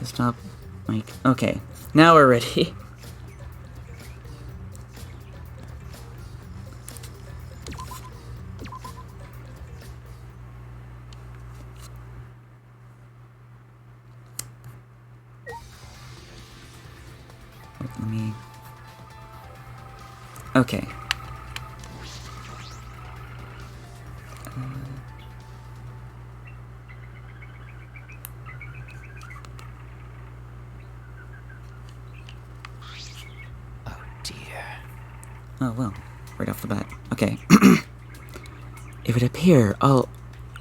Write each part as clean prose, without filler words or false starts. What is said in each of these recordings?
Stop. Like, okay. Now we're ready. Let me... Okay. Oh dear. Oh, well. Right off the bat. Okay. It would appear all...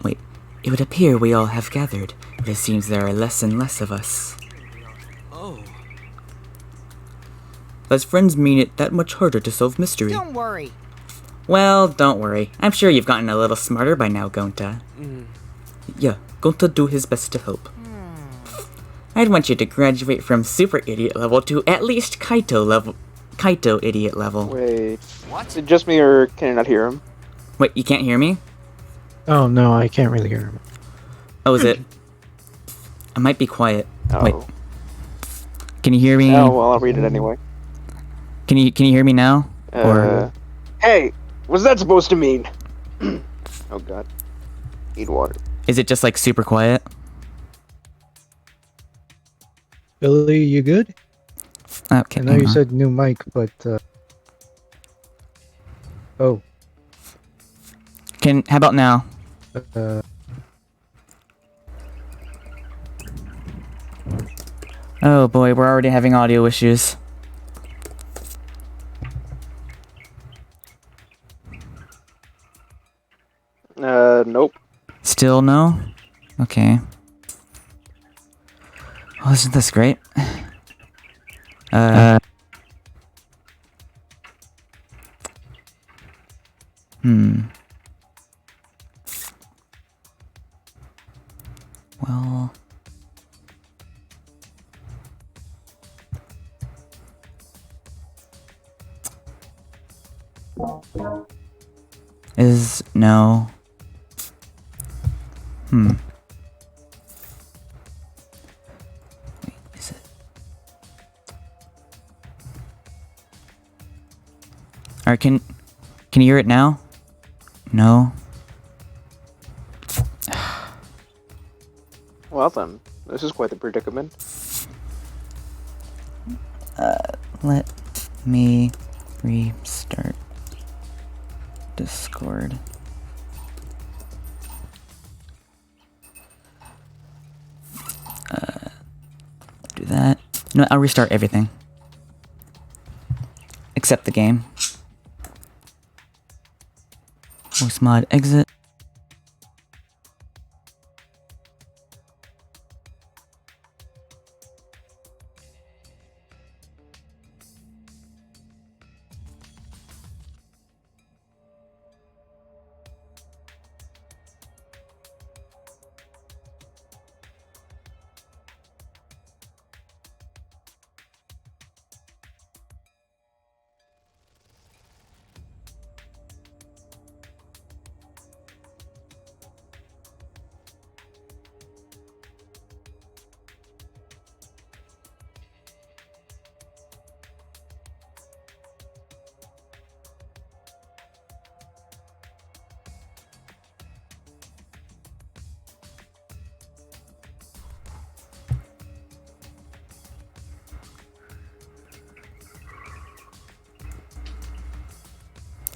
Wait. It would appear we all have gathered, but it seems there are less and less of us. Oh. As friends mean it that much harder to solve mystery. Don't worry. Well, don't worry. I'm sure you've gotten a little smarter by now, Gonta. Yeah, Gonta do his best to help. I'd want you to graduate from super idiot level to at least Kaito idiot level. Wait. What? Is it just me or can I not hear him? Wait, you can't hear me? Oh no, I can't really hear him. Oh, is it? I might be quiet. Oh. Wait. Can you hear me? Oh, well, I'll read it anyway. Can you hear me now? Or Hey, what's that supposed to mean? Oh god. Need water. is it just like super quiet? Billy, you good? Okay. I know hang you on. said new mic, but oh, How about now? uh, Oh boy, we're already having audio issues. Nope. Still no? Okay. Well, isn't this great? Well... Is no... Wait, is it... Alright, can you hear it now? No? Well then, this is quite the predicament. Let me restart Discord. Do that. No, I'll restart everything. Except the game. Voice mod exit.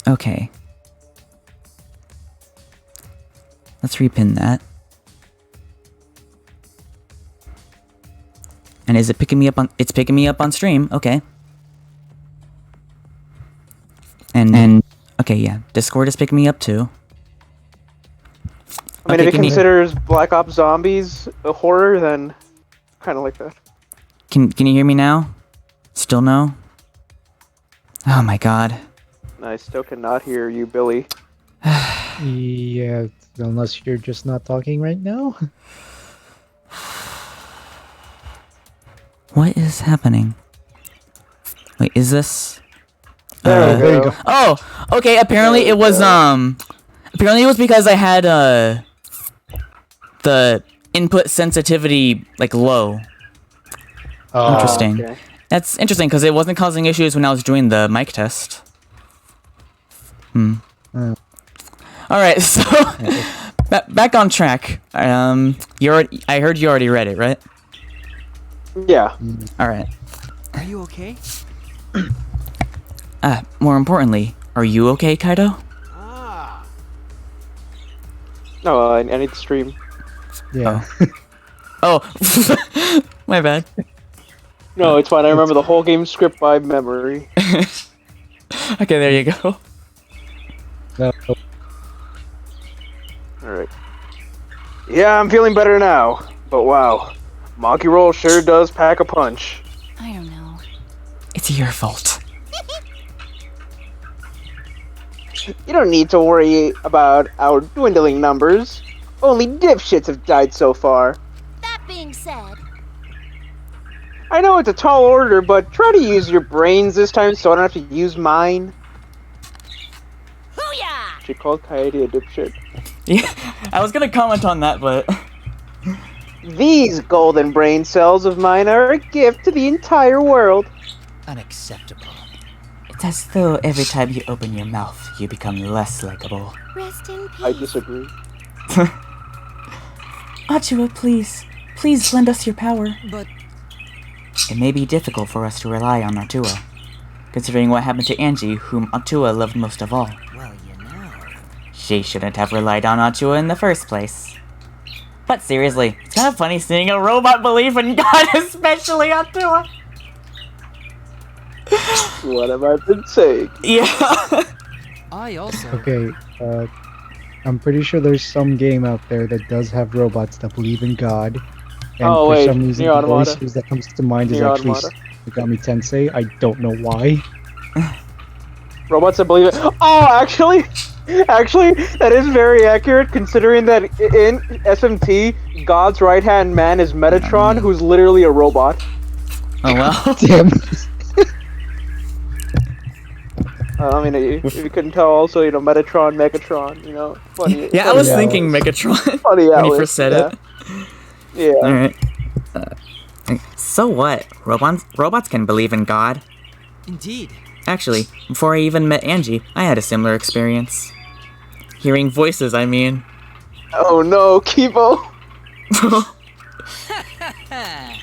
Okay. Let's repin that. And is it picking me up on... It's picking me up on stream. Okay. And okay, yeah. Discord is picking me up too. I mean, Okay, if it can you- considers Black Ops Zombies a horror, then kind of like that. Can you hear me now? Still no? Oh my god. I still cannot hear you, Billy. yeah, unless you're just not talking right now. What is happening? Wait, is this... There you go. Oh, okay, apparently it was, apparently it was because I had, the input sensitivity, like, low. Interesting. Okay. That's interesting because it wasn't causing issues when I was doing the mic test. Uh, All right, so back on track. I heard you already read it, right? Yeah. All right. Are you okay? More importantly, are you okay, Kaido? Ah. No, I need to stream. yeah. Oh, my bad. No, it's fine. I remember the whole game script by memory. Okay, there you go. No, Alright. Yeah, I'm feeling better now. But wow, Monkey Roll sure does pack a punch. I don't know. It's your fault. You don't need to worry about our dwindling numbers. Only dipshits have died so far. That being said, I know it's a tall order, but try to use your brains this time so I don't have to use mine. hoo-yah! She called Coyote a dipshit. Yeah, I was gonna comment on that, but These golden brain cells of mine are a gift to the entire world. Unacceptable. it's as though every time you open your mouth, you become less likable. Rest in peace. I disagree. Achua, please lend us your power. But It may be difficult for us to rely on Atua, considering what happened to Angie, whom Atua loved most of all. well, you know. She shouldn't have relied on Atua in the first place. But seriously, it's kind of funny seeing a robot believe in God, especially Atua. What have I been saying? Yeah. I also. okay. I'm pretty sure there's some game out there that does have robots that believe in God. And Oh, for wait, some reason, Nier the Automata. voice that comes to mind is Nier actually Automata. Megami Tensei. I don't know why. Robots that believe it. Oh, actually, that is very accurate considering that in SMT, God's right-hand man is Metatron, who's literally a robot. Oh well. Damn. I mean, if you couldn't tell, also, Metatron, Megatron, funny. Yeah, I was Yeah. thinking Megatron funny when he Atlas, first said yeah. it. Yeah. Alright. So what? Robots can believe in God. Indeed. Actually, before I even met Angie, I had a similar experience. Hearing voices, I mean. Oh no, Kibo.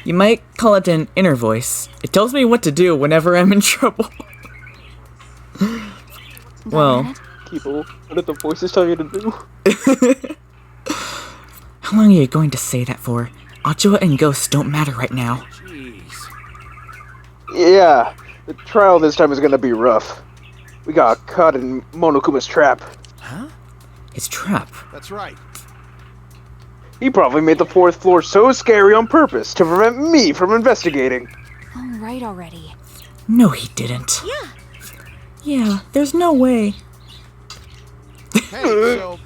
You might call it an inner voice. It tells me what to do whenever I'm in trouble. Well, Kibo, what did the voices tell you to do? how long are you going to say that for? Achua and ghosts don't matter right now. Jeez. Yeah, the trial this time is gonna be rough. We got caught in Monokuma's trap. Huh? It's trap. That's right. He probably made the fourth floor so scary on purpose to prevent me from investigating. All right already. No, he didn't. Yeah. Yeah, there's no way. Hey, so.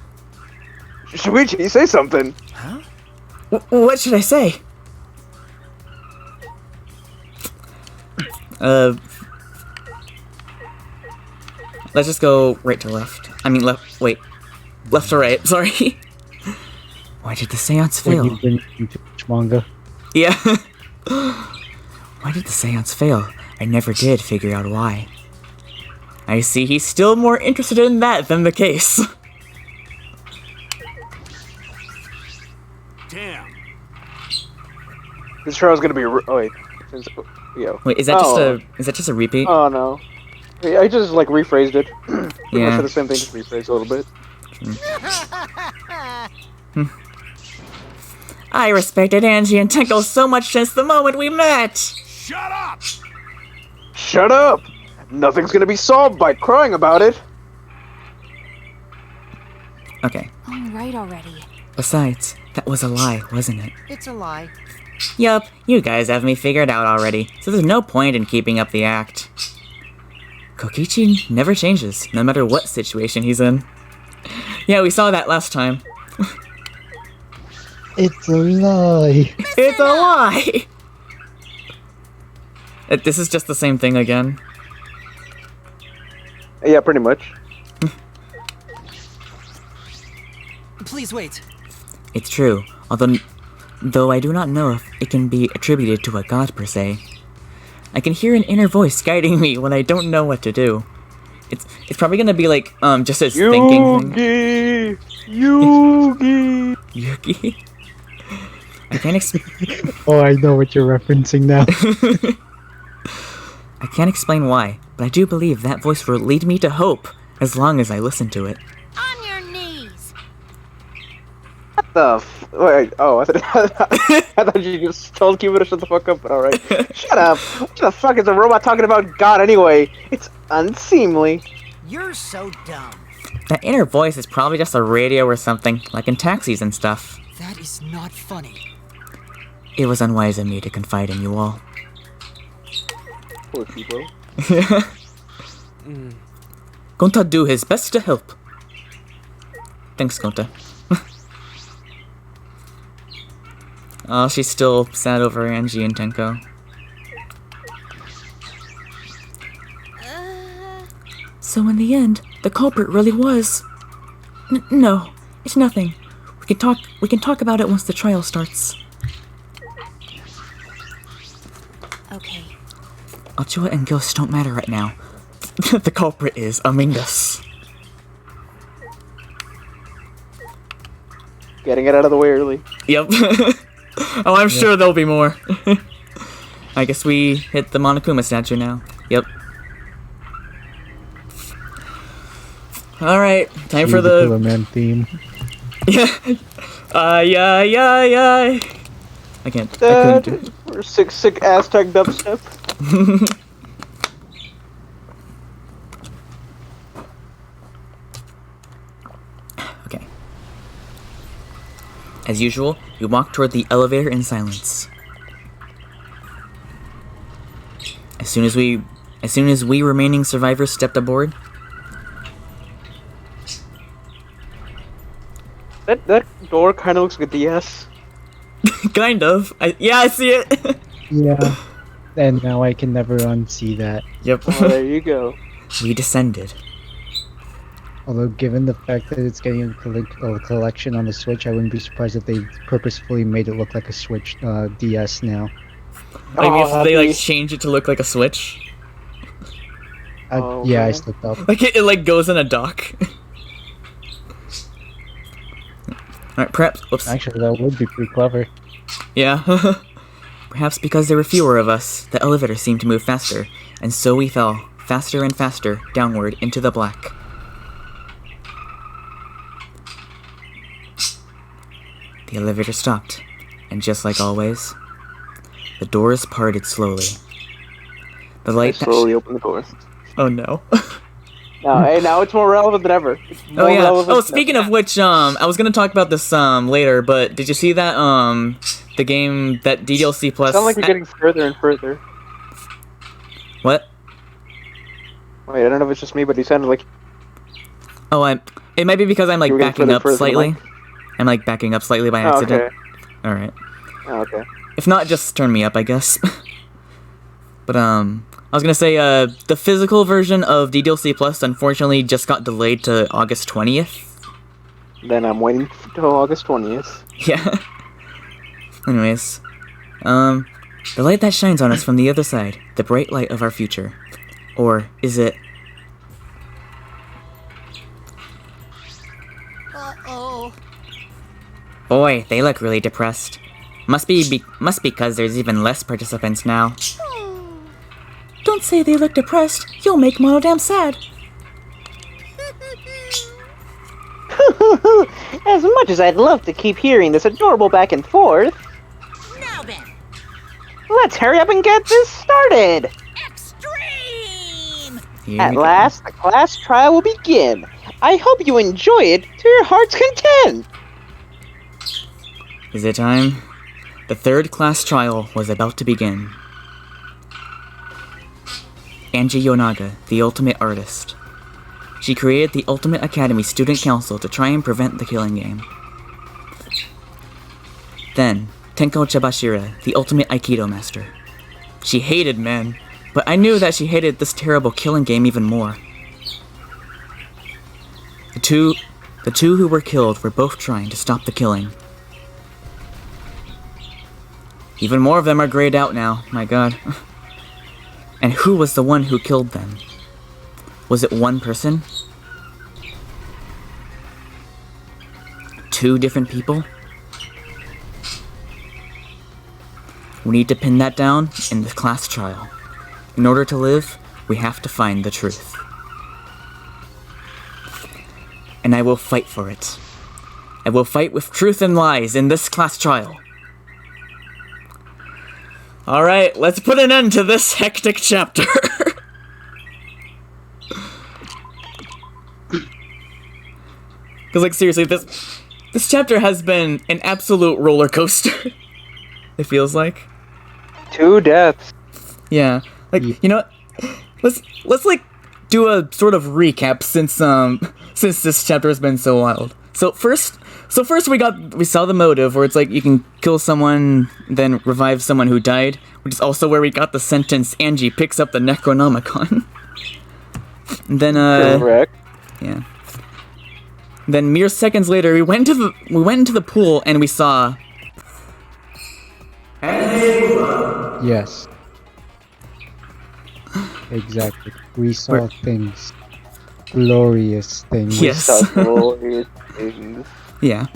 Shuichi, say something. Huh? What should I say? Let's just go right to left. I mean left, wait. Left to right, sorry. Why did the seance When fail? you've been into manga. Yeah. Why did the seance fail? I never did figure out why. I see he's still more interested in that than the case. Damn. This trial's gonna be. Oh wait. Yeah. Wait, is that just a repeat? Oh no. I just rephrased it. Pretty much Yeah. said the same thing, just rephrased a little bit. I respected Angie and Tenko so much since the moment we met. Shut up! Shut up! Nothing's gonna be solved by crying about it. Okay. All right already. Besides, that was a lie, wasn't it? It's a lie. Yup, you guys have me figured out already, so there's no point in keeping up the act. Kokichi never changes, no matter what situation he's in. Yeah, we saw that last time. It's a lie. It's a lie! This is just the same thing again. Yeah, pretty much. Please wait. It's true, although though I do not know if it can be attributed to a god per se. I can hear an inner voice guiding me when I don't know what to do. It's probably gonna be like, just a thinking thing. Yugi! Yugi? I can't Oh, I know what you're referencing now. I can't explain why, but I do believe that voice will lead me to hope, as long as I listen to it. On your knees. What the wait, oh, I thought you just told Cuba to shut the fuck up, but alright. Shut up! What the fuck is a robot talking about God anyway? It's unseemly. You're so dumb. That inner voice is probably just a radio or something, like in taxis and stuff. That is not funny. It was unwise of me to confide in you all. Poor people. Gonta do his best to help. Thanks, Gonta. Oh, she's still sad over Angie and Tenko. So in the end, the culprit really was... No, it's nothing. We can talk about it once the trial starts. Okay. Ochua and ghosts don't matter right now. The culprit is among us. Getting it out of the way early. Yep. Oh, I'm sure there'll be more. I guess we hit the Monokuma statue now. Yep. Alright, time for The Killer the... Man theme. Yeah. Yeah. I couldn't do it. Or sick Aztec dubstep. Okay. As usual, we walk toward the elevator in silence. As soon as we remaining survivors stepped aboard, That door kind of looks like a DS. kind of. I see it. Yeah. And now I can never unsee that. Yep. Oh, there you go. We descended. Although, given the fact that it's getting a collection on the Switch, I wouldn't be surprised if they purposefully made it look like a Switch DS now. Like Oh, if they like happy. change it to look like a Switch. Oh, Yeah, I man. slipped up. Like it like goes in a dock. Alright, perhaps. Whoops. Actually, that would be pretty clever. Yeah. Perhaps because there were fewer of us, the elevator seemed to move faster, and so we fell, faster and faster, downward into the black. The elevator stopped, and just like always, the doors parted slowly. The I light slowly open the door. Oh no. Now it's more relevant than ever. It's Oh more yeah. relevant Oh, than speaking ever. of which, I was gonna talk about this later, but did you see that the game that DDLC Plus? Sound like you're getting further and further. What? Wait, I don't know if it's just me, but he sounded like Oh, it might be because I'm like You were getting backing further up and further, slightly. Mike. I'm like backing up slightly by Oh, accident. okay. All right. Oh, okay. If not, just turn me up, I guess. But I was gonna say the physical version of DDLC Plus unfortunately just got delayed to August 20th. Then I'm waiting till August 20th. Yeah. Anyways, the light that shines on us from the other side, the bright light of our future, or is it? Uh-oh. Boy, they look really depressed. Must be because there's even less participants now. Don't say they look depressed. You'll make Monodam sad. As much as I'd love to keep hearing this adorable back and forth, Now then, let's hurry up and get this started! extreme! Here At we go. last, the class trial will begin. I hope you enjoy it to your heart's content! Is it time? The third class trial was about to begin. Angie Yonaga, the ultimate artist. She created the Ultimate Academy Student Council to try and prevent the killing game. Then, Tenko Chabashira, the ultimate Aikido master. She hated men, but I knew that she hated this terrible killing game even more. The two who were killed were both trying to stop the killing. Even more of them are grayed out now, my god. And who was the one who killed them? Was it one person? 2 different people? We need to pin that down in the class trial. In order to live, we have to find the truth. And I will fight for it. I will fight with truth and lies in this class trial. Alright, let's put an end to this hectic chapter. Because, like, seriously, this chapter has been an absolute roller coaster. It feels like. 2 deaths. Yeah, like, you know what? Let's like do a sort of recap since this chapter has been so wild. So first we saw the motive where it's like you can kill someone, then revive someone who died, which is also where we got the sentence Angie picks up the Necronomicon. And then Correct. yeah. Then mere seconds later, we went into the pool and we saw. Yes. Exactly. We saw things. Glorious things. Yes. Such glorious things. Yeah.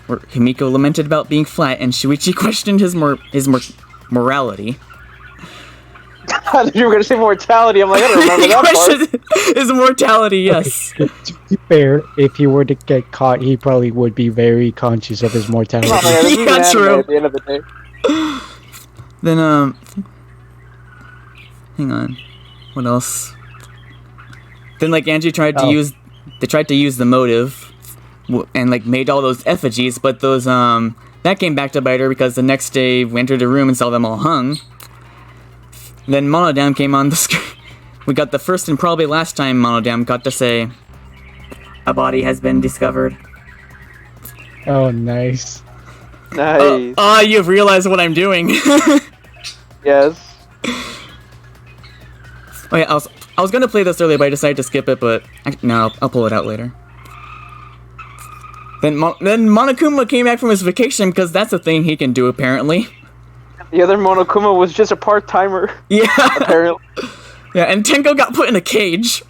Where Himiko lamented about being flat, and Shuichi questioned his morality. I thought you were gonna say mortality. I'm like, I don't remember He that part. questioned his mortality, yes. To be fair, if he were to get caught, he probably would be very conscious of his mortality. Oh, man, this is an Yeah, anime true. At the end of the day. Then, hang on. What else? Then, like, Angie tried to use the motive, and, like, made all those effigies, but those, that came back to bite her because the next day we entered the room and saw them all hung. Then Monodam came on the screen. We got the first and probably last time Monodam got to say, "A body has been discovered." Oh, nice. Nice. You've realized what I'm doing. Yes. Oh yeah, I was gonna play this earlier, but I decided to skip it. But no, I'll pull it out later. Then Monokuma came back from his vacation because that's a thing he can do apparently. The other Monokuma was just a part-timer. Yeah. Apparently. Yeah, and Tenko got put in a cage.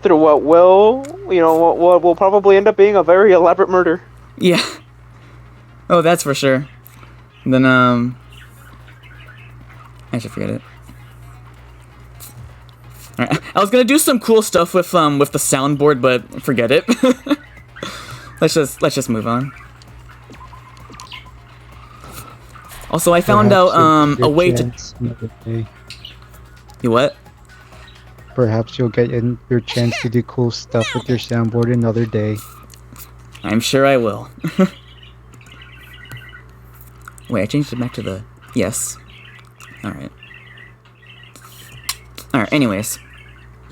Through what will probably end up being a very elaborate murder. Yeah. Oh, that's for sure. And then I should forget it. Alright, I was gonna do some cool stuff with the soundboard, but forget it. let's just move on. Also, I found out a way to. You what? Perhaps you'll get your chance to do cool stuff with your soundboard another day. I'm sure I will. Wait, I changed it back to the yes. Alright. Alright, anyways.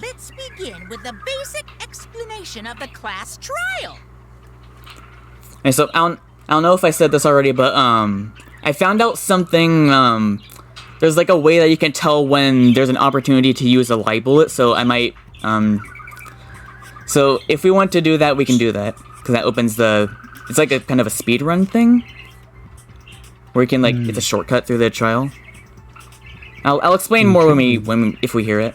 Let's begin with the basic explanation of the class trial. Okay, so I don't know if I said this already, but I found out something. There's like a way that you can tell when there's an opportunity to use a light bullet. So I might So if we want to do that, we can do that because that opens the. It's like a kind of a speed run thing, where you can like it's a shortcut through the trial. I'll explain more if we hear it.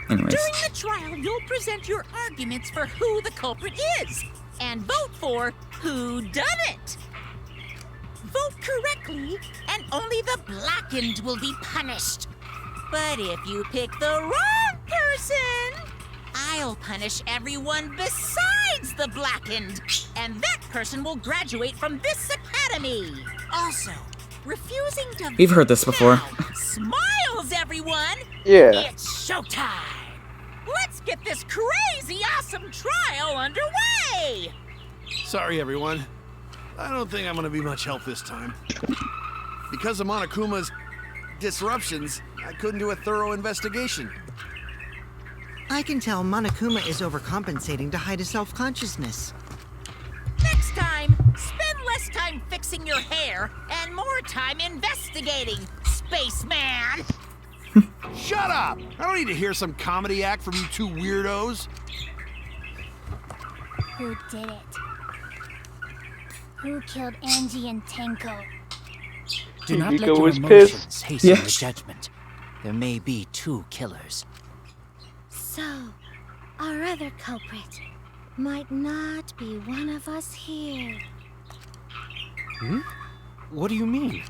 Anyways. During the trial, you'll present your arguments for who the culprit is and vote for who done it. Vote correctly, and only the blackened will be punished. But if you pick the wrong person, I'll punish everyone besides the blackened, and that person will graduate from this academy. Also, refusing to We've heard this before. now smiles, everyone. Yeah. It's showtime. Let's get this crazy awesome trial underway. Sorry, everyone. I don't think I'm gonna be much help this time. Because of Monokuma's disruptions, I couldn't do a thorough investigation. I can tell Monokuma is overcompensating to hide his self-consciousness. Next time, spend less time fixing your hair and more time investigating, spaceman. Shut up! I don't need to hear some comedy act from you two weirdos. Who did it? Who killed Angie and Tenko? Do not let Nico your was emotions pissed. hasten Yeah. your judgment. There may be 2 killers. So, our other culprit might not be one of us here. What do you mean?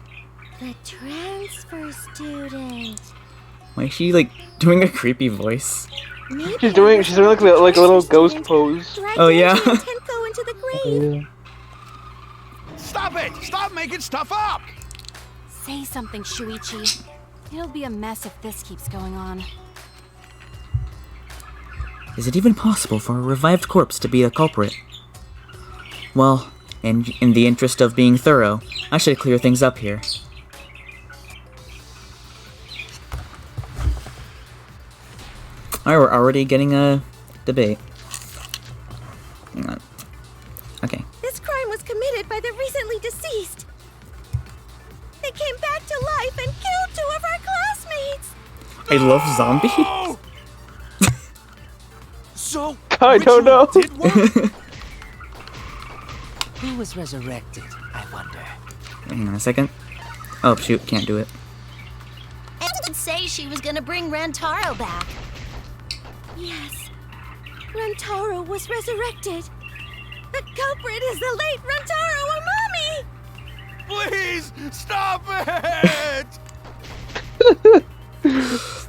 The transfer student. Why is she like doing a creepy voice? Maybe She's doing like a little ghost pose. Oh, yeah. Tenko into the grave. Stop it! Stop making stuff up! Say something, Shuichi. It'll be a mess if this keeps going on. Is it even possible for a revived corpse to be a culprit? Well, in the interest of being thorough, I should clear things up here. Alright, we're already getting a debate. Hang on. Okay. This crime was committed by the recently deceased. They came back to life and killed 2 of our classmates. I love zombies. So, I don't know. ritual did work? Who was resurrected, I wonder? Hang on a second. Oh, shoot, can't do it. I didn't say she was gonna bring Rantaro back. Yes, Rantaro was resurrected. The culprit is the late Rantaro Amami! Please stop it!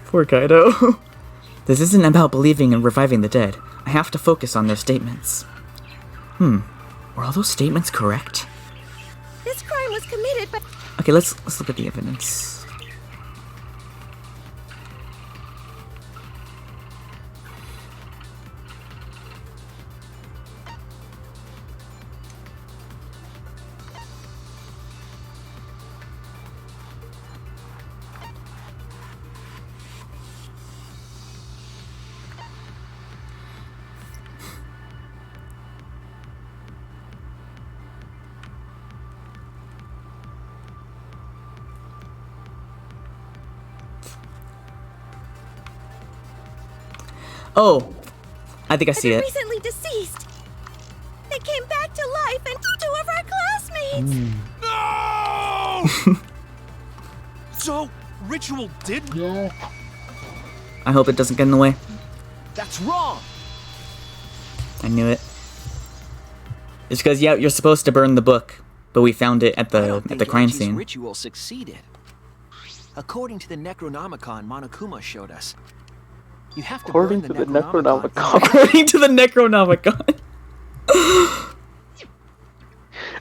Poor Kaido. This isn't about believing and reviving the dead. I have to focus on their statements. Were all those statements correct? This crime was committed by... Okay, let's look at the evidence. Oh, I think I see it. recently deceased. They came back to life and 2 of our classmates. No! So, ritual did work? Yeah. I hope it doesn't get in the way. That's wrong! I knew it. It's because, yeah, you're supposed to burn the book, but we found it at I the don't think crime Angie's scene. ritual succeeded. According to the Necronomicon Monokuma showed us, you have to According burn to the Necronomicon. According to the Necronomicon.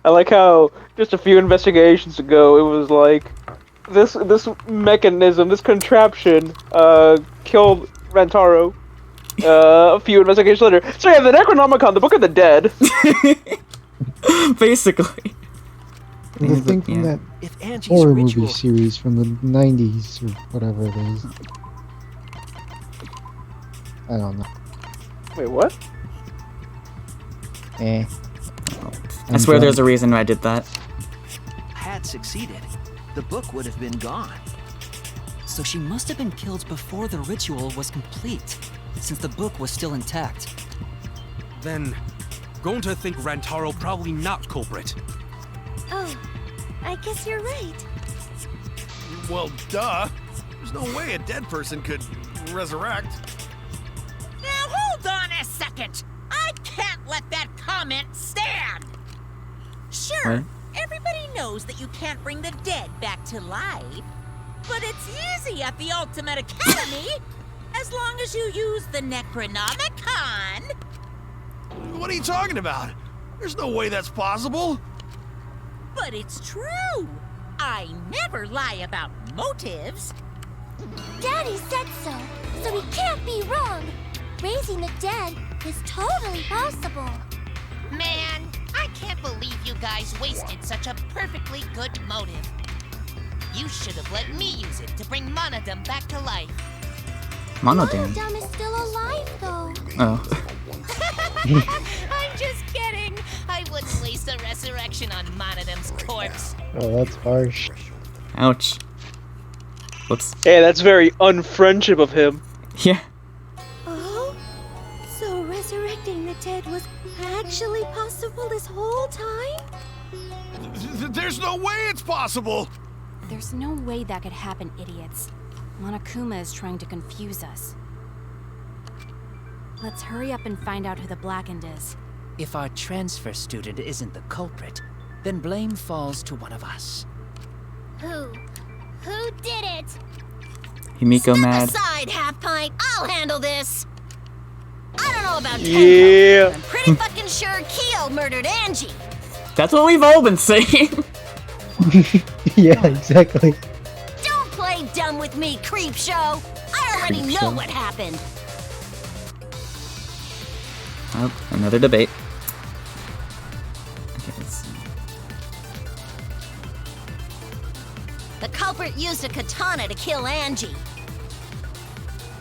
I like how just a few investigations ago it was like this mechanism, this contraption, killed Rantaro. A few investigations later. So yeah, the Necronomicon, the Book of the Dead. Basically. The thing from Yeah. that If Angie's horror ritual movie series from the 90s or whatever it is. I don't know. Wait, what? Eh. I swear there's a reason I did that. had succeeded, the book would have been gone. So she must have been killed before the ritual was complete, since the book was still intact. Then, going to think Rantaro probably not culprit. Oh, I guess you're right. Well, duh. There's no way a dead person could resurrect. Now hold on a second. I can't let that comment stand. Sure, What? everybody knows that you can't bring the dead back to life. But it's easy at the Ultimate Academy, as long as you use the Necronomicon. What are you talking about? There's no way that's possible. But it's true. I never lie about motives. Daddy said so, so he can't be wrong. Raising the dead is totally possible. Man, I can't believe you guys wasted such a perfectly good motive. You should have let me use it to bring Monodum back to life. Monodam. Monodam is still alive, though. Oh. I'm just kidding. I wouldn't waste a resurrection on Monodum's corpse. Oh, that's harsh. Ouch. Whoops. Hey, that's very unfriendship of him. Yeah. Oh? So resurrecting the dead was actually possible this whole time? There's no way it's possible! There's no way that could happen, idiots. Monokuma is trying to confuse us. Let's hurry up and find out who the Blackened is. If our transfer student isn't the culprit, then blame falls to one of us. Who? Who did it? Himiko mad. Step aside, Half Pint. I'll handle this. I don't know about Tenko. Yeah. I'm pretty fucking sure Kyo murdered Angie. That's what we've all been saying. Yeah, exactly. Don't play dumb with me, creep show. I already know Creepshow. what happened. Oh, another debate. Okay, let's see. The culprit used a katana to kill Angie.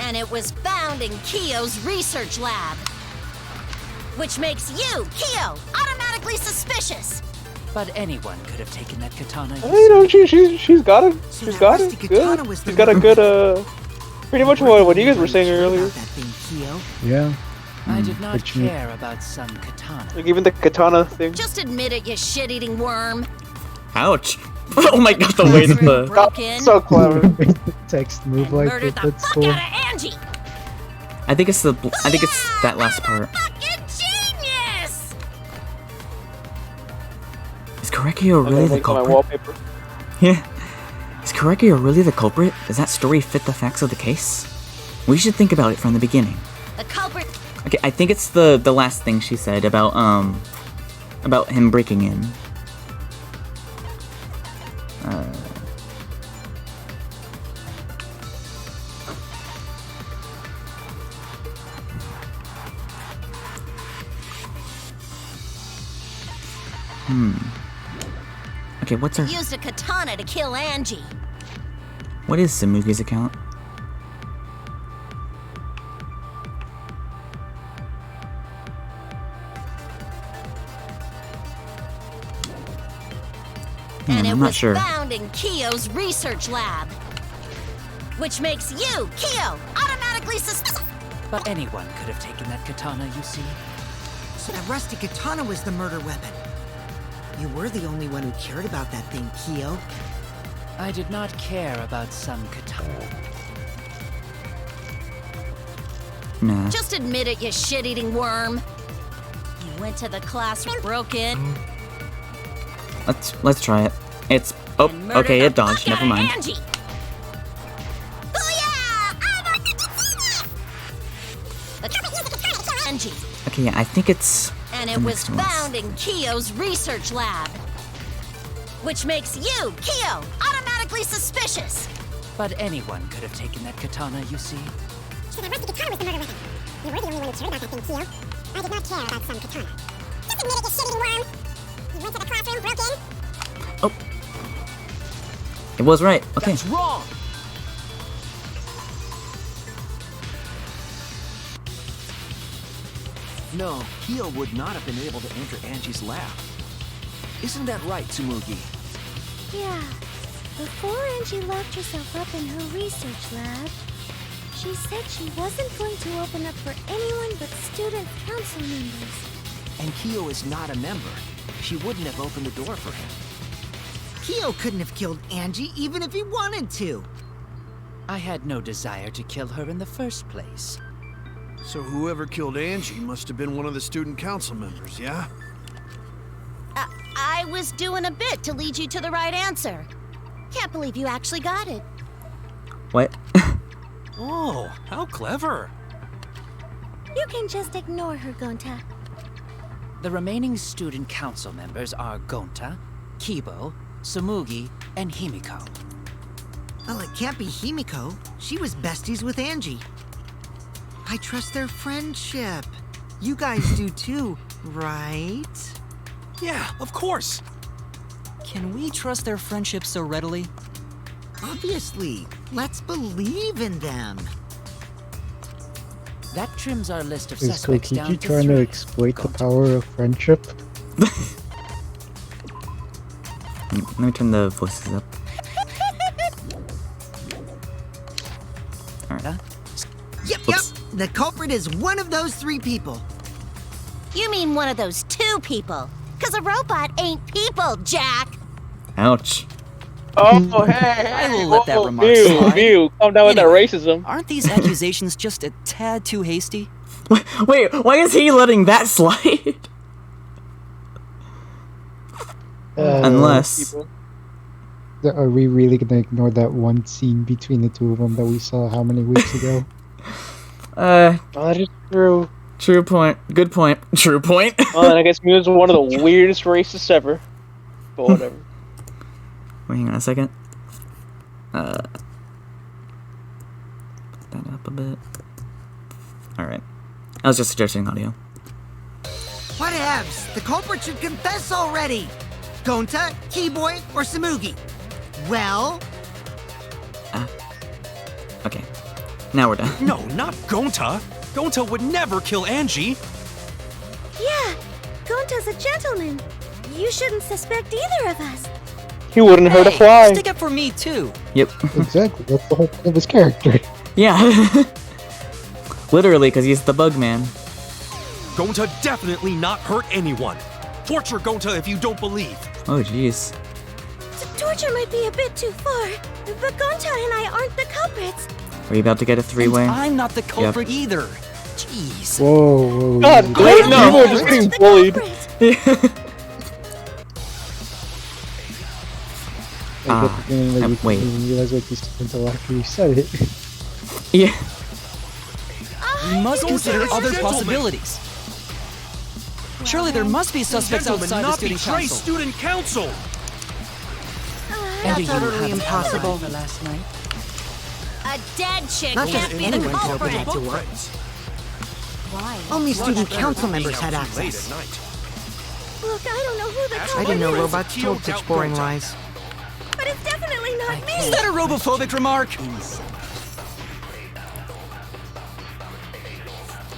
And it was found in Kyo's research lab. Which makes you, Kyo, automatically suspicious. But anyone could have taken that katana. You know, she's got it. So She's that got rusty it. katana Good. was the She's got a one- good, pretty much what you guys were saying earlier. About that thing, Kyo. Yeah. I did not but you- care about some katana. Like even the katana thing. Just admit it, you shit-eating worm. Ouch. Oh my god, the way that the... Broken. So clever. Text move like Murdered it. the That's fuck cool. out of Angie. I think it's that last part. Fucking genius. Is Korekio really the My culprit? wallpaper. Yeah. Is Korekio really the culprit? Does that story fit the facts of the case? We should think about it from the beginning. The culprit. Okay, I think it's the last thing she said about him breaking in. Okay, what's her... Used a katana to kill Angie. What is Samugi's account? And it I'm not was sure. found in Kyo's research lab. Which makes you, Kyo, automatically suspicious. But anyone could have taken that katana, you see. So that rusty katana was the murder weapon. You were the only one who cared about that thing, Kyo. I did not care about some katana. Nah. Just admit it, you shit-eating worm. You went to the classroom, broke in. Let's try it. It's oh and murdered okay, the it dodged. fuck Never out of mind. Angie. Booyah! The culprit used a katana to kill Angie. Okay, yeah, I think it's And the it was next one. found in Kyo's research lab. Which makes you, Kyo, automatically suspicious. But anyone could have taken that katana, you see. So that rusty katana was the murder weapon. You were the only one who cared about that thing, Kyo. I did not care about some katana. Just admit it, you shit-eating worm. You went to the classroom, broke in. Oh, it was right. Okay. That's wrong! No, Kyo would not have been able to enter Angie's lab. Isn't that right, Tsumugi? Yeah. Before Angie locked herself up in her research lab, she said she wasn't going to open up for anyone but student council members. And Kyo is not a member. She wouldn't have opened the door for him. Kyo couldn't have killed Angie even if he wanted to. I had no desire to kill her in the first place. So whoever killed Angie must have been one of the student council members, yeah? I was doing a bit to lead you to the right answer. Can't believe you actually got it. What? Oh, how clever. You can just ignore her, Gonta. The remaining student council members are Gonta, Kibo, Tsumugi, and Himiko. Well, it can't be Himiko. She was besties with Angie. I trust their friendship. You guys do too, right? Yeah, of course. Can we trust their friendship so readily? Obviously. Let's believe in them. That trims our list of Is suspects down Kokiji to trying to 3. exploit the Gonta. power of friendship? Let me turn the voices up. Yep, Oops. yep. The culprit is one of those three people. You mean one of those two people? Because a robot ain't people, Jack. Ouch. Oh, hey, I will hey, let that whoa, remark View, slide. View, calm down with that Anyway, racism. Aren't these accusations just a tad too hasty? Wait, why is he letting that slide? Unless... Are we really gonna ignore that one scene between the two of them that we saw how many weeks ago? That is true. True point. Good point. True point. Well, then I guess Mew's one of the weirdest racists ever. But whatever. Wait, hang on a second. Put that up a bit. Alright. I was just adjusting audio. Whatevs! The culprit should confess already! Gonta, Keyboy, or Samugi? Well? Okay. Now we're done. No, not Gonta. Gonta would never kill Angie. Yeah, Gonta's a gentleman. You shouldn't suspect either of us. He wouldn't hurt a fly. Stick up for me too. Yep. Exactly, that's the whole point of his character. Yeah. Literally, because he's the bug man. Gonta definitely not hurt anyone. Torture Gonta if you don't believe. Oh, jeez. Torture might be a bit too far, but Gonta and I aren't the culprits. Are you about to get a three-way? And I'm not the culprit either. Jeez. Whoa. God, wait, no, people are just being bullied. Wait. I didn't realize what this until after you said it. Yeah. We must consider other possibilities. Surely there must be suspects outside the student betray council. student council. And do you utterly have impossible. for last night? A dead chick Not can't just be the anyone can open culprit. that door. Why? Only student council members had access. Look, I don't know who the I culprit didn't know is, robots told such boring lies. but it's definitely not me. Is that a robophobic remark?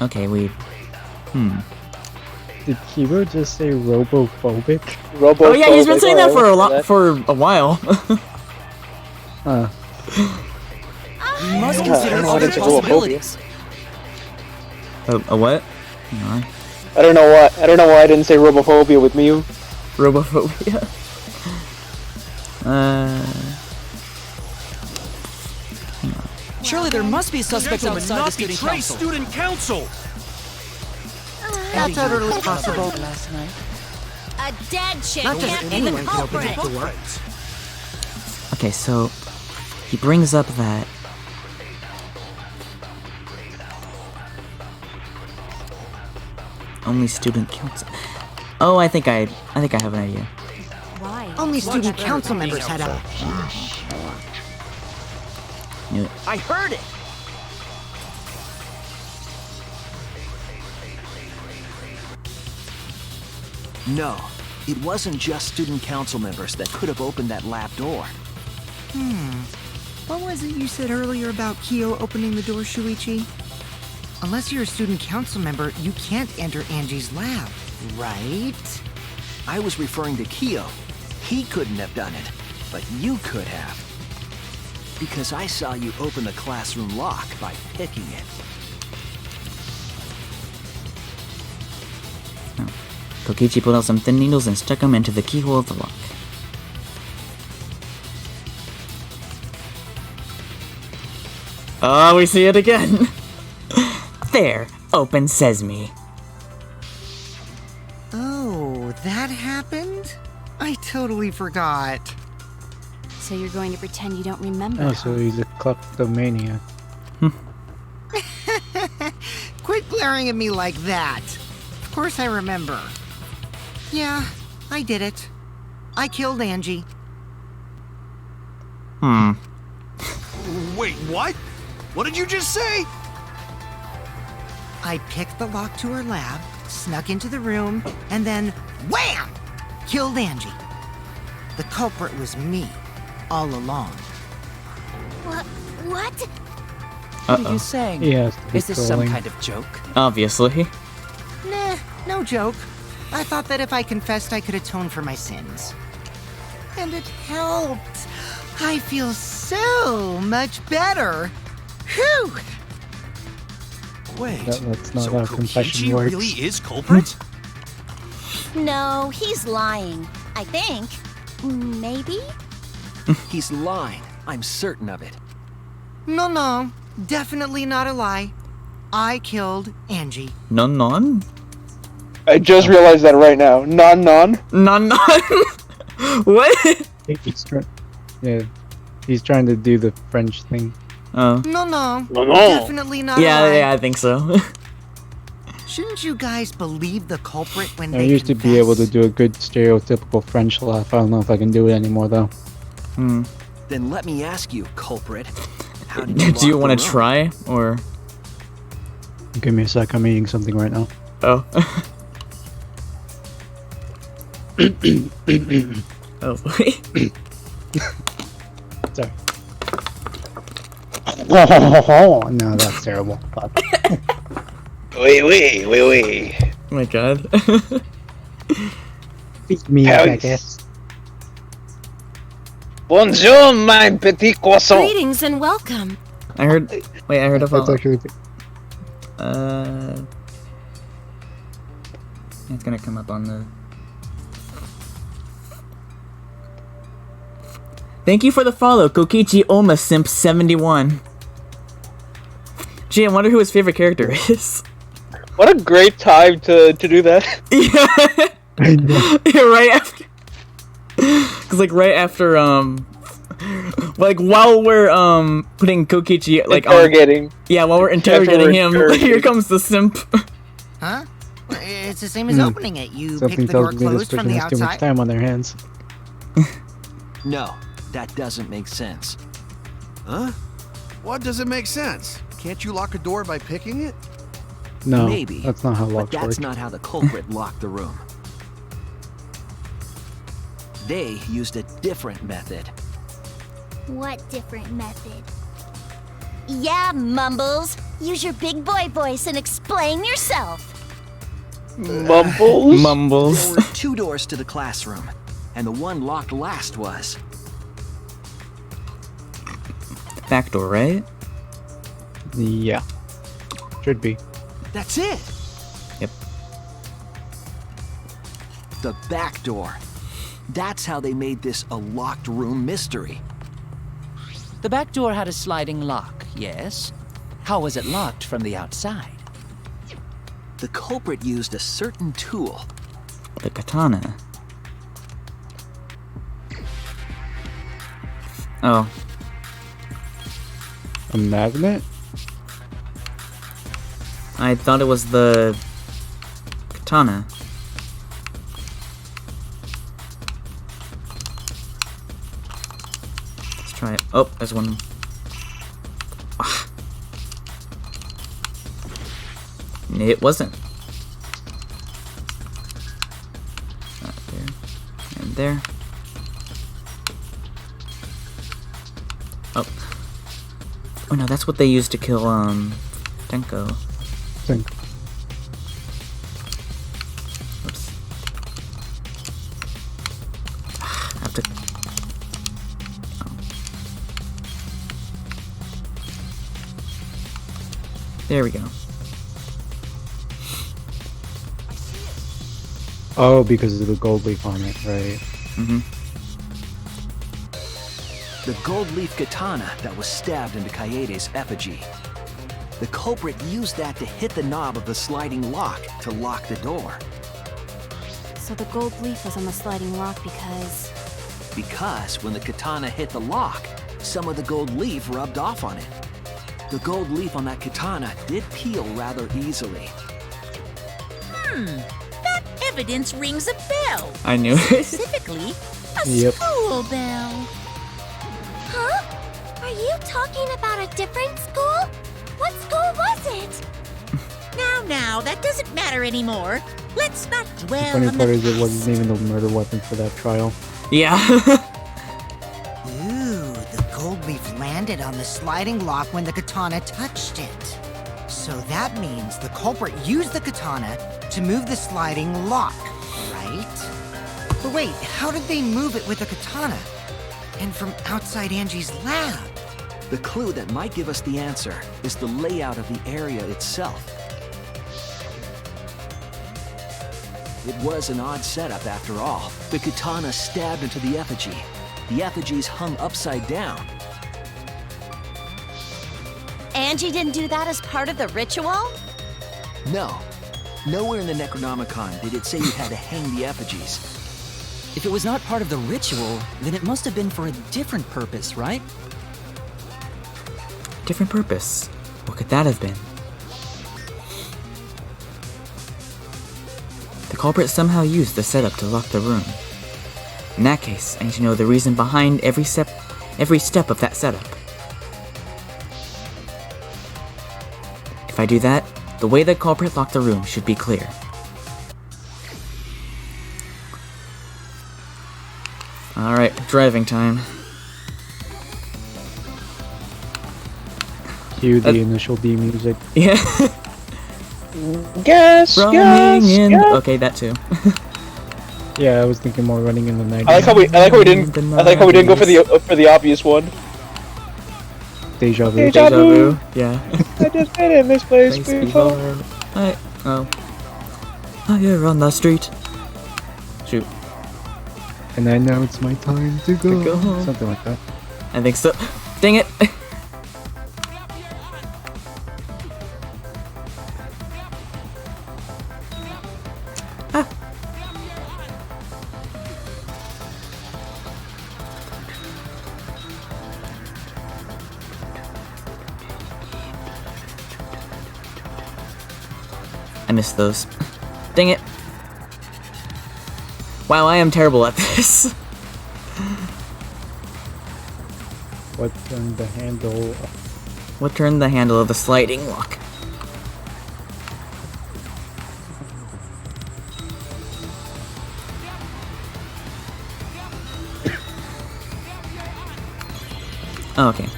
Okay, we... Did Kiro just say robophobic? Oh yeah, he's been saying that for a while. We must consider other possibilities. A what? No. I don't know what. I don't know why I didn't say robophobia with Mew. Robophobia. Surely there must be suspects outside the not student betray council. student council. That's utterly possible. Last night. A dead chick Not just can't be the anyone can open that culprit. door. Okay, so he brings up that only student council. Oh, I think I have an idea. Why? Only student council members had access. Knew it. I heard it! No, it wasn't just student council members that could have opened that lab door. What was it you said earlier about Kyo opening the door, Shuichi? Unless you're a student council member, you can't enter Angie's lab, right? I was referring to Kyo. He couldn't have done it, but you could have. Because I saw you open the classroom lock by picking it. Kokichi pulled out some thin needles and stuck them into the keyhole of the lock. Oh, we see it again! There! Open sesame. Oh, that happened? I totally forgot. So you're going to pretend you don't remember? Oh, so he's a kleptomaniac. Quit glaring at me like that. Of course I remember. Yeah, I did it. I killed Angie. Wait, what? What did you just say? I picked the lock to her lab, snuck into the room, and then wham! Killed Angie. The culprit was me, all along. What? What are you saying? He has to be Is this some trolling. kind of joke? Obviously. Nah, no joke. I thought that if I confessed, I could atone for my sins. And it helped. I feel so much better. Whew! Wait, That's not so how confession Kokichi works. really is culprit? No, he's lying. I think. Maybe? He's lying. I'm certain of it. No, definitely not a lie. I killed Angie. Non. I just realized that right now. Non. What? He's trying to do the French thing. Oh. No, definitely not a lie. Yeah, I think so. Shouldn't you guys believe the culprit when I they used confess? to be able to do a good stereotypical French laugh. I don't know if I can do it anymore though. Then let me ask you, culprit. How did you Do you want to try, or? Give me a sec. I'm eating something right now. Oh. Oh. Sorry. Oh, no, that's terrible. Fuck. Wait. Oh my god. Feed me, I guess. Bonjour, my petit croissant. Greetings and welcome. I heard of That's actually. It's gonna come up on the. Thank you for the follow, Kokichi Oma Simp 71. Gee, I wonder who his favorite character is. What a great time to do that. Yeah, right after. Cause like right after like while we're putting Kokichi like interrogating. While we're interrogating him, here comes the simp. Huh? It's the same as opening it. You Something pick the door tells me this closed from person the has too much outside. time on their hands. No, that doesn't make sense. Huh? What doesn't make sense? Can't you lock a door by picking it? No, Maybe, that's not how but locks that's work. not how the culprit locked the room. They used a different method. What different method? Yeah, Mumbles. Use your big boy voice and explain yourself. Mumbles. There were 2 doors to the classroom, and the one locked last was... Back door, right? Yeah. Should be. That's it! Yep. The back door. That's how they made this a locked room mystery. The back door had a sliding lock, yes? How was it locked from the outside? The culprit used a certain tool. The katana. Oh. A magnet? I thought it was the katana. Let's try it. Oh, there's one. Ah. It wasn't. Not there. And there. Oh. Oh no, that's what they used to kill, Denko. Think. Oops. I have to... Oh. There we go. Oh, because of the gold leaf on it, right? Mm-hmm. The gold leaf katana that was stabbed into Kaede's effigy. The culprit used that to hit the knob of the sliding lock to lock the door. So the gold leaf was on the sliding lock because... Because when the katana hit the lock, some of the gold leaf rubbed off on it. The gold leaf on that katana did peel rather easily. That evidence rings a bell. I knew it. Specifically, a Yep. school bell. Huh? Are you talking about a different school? What school was it? Now, that doesn't matter anymore. Let's not The dwell funny on part the is it past. wasn't even the murder weapon for that trial. Yeah. Ooh, the gold leaf landed on the sliding lock when the katana touched it. So that means the culprit used the katana to move the sliding lock, right? But wait, how did they move it with the katana? And from outside Angie's lab? The clue that might give us the answer is the layout of the area itself. It was an odd setup after all. The katana stabbed into the effigy. The effigy's hung upside down. Angie didn't do that as part of the ritual? No. Nowhere in the Necronomicon did it say you had to hang the effigies. If it was not part of the ritual, then it must have been for a different purpose, right? Different purpose. What could that have been? The culprit somehow used the setup to lock the room. In that case, I need to know the reason behind every step of that setup. If I do that, the way the culprit locked the room should be clear. Alright, driving time. Cue the initial D music. Yeah. Yes, Okay, that too. Yeah, I was thinking more running in the night. I like how we didn't go for the obvious one. Deja vu. Deja vu. Yeah. I just been in this place before. You're on the street. Shoot. And I know it's my time to go. go home. Something like that. I think so. Dang it. I missed those. Dang it. Wow, I am terrible at this. What turned the handle? What turned the handle of the sliding lock? Oh, okay.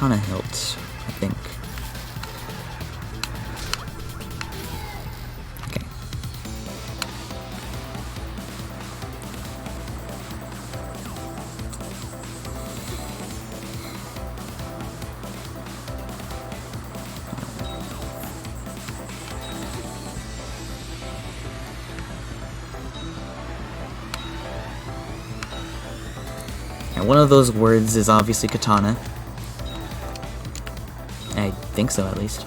Katana hilt, I think. Okay. And one of those words is obviously katana. I think so, at least.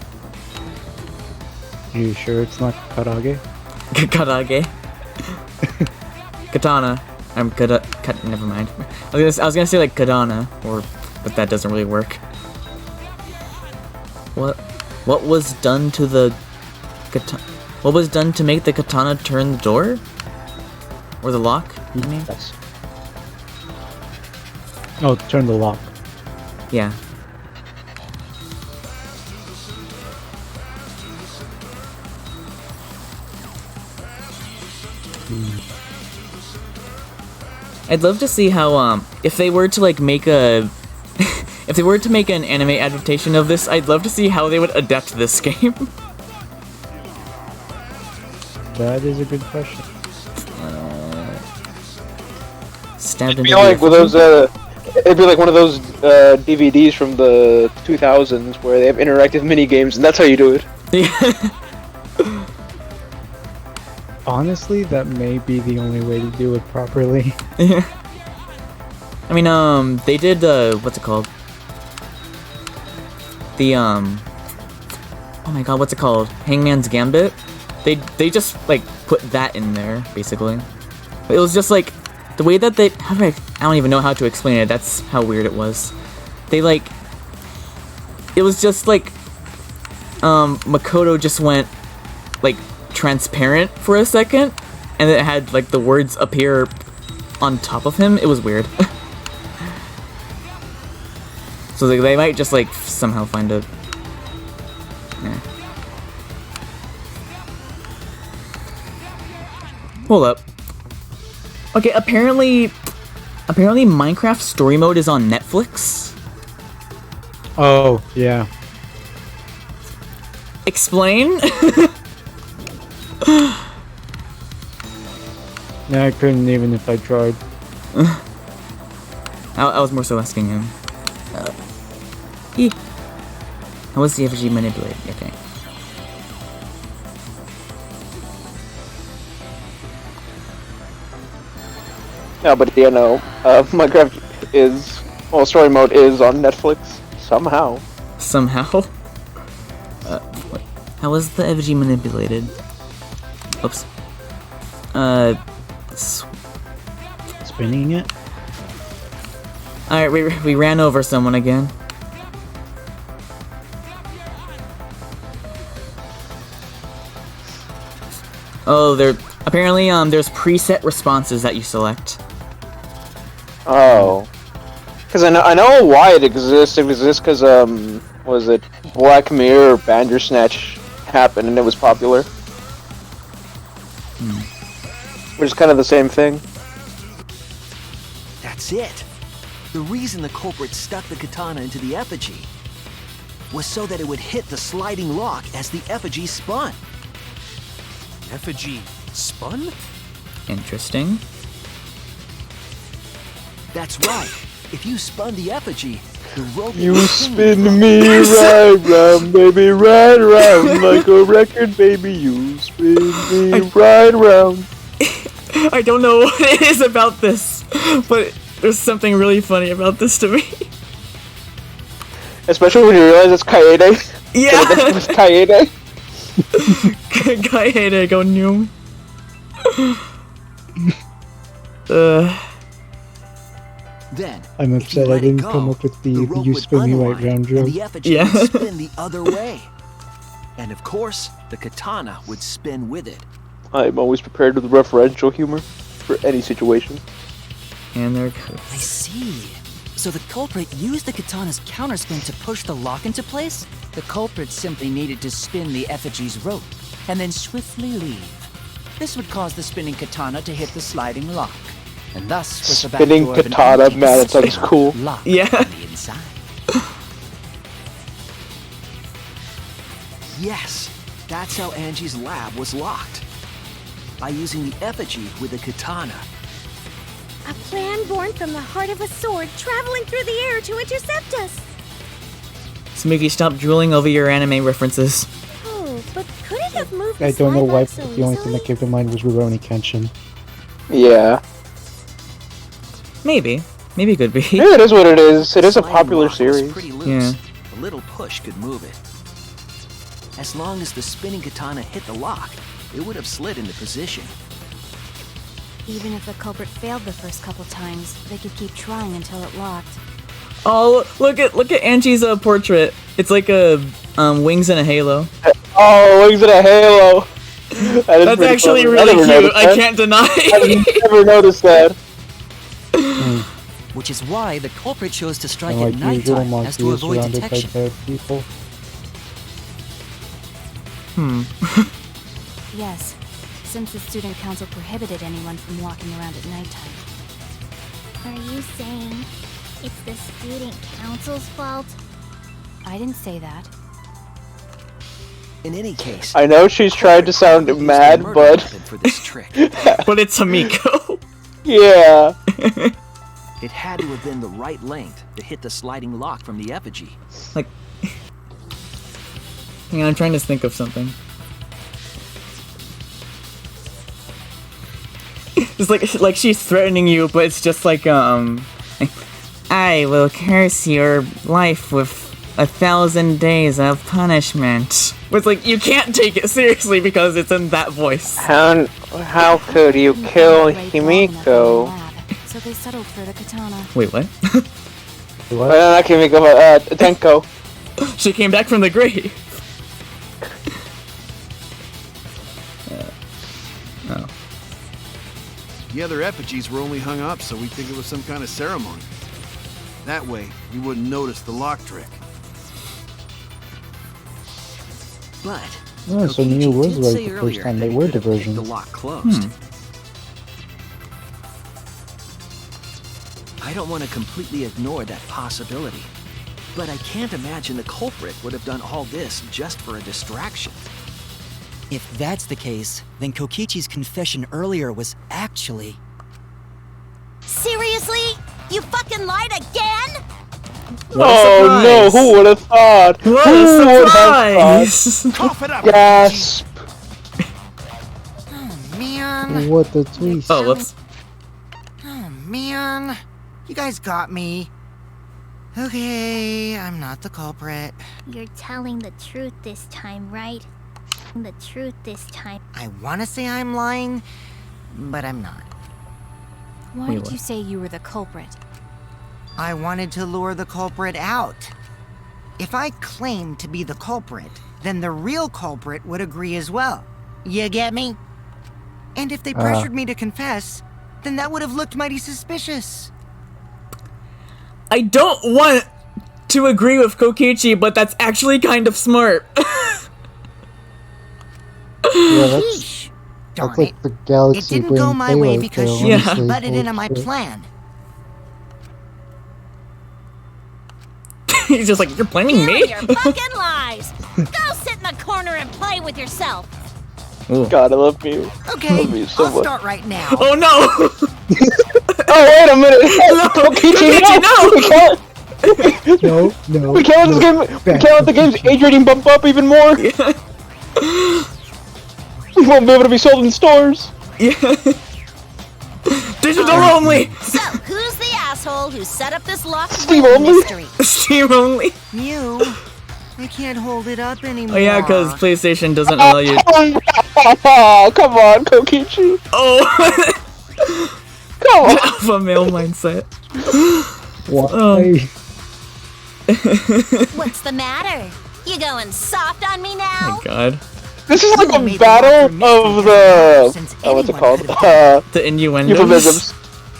You sure it's not karage? Karage. Katana. I'm never mind. I was gonna say like katana, but that doesn't really work. What was done to the katana? What was done to make the katana turn the door? Or the lock? I mean. Yes. Oh, turn the lock. Yeah. I'd love to see how if they were to like make a if they were to make an anime adaptation of this, I'd love to see how they would adapt this game. That is a good question. Stabbed It'd into be the like with those it'd be like one of those DVDs from the 2000s where they have interactive mini games, and that's how you do it. Honestly, that may be the only way to do it properly. Yeah. I mean, they did what's it called? The oh my god, what's it called? Hangman's Gambit. They just like put that in there basically. But it was just like the way that I don't even know how to explain it. That's how weird it was. They like it was just like Makoto just went like transparent for a second, and it had like the words appear on top of him. It was weird. So they might just like somehow find a. Yeah. Hold up. Okay, apparently Minecraft Story Mode is on Netflix. Oh yeah. Explain. Yeah, I couldn't even if I tried. I was more so asking him. How was the effigy manipulated? Okay. Yeah, but you know, Minecraft is, well, story mode is on Netflix somehow. Somehow? How was the effigy manipulated? Oops. Spinning it? Alright, we ran over someone again. Oh, apparently there's preset responses that you select. Oh. Because I know why it exists. It exists because, was it Black Mirror or Bandersnatch happened and it was popular? Which is kind of the same thing. That's it. The reason the culprit stuck the katana into the effigy was so that it would hit the sliding lock as the effigy spun. Effigy spun? Interesting. That's right. If you spun the effigy, the rope You would spin me right round, baby, right round, like a record, baby. You spin me right round. I don't know what it is about this, but there's something really funny about this to me. Especially when you realize it's Kaede. Yeah! It's Kaede. Kaede go new. Then, I'm upset I didn't come up with the you spin me right round joke. the effigy would spin the other way. And of course, the katana would spin with it. I'm always prepared with referential humor for any situation. And there it goes. I see. So the culprit used the katana's counterspin to push the lock into place? The culprit simply needed to spin the effigy's rope, and then swiftly leave. This would cause the spinning katana to hit the sliding lock, and thus was the back Spinning door of an katana, empty man, that sounds cell cool. locked Yeah. on the inside. Yes, that's how Angie's lab was locked. By using the effigy with the katana. A plan born from the heart of a sword traveling through the air to intercept us. Smiggy, stop drooling over your anime references. Oh, but could it have moved I the don't know slide why, back so but the only thing easily? that came to mind was Rurouni Kenshin. Yeah. Maybe it could be. Yeah, it is what it is. It is a Sliding popular lock was series. pretty loose. Yeah. A little push could move it. As long as the spinning katana hit the lock, it would have slid into position. Even if the culprit failed the first couple times, they could keep trying until it locked. Oh, look at Angie's portrait. It's like a wings and a halo. Oh, wings and a halo. That's actually funny. really never cute. noticed I that. can't deny. I've never noticed that. Which is why the culprit chose to strike And at like usual, nighttime Monkey as to is avoid surrounded by detection. dead people. Yes, since the student council prohibited anyone from walking around at nighttime. Are you saying it's the student council's fault? I didn't say that. In any case, I know she's trying to sound used a mad, murder but weapon for this trick. But it's Hamiko. yeah. It had to have been the right length to hit the sliding lock from the effigy. Like, hang on, I'm trying to think of something. It's like she's threatening you, but it's just like I will curse your life with 1,000 days of punishment. It's like you can't take it seriously because it's in that voice. How could you kill Himiko? So they settled for the katana. Wait, what? Well, not Himiko, but Tenko. She came back from the grave. Oh. The other effigies were only hung up so we'd think it was some kind of ceremony. That way, we wouldn't notice the lock trick. But Oh, so Kokichi Nia was did right say the first earlier time that they he were could have picked diversions. the lock closed. I don't want to completely ignore that possibility, but I can't imagine the culprit would have done all this just for a distraction. If that's the case, then Kokichi's confession earlier was actually... Seriously? You fucking lied again? Oh no, who would have thought? What Who a would have surprise! Cough it up. Gasp. Oh, man. What the twist? Oh, whoops. Oh, man. You guys got me. Okay, I'm not the culprit. You're telling the truth this time, right? The truth this time. I want to say I'm lying, but I'm not. Why did you say you were the culprit? I wanted to lure the culprit out. If I claimed to be the culprit, then the real culprit would agree as well. You get me? And if they pressured me to confess, then that would have looked mighty suspicious. I don't want to agree with Kokichi, but that's actually kind of smart. Yeah, that's Darn like it. the galaxy It didn't brain go my way payload because there, she honestly. butted into my Bullshit. plan. He's just like, you're blaming me? Your fucking lies! Go sit in the corner and play with yourself! God, I love you. Okay, I love you so I'll much. start right now. Oh no! Oh wait a minute! No, Kokichi, Kokichi, no! No, We can't let this game. We can't let the game's age rating bump up even more. We won't be able to be sold in stores. Digital only! So, who's the asshole who set up this locked Steve room only? mystery? Steam only? You. I can't hold it up anymore. Oh yeah, because PlayStation doesn't allow you... Oh, come on, Kokichi. Oh! Come on. Alpha male mindset. Why? What's the matter? You going soft on me Oh now? my god. This is like a battle of the... Oh, what's it called? The innuendos? Euphemisms.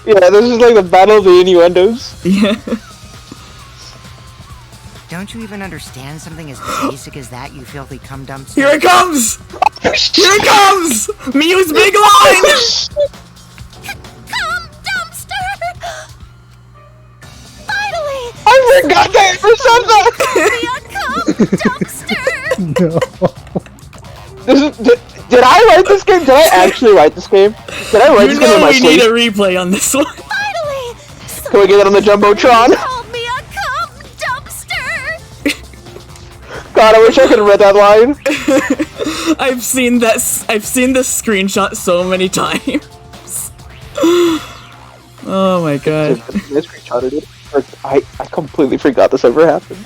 Yeah, this is like the battle of the innuendos. Yeah. Don't you even understand something as basic as that, you filthy cum dumpster? Here it comes! Here it comes! Mew's big line! Cum dumpster! Finally! I forgot that I ever said that! Be a cum dumpster! No. Did I write this game? Did I actually write this game? Did I write this game in my we sleep? need a replay on this one. Finally! Can we get it on the Jumbotron? Called me a cum dumpster! God, I wish I could have read that line. I've seen this screenshot so many times. Oh my god. I screenshotted it. I completely forgot this ever happened.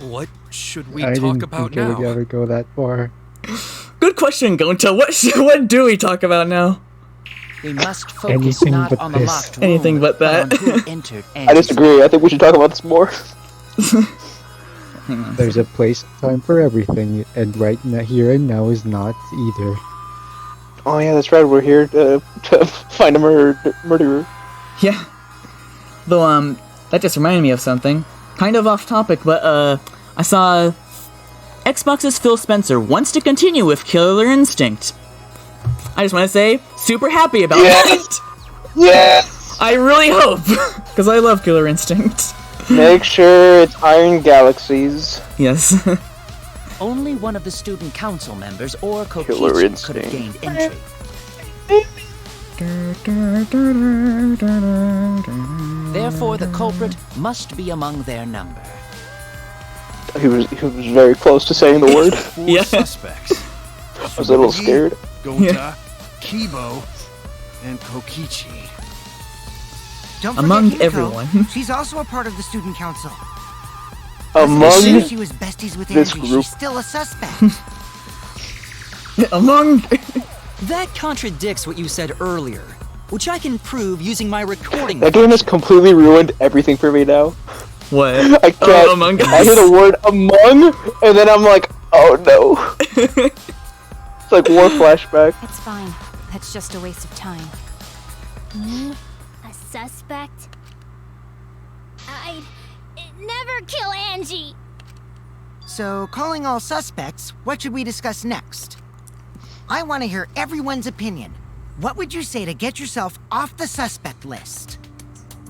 What should we I talk didn't about think it now? would ever go that far. Good question, Gonta. What do we talk about now? We must focus Anything not but on the this. locked room, Anything but that. on who entered I disagree. I think we should talk about this more. There's a place and time for everything, and right now, here and now is not either. Oh yeah, that's right. We're here to find a murderer. Yeah. Though, that just reminded me of something. Kind of off topic, but, I saw Xbox's Phil Spencer wants to continue with Killer Instinct. I just want to say, super happy about that. Yes! I really hope, because I love Killer Instinct. Make sure it's Iron Galaxies. Yes. Only one of the student council members or Killer Kokichi could have Instinct. gained entry. Therefore, the culprit must be among their number. He was very close to saying the word. Four Yeah. suspects. I was a little scared. Gonta, Kibo, and Kokichi. Don't forget Among Himiko. everyone. She's also a part of the student council. Among Even if she was besties with this Angie, group. she's still a suspect. Among... That contradicts what you said earlier, which I can prove using my recording. That game has completely ruined everything for me now. What? I can't. Among Us. I hear the word among, and then I'm like, oh no. It's like war flashback. It's fine. That's just a waste of time. Me? A suspect? I'd never kill Angie! So, calling all suspects, what should we discuss next? I want to hear everyone's opinion. What would you say to get yourself off the suspect list?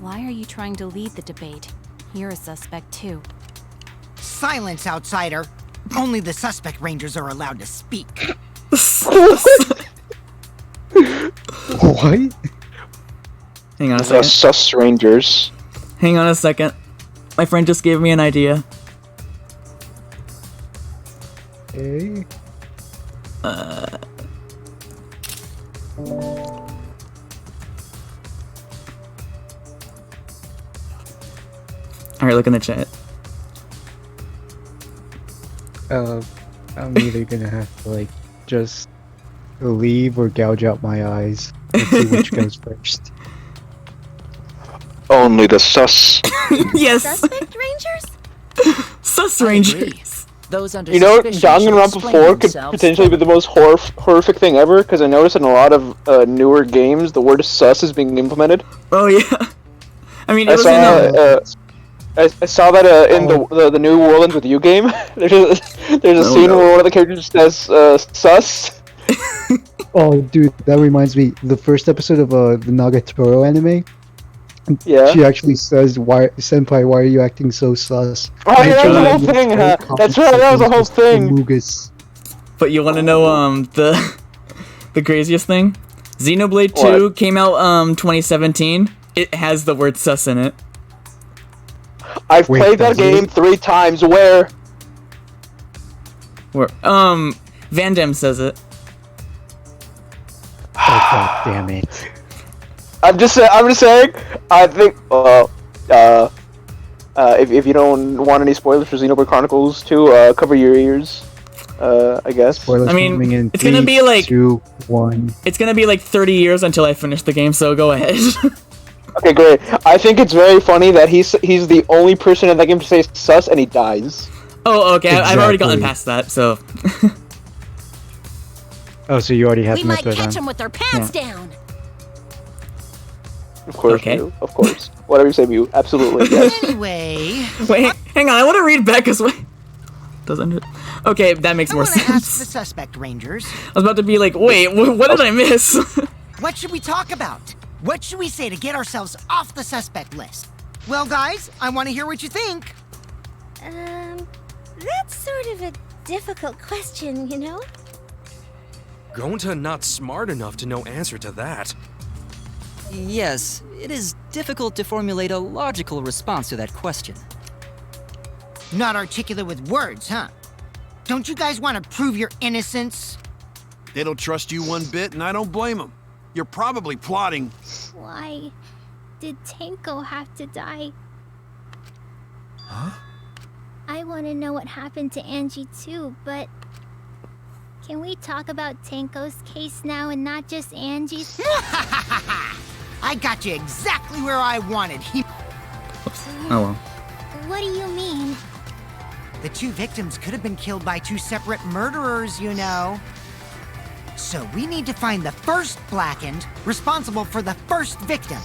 Why are you trying to lead the debate? You're a suspect too. Silence, outsider. Only the suspect rangers are allowed to speak. What? Hang on a The second. sus rangers. Hang on a second. My friend just gave me an idea. Okay. Alright, look in the chat. I'm either gonna have to like just leave or gouge out my eyes. Let's see which goes first. Only the sus. Yes! Suspect rangers? Sus I Rangers! agree. Those under You know, suspicion should Danganronpa explain 4 could themselves potentially be the most horrific thing ever, because I noticed in a lot of newer games, the word sus is being implemented. Oh yeah. I mean, it I was saw, in I saw that in the new Worlds with You game. There's a scene where one of the characters says sus. Oh, dude, that reminds me. The first episode of the Nagatoro anime. Yeah. She actually says, "Why, senpai? Why are you acting so sus?" Oh yeah, that was the whole thing, huh? That's right, that was the whole thing. But you want to know the craziest thing? Xenoblade 2 came out 2017. It has the word sus in it. I've played that game 3 times. Where? Van Damme says it. Oh god damn it! I'm just saying. I think. If you don't want any spoilers for Xenoblade Chronicles 2, cover your ears. I guess. Spoilers coming in it's gonna be like 2, 1. It's gonna be like 30 years until I finish the game, so go ahead. Okay, great. I think it's very funny that he's the only person in that game to say sus, and he dies. Oh, okay. I've already gotten Exactly. past that, so. Oh, so you already have We to might mess with catch them. them with their pants down. Of course, Okay. Mew. Of course. Whatever you say, Mew. Absolutely, yes. Anyway, Wait, hang on. I want to read Becca's way. Doesn't it? Okay, that makes I more want to ask the sense. suspect rangers, I was about to be like, wait, what did I miss? what should we talk about? What should we say to get ourselves off the suspect list? Well, guys, I want to hear what you think. That's sort of a difficult question, you know? Gonta not smart enough to know answer to that. Yes, it is difficult to formulate a logical response to that question. Not articulate with words, huh? Don't you guys want to prove your innocence? They don't trust you one bit, and I don't blame them. You're probably plotting. Why did Tenko have to die? Huh? I want to know what happened to Angie too, but can we talk about Tenko's case now and not just Angie's? I got you exactly where I wanted. Oh well. What do you mean? The 2 victims could have been killed by 2 separate murderers, you know. So we need to find the first Blackened responsible for the first victim.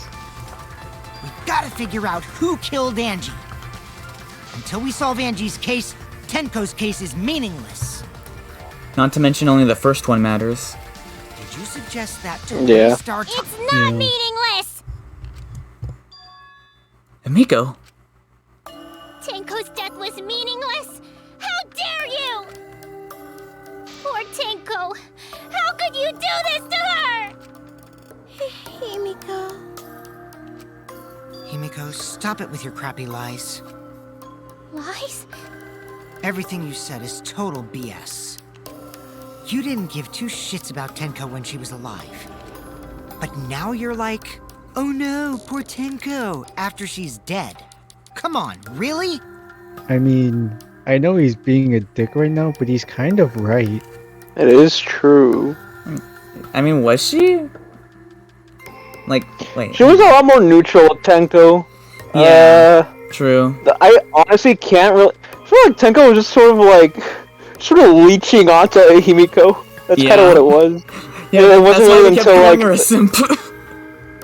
We've got to figure out who killed Angie. Until we solve Angie's case, Tenko's case is meaningless. Not to mention only the first one matters. Did you suggest that to Yeah. restart? It's not meaningless! Amiko. Tenko's death was meaningless? How dare you! Poor Tenko! How could you do this to her? Himiko. Himiko, stop it with your crappy lies. Lies? Everything you said is total BS. You didn't give 2 shits about Tenko when she was alive. But now you're like, oh no, poor Tenko, after she's dead. Come on, really? I mean, I know he's being a dick right now, but he's kind of right. It is true. I mean, was she? Like, wait. She was a lot more neutral with Tenko. Yeah. True. I honestly can't really. I feel like Tenko was just sort of leeching onto Himiko. That's kind of what it was. Yeah, it wasn't that's why really we kept until calling like her a simp.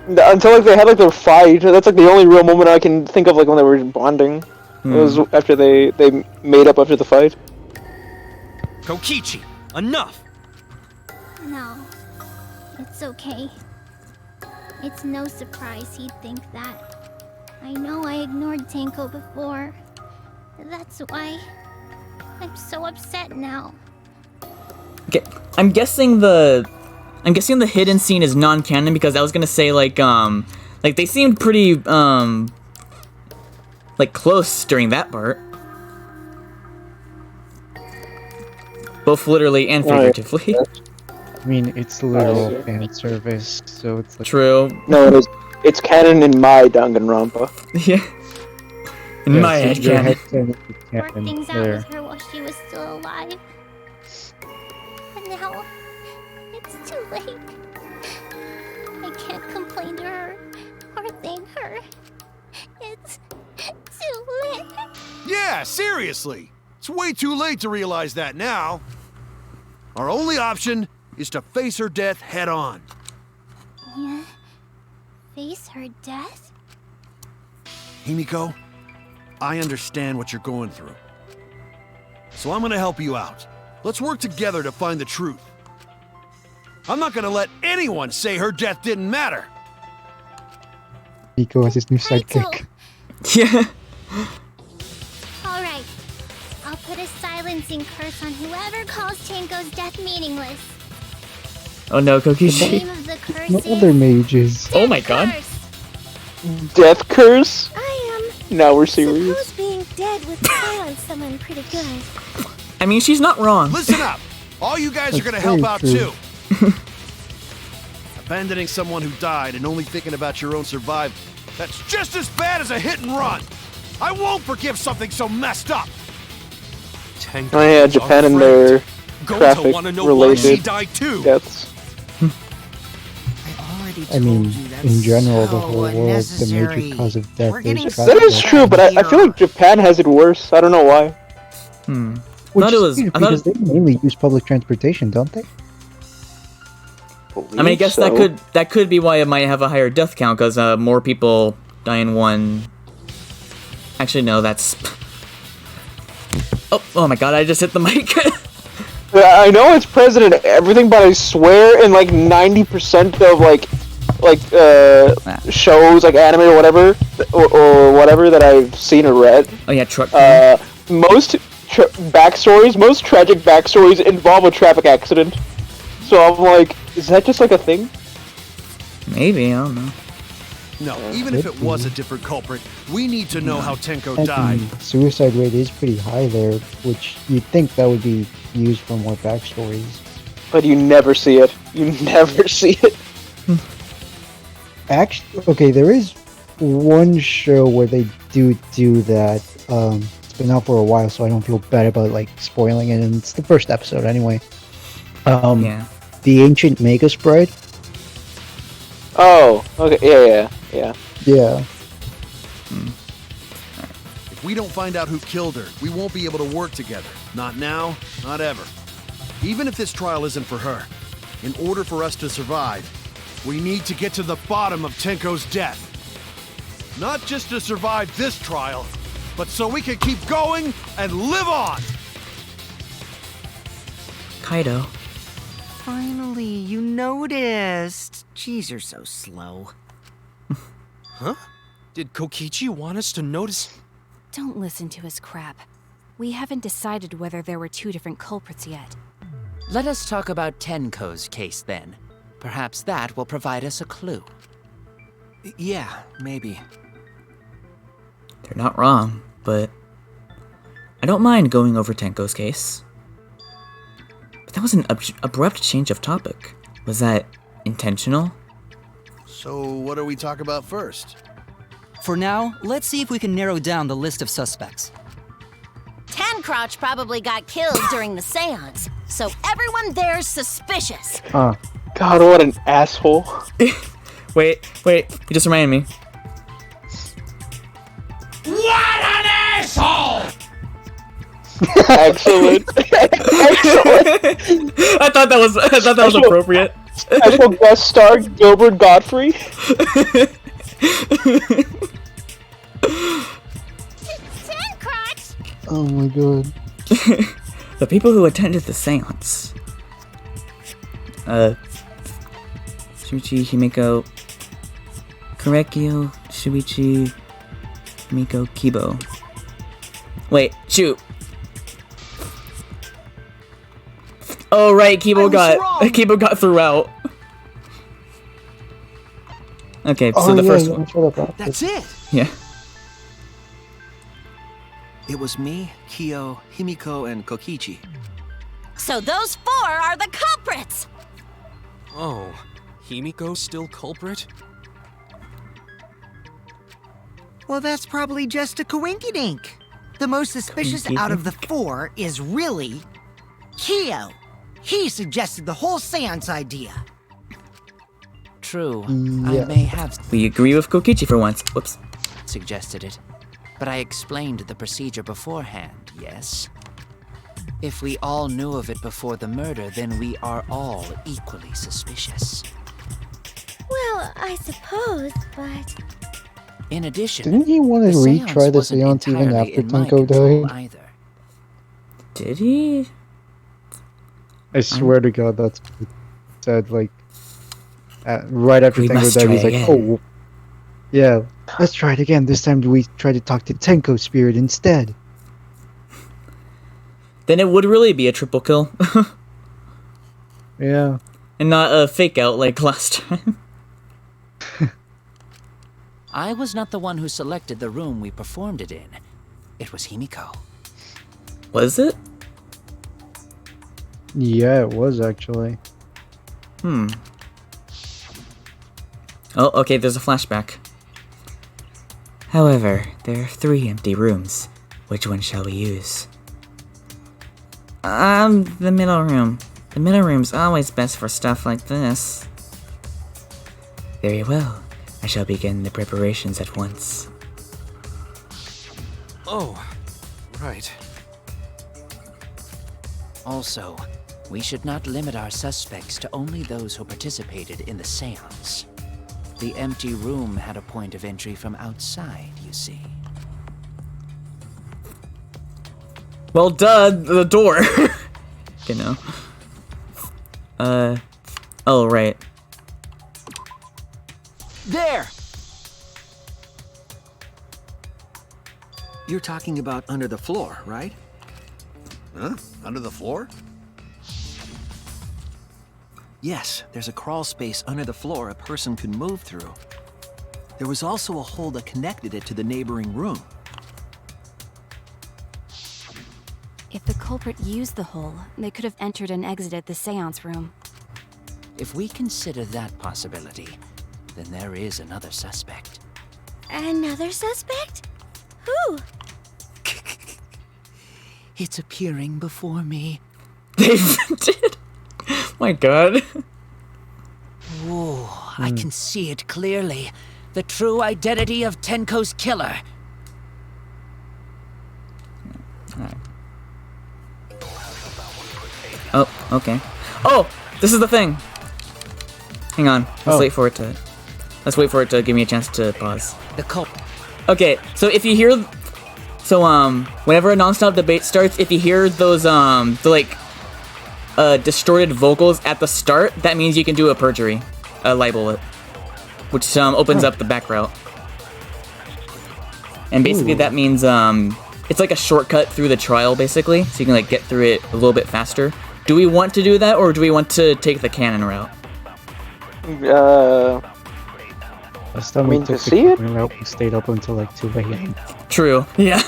until like they had like their fight. That's like the only real moment I can think of, like when they were bonding. It was after they made up after the fight. Kokichi, enough! No. It's okay. It's no surprise he'd think that. I know I ignored Tenko before. That's why I'm so upset now. Okay, I'm guessing the hidden scene is non-canon because I was gonna say like they seemed pretty like close during that part, both literally and figuratively. I mean, it's literal fan service, so it's like... True. No, it is. It's canon in my Danganronpa. Yeah. In my head canon. Worked things out with her while she was still alive. But now, it's too late. I can't complain to her or thank her. It's too late. Yeah, seriously. It's way too late to realize that now. Our only option is to face her death head on. Yeah. Face her death? Himiko, I understand what you're going through. So I'm gonna help you out. Let's work together to find the truth. I'm not gonna let anyone say her death didn't matter. Nico has his new sidekick. Yeah. Alright. I'll put a silencing curse on whoever calls Tenko's death meaningless. Oh no, The Kokishi. name of the curse No is other mages. Oh my god. Death curse? I Now we're suppose serious. being dead would silence someone pretty good. I mean, she's not wrong. Listen up! All you guys are gonna That's help very out true. too. Abandoning someone who died and only thinking about your own survival, that's just as bad as a hit and run! I won't forgive something so messed up! Tenko Oh yeah, is our Japan and friend. their Gota wanna know why she traffic-related died too. deaths. I mean, in general, the whole world, the major cause of death is That is true, but I feel like Japan has it worse. I don't know why. Which thought it was- is weird I thought- because they mainly use public transportation, don't they? I mean, I guess that could be why it might have a higher death count because more people die in one. Actually, no, that's. Oh my god! I just hit the mic. I know it's President and everything, but I swear in like 90% of shows, like anime or whatever, or whatever that I've seen or read. Oh yeah, truck. Most backstories, most tragic backstories involve a traffic accident. So I'm like, is that just like a thing? Maybe, I don't know. No, even if it was a different culprit, we need to know how Tenko And died. the suicide rate is pretty high there, which you'd think that would be used for more backstories. But you never see it. You never see it. Actually, okay, there is one show where they do that. It's been out for a while, so I don't feel bad about like spoiling it, and it's the first episode anyway. Yeah. The Ancient Magus Bride. Oh, okay, yeah. Yeah. If we don't find out who killed her, we won't be able to work together. Not now, not ever. Even if this trial isn't for her, in order for us to survive, we need to get to the bottom of Tenko's death. Not just to survive this trial, but so we can keep going and live on! Kaido. Finally, you noticed. Jeez, you're so slow. Huh? Did Kokichi want us to notice? Don't listen to his crap. We haven't decided whether there were two different culprits yet. Let us talk about Tenko's case then. Perhaps that will provide us a clue. Yeah, maybe. They're not wrong, but I don't mind going over Tenko's case. But that was an abrupt change of topic. Was that intentional? So what do we talk about first? For now, let's see if we can narrow down the list of suspects. Tancrotch probably got killed during the seance, so everyone there's suspicious. Huh. God, what an asshole. Wait, you just reminded me. What an asshole! Excellent. I thought that was appropriate. Special guest star Gilbert Godfrey. Tancrotch! Oh my god. The people who attended the seance. Shuichi, Himiko, Korekio, Shuichi, Himiko, Kibo. Wait, shoot. Oh right, Kibo got through out. Okay, so the first one. That's it. Yeah. It was me, Kyo, Himiko, and Kokichi. So those 4 are the culprits! Oh, Himiko's still culprit? Well, that's probably just a coinkydink. The most suspicious out of the 4 is really Kyo. He suggested the whole seance idea. True, Yeah. I may have We agree with Kokichi for once. Whoops. suggested it, but I explained the procedure beforehand, yes? If we all knew of it before the murder, then we are all equally suspicious. Well, I suppose, but... In addition, Didn't he want to the retry seance the wasn't seance even entirely after in my Tenko control died? either. Did he? I swear to God, that's what he said. Like, right after We Tenko must died, try he's like, again. "Oh, yeah, let's try it again. This time we try to talk to Tenko Spirit instead." Then it would really be a triple kill. Yeah. And not a fake out like last time. I was not the one who selected the room we performed it in. It was Himiko. Was it? Yeah, it was actually. Oh, okay, there's a flashback. However, there are 3 empty rooms. Which one shall we use? The middle room. The middle room's always best for stuff like this. Very well. I shall begin the preparations at once. Oh, right. Also, we should not limit our suspects to only those who participated in the seance. The empty room had a point of entry from outside, you see. Well, duh, the door. You know. Oh, right. There! You're talking about under the floor, right? Huh? Under the floor? Yes, there's a crawl space under the floor a person could move through. There was also a hole that connected it to the neighboring room. If the culprit used the hole, they could have entered and exited the seance room. If we consider that possibility, then there is another suspect. Another suspect? Who? It's appearing before me. They did. My God. Oh, I can see it clearly. The true identity of Tenko's killer. Oh, okay. Oh, this is the thing. Hang on. Let's wait for it to. Let's wait for it to give me a chance to pause. The culprit. Okay, so if you hear, whenever a non-stop debate starts, if you hear those distorted vocals at the start, that means you can do a perjury, libel, which opens up the back route. And basically that means it's like a shortcut through the trial, basically, so you can get through it a little bit faster. Do we want to do that, or do we want to take the canon route? Last time we took the canon route, we stayed up until 2 a.m. True. Yeah.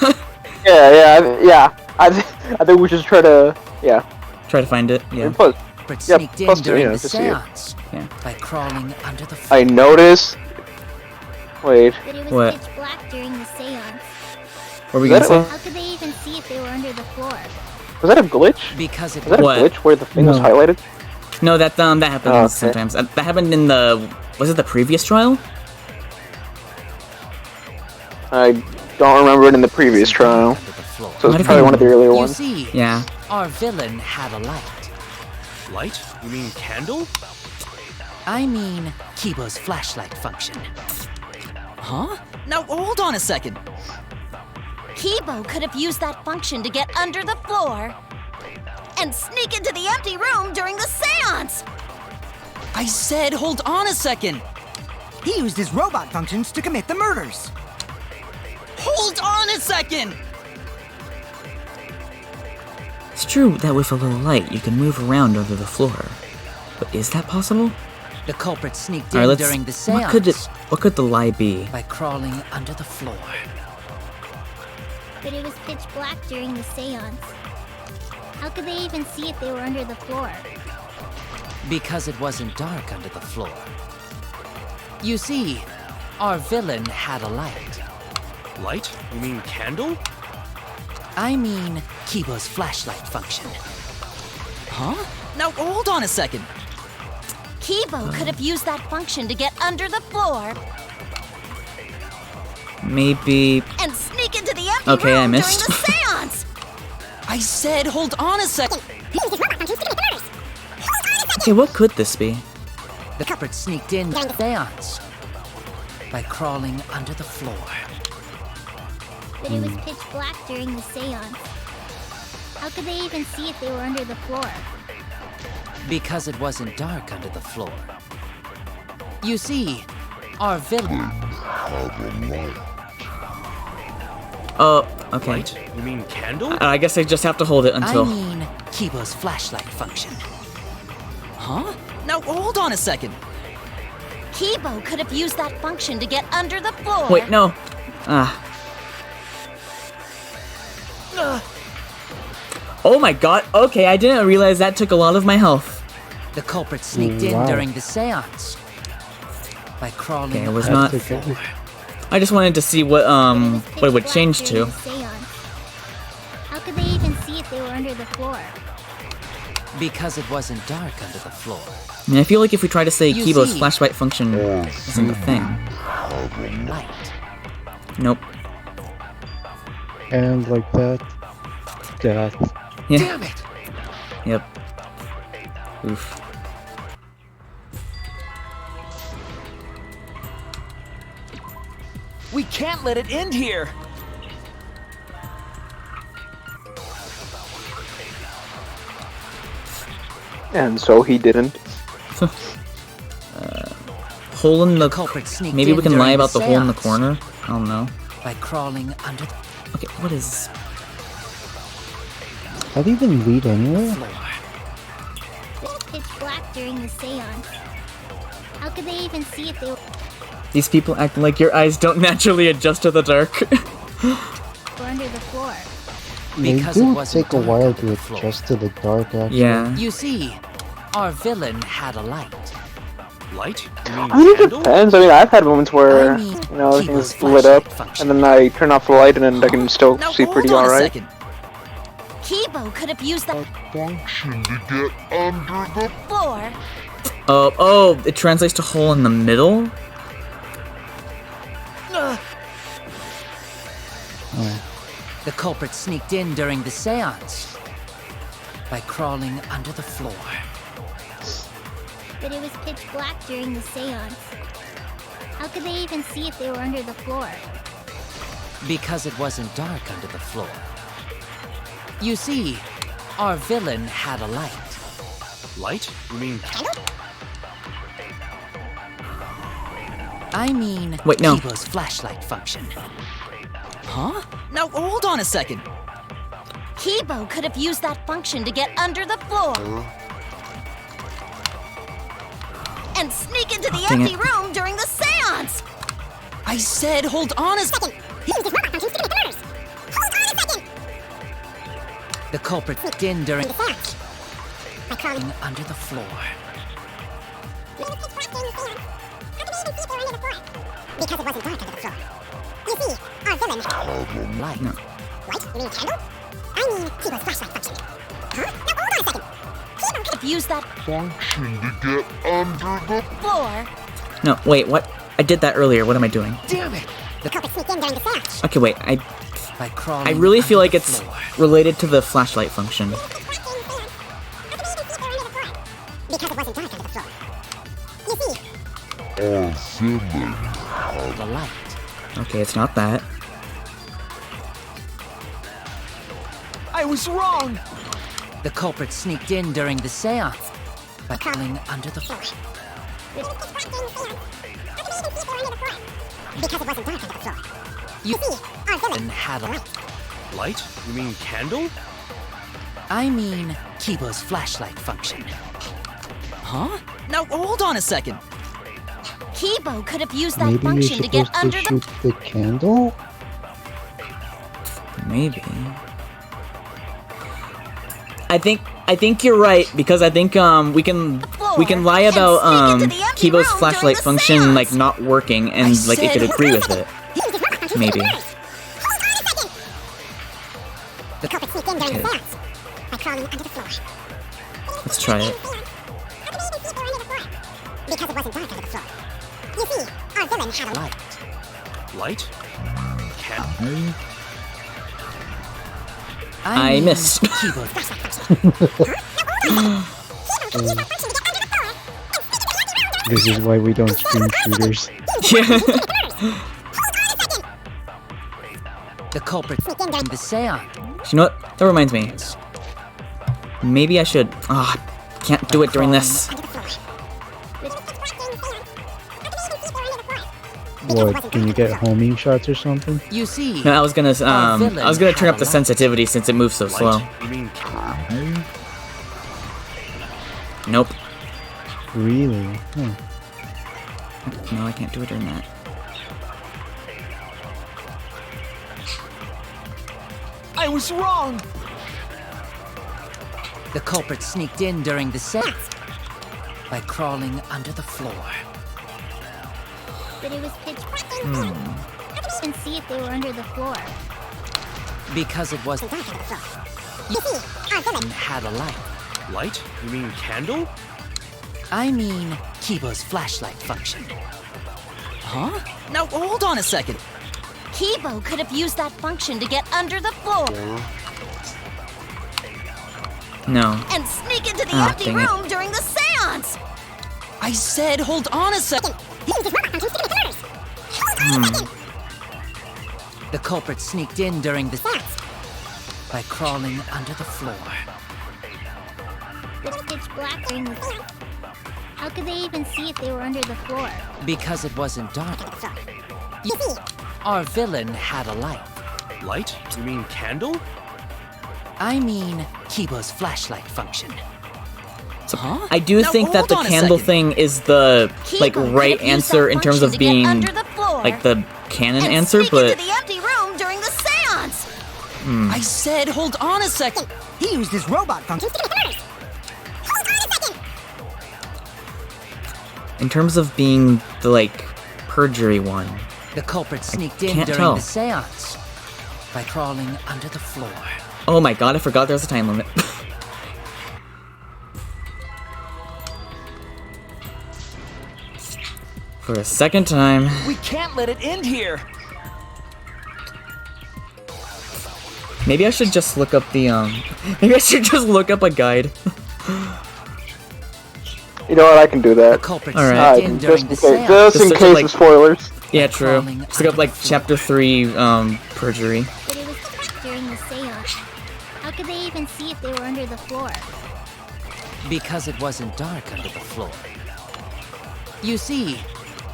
Yeah. I think we should try to try to find it. Yeah. But sneaked in during the to see it. seance Yeah. by crawling under the floor. I noticed. Wait. But it was What? pitch black during the seance. What were we gonna say? How could they even see if they were under the floor? Was that a glitch? Because it Was that a What? glitch where the thing was highlighted? No, that happens Oh, okay. sometimes. That happened in was it the previous trial? I don't remember it in the previous trial. under the floor. So Might it's have probably been- one of the earlier You ones. see, Yeah. our villain had a light. Light? You mean candle? I mean, Kibo's flashlight function. Huh? Now hold on a second. Kibo could have used that function to get under the floor and sneak into the empty room during the seance. I said hold on a second. He used his robot functions to commit the murders. Hold on a second. It's true that with a little light, you can move around under the floor. But is that possible? The culprit sneaked Alright, in let's. during the seance What could the lie be? by crawling under the floor. But it was pitch black during the seance. How could they even see if they were under the floor? Because it wasn't dark under the floor. You see, our villain had a light. Light? You mean candle? I mean, Kibo's flashlight function. Huh? Now hold on a second. Kibo could have used that function to get under the floor Maybe. and sneak into the empty Okay, I room missed. during the seance. I said hold on a second. Okay, what could this be? The culprit sneaked in during the seance by crawling under the floor. But it was pitch black during the seance. How could they even see if they were under the floor? Because it wasn't dark under the floor. You see, our villain. Oh, okay. Light? You mean candle? I guess I just have to hold it I until. mean, Kibo's flashlight function. Huh? Now hold on a second. Kibo could have used that function to get under the floor. Wait, no. Ah. Oh my god. Okay, I didn't realize that took a lot of my health. The culprit sneaked in Wow. during the seance by crawling Okay, it was under not. the floor. I just wanted to see what it would change to. How could they even see if they were under the floor? Because it wasn't dark under the floor. I mean, I feel like if we try to say You Kibo's see- flashlight function isn't a thing. Light. Nope. And like that. Death. Yeah. Damn it! Yep. Oof. We can't let it end here. And so he didn't. Hole in the. Culprit sneaked Maybe in we can lie during about the hole in the seance corner. I don't know. by crawling under the Okay, what is? How do you even lead anywhere? floor. It was pitch black during the seance. How could they even see if they were These people acting like your eyes don't naturally adjust to the dark. under the floor? They Because it do wasn't take a dark while under to the floor. adjust to the dark, actually. Yeah. You see, our villain had a light. Light? You mean I mean, it candle? depends. I mean, I've had moments where, I mean, you know, Kibo's everything's lit up, flashlight function. and then I turn off the light, and then I can still Now see hold pretty on a alright. second. Kibo could have used that Function to get under the floor Oh, it translates to hole in the middle? The culprit sneaked in during the seance by crawling under the floor. But it was pitch black during the seance. How could they even see if they were under the floor? Because it wasn't dark under the floor. You see, our villain had a light. Light? You mean I mean, Wait, no. Kibo's flashlight function. Huh? Now hold on a second. Kibo could have used that function to get under the floor and sneak into the dang empty it. room during the seance. I said hold on a second. The culprit sneaked in during the seance by crawling under the floor. Because it wasn't dark under the floor. You see, our villain Light. Light? You mean candle? I mean Kibo's flashlight function. Huh? Now hold on a second. Kibo could Have used that function to get under the floor No, wait, what? I did that earlier. What am I doing? Damn it! the culprit sneaked in during the seance. Okay, wait. By crawling I really feel under like the it's floor. related to the flashlight function. Because it wasn't dark under the floor. You see, The light. Okay, it's not that. I was wrong. The culprit sneaked in during the seance by crawling under the floor. because it wasn't dark under the floor. You see, our villain and had a light. light? You mean candle? I mean Kibo's flashlight function. Huh? Now hold on a second. Kibo could have used that Maybe you're function to get supposed to under shoot the candle? Maybe. I think you're right because I think we can lie about Kibo's flashlight function like not working and like it could agree with it. Maybe. Okay. Let's try it. Light? I missed. This is why we don't stream shooters. The culprit in the seance. You know what? That reminds me. Maybe I should. Ah, can't do it during this. What? Can you get homing shots or something? You see. No, I was gonna turn up the sensitivity since it moves so slow. Nope. Really? Huh. No, I can't do it during that. I was wrong! The culprit sneaked in during the seance by crawling under the floor. But it was pitch black. I couldn't even see if they were under the floor. Because it was had a light. Light? You mean candle? I mean Kibo's flashlight function. Huh? Now hold on a second. Kibo could have used that function to get under the floor No. and sneak into the Ah, empty dang it. room during the seance. I said hold on a second. The culprit sneaked in during the seance by crawling under the floor. But it's pitch black during the floor. How could they even see if they were under the floor? Because it wasn't dark. Our villain had a light. Light? You mean candle? I mean Kibo's flashlight function. Huh? I do Now, think that hold the on a candle second. thing is the like Kibo could right have used answer that in terms function of to get being under the floor like the canon and answer, sneak but into the empty room during the seance. I said hold on a second. He used his robot function. in terms of being the like perjury one, The culprit sneaked in can't during tell. the seance by crawling under the floor. oh my god, I forgot there was a time limit. For a second time. We can't let it end here. Maybe I should just look up the maybe I should just look up a guide. You know what? I can do The that. culprit Alright. sneaked in during the Just seance. in Just case like- of spoilers. Yeah, true. Crawling Just look up like chapter 3 perjury. But it was during the seance. How could they even see if they were under the floor? Because it wasn't dark under the floor. You see,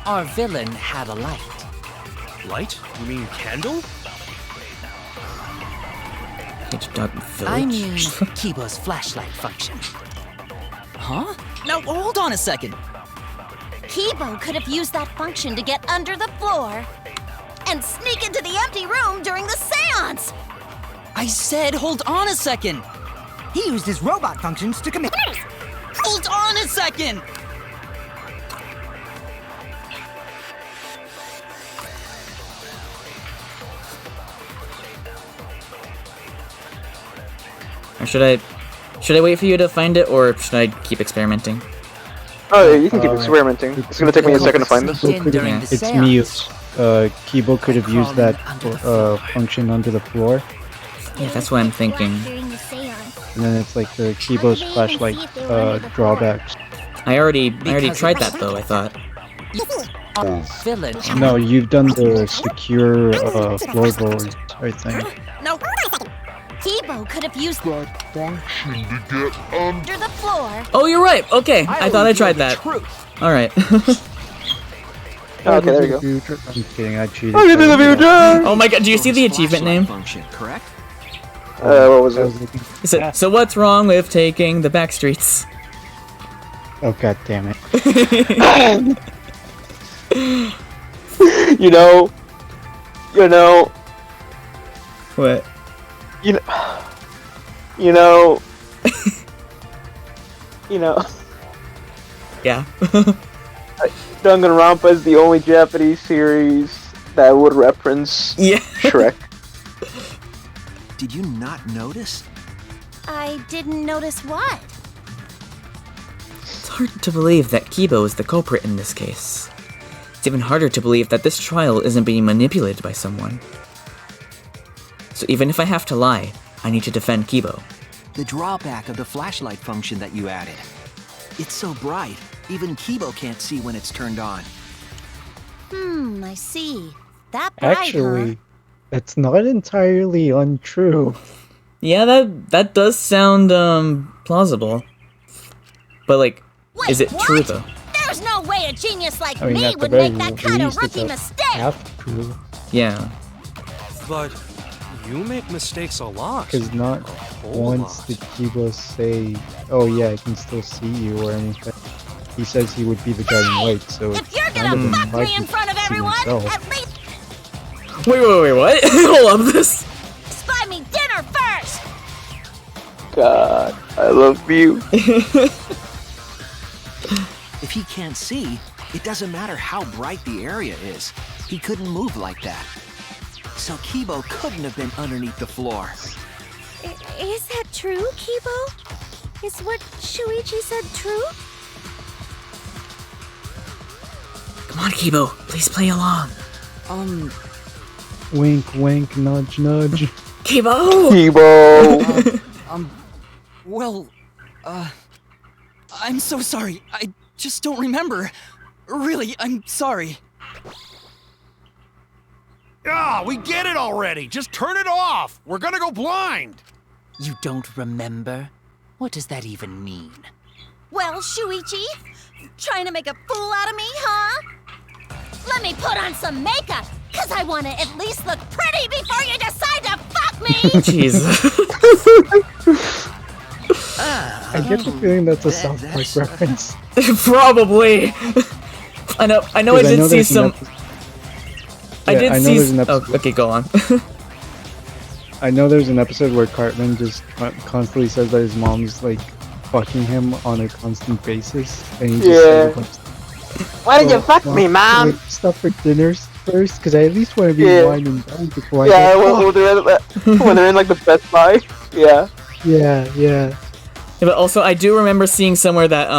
our villain had a light. Light? You mean candle? Page Dog I Village. mean Kibo's flashlight function. Huh? Now hold on a second. Kibo could have used that function to get under the floor and sneak into the empty room during the seance. I said hold on a second. He used his robot functions to commit. Hold on a second. Or should I wait for you to find it, or should I keep experimenting? Oh, yeah, you can keep experimenting. It's gonna take me a second to find this. Sneaked in during Yeah. the It's seance. mute. Kibo could have used that function under the floor, Yeah, that's what I'm thinking. During the seance. and then it's like the Kibo's flashlight drawbacks. I already tried that though, I thought. Our villain. No, you've done the secure floorboards, I think. Now Kibo could have used Function to get under. under the floor Oh, you're right. Okay, I thought I tried that. All right. Okay, there you go. I'm just kidding, I cheated. I can do the future! Oh my god, do you see the achievement name? Function, correct? What was it? He said, so what's wrong with taking the back streets? Oh god damn it. You know. What? You know. Yeah. Danganronpa is the only Japanese series that would reference Shrek. Did you not notice? I didn't notice what. It's hard to believe that Kibo is the culprit in this case. It's even harder to believe that this trial isn't being manipulated by someone. So even if I have to lie, I need to defend Kibo. The drawback of the flashlight function that you added. It's so bright, even Kibo can't see when it's turned on. I see. That bright, Actually, that's not entirely untrue. Yeah, that does sound plausible. But like, is it true though? There's no way a genius like I mean, me at the would very make that kind of least, it's rookie a mistake. half true. Yeah. But you make mistakes a lot. Because not once did Kibo say, "Oh yeah, I can still see you" or anything. He says he would be the guiding light, so If you're kind gonna of fuck implies me in he front of can see everyone, himself. at least Wait, what? Hold up, this. buy me dinner first. God, I love you. If he can't see, it doesn't matter how bright the area is. He couldn't move like that. So Kibo couldn't have been underneath the floor. Is that true, Kibo? Is what Shuichi said true? Come on, Kibo, please play along. Wink, wink, nudge, nudge. Kibo! Well, I'm so sorry. I just don't remember. Really, I'm sorry. Ah, we get it already. Just turn it off. We're gonna go blind. You don't remember? What does that even mean? Well, Shuichi, trying to make a fool out of me, huh? Let me put on some makeup, cause I want to at least look pretty before you decide to fuck me. Jesus. I get the feeling that's a South Park reference. Probably. I know. I did see some. I did see. There's an episode. Oh, okay, go on. I know there's an episode where Cartman just constantly says that his mom's like fucking him on a constant basis, and he just says, like, why did you fuck me, Mom? Like, stuff for dinners first, because I at least want to be wine and dine before I Yeah, get when they're in like the Best Buy. Yeah. Yeah. But also, I do remember seeing somewhere that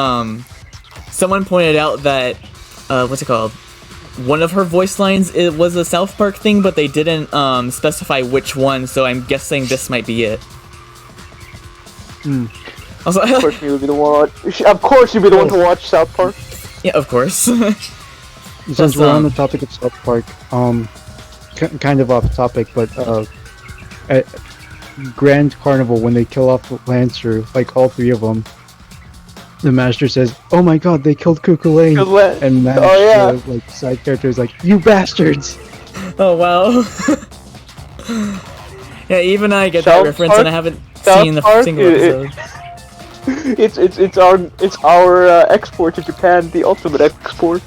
someone pointed out that what's it called? One of her voice lines it was a South Park thing, but they didn't specify which one. So I'm guessing this might be it. Also, of course, you would be the one. Of course, you'd be the one to watch South Park. Yeah, of course. Since we're on the topic of South Park, kind of off topic, but at Grand Carnival, when they kill off Lancer, like all three of them, the Master says, "Oh my God, they killed Cuckoo Lane," and Mash, like side character, is like, "You bastards!" Oh wow. Yeah, even I get South that reference, Park? and I haven't South seen the Park? single episode. It's our export to Japan, the ultimate export.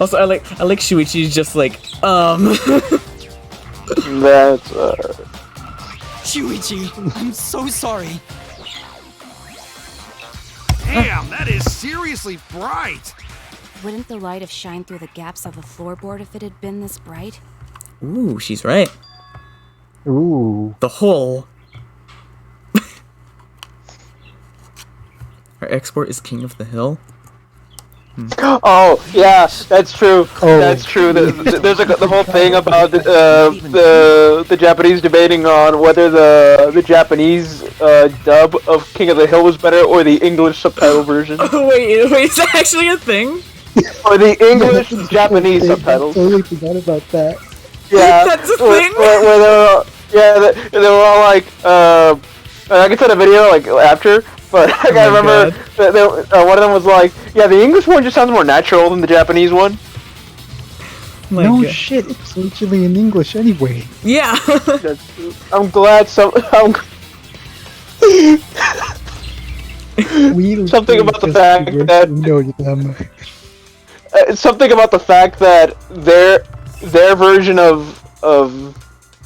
Also, I like Shuichi's just like That's Shuichi, I'm so sorry. Damn, that is seriously bright. Wouldn't the light have shined through the gaps of the floorboard if it had been this bright? Ooh, she's right. Ooh. The hole. Our export is king of the hill. Oh yeah, that's true. That's true. There's like the whole thing about the Japanese debating on whether the Japanese dub of King of the Hill was better or the English subtitle version. Oh, wait, is that actually a thing? Or the English Japanese subtitles. I totally forgot about that. Yeah, that's a thing. Where they were all like, I can send a video like after. But I gotta remember that one of them was like, yeah, the English one just sounds more natural than the Japanese one. My no God. shit, it's literally in English anyway. Yeah. I'm glad something about the fact that something about the fact that their version of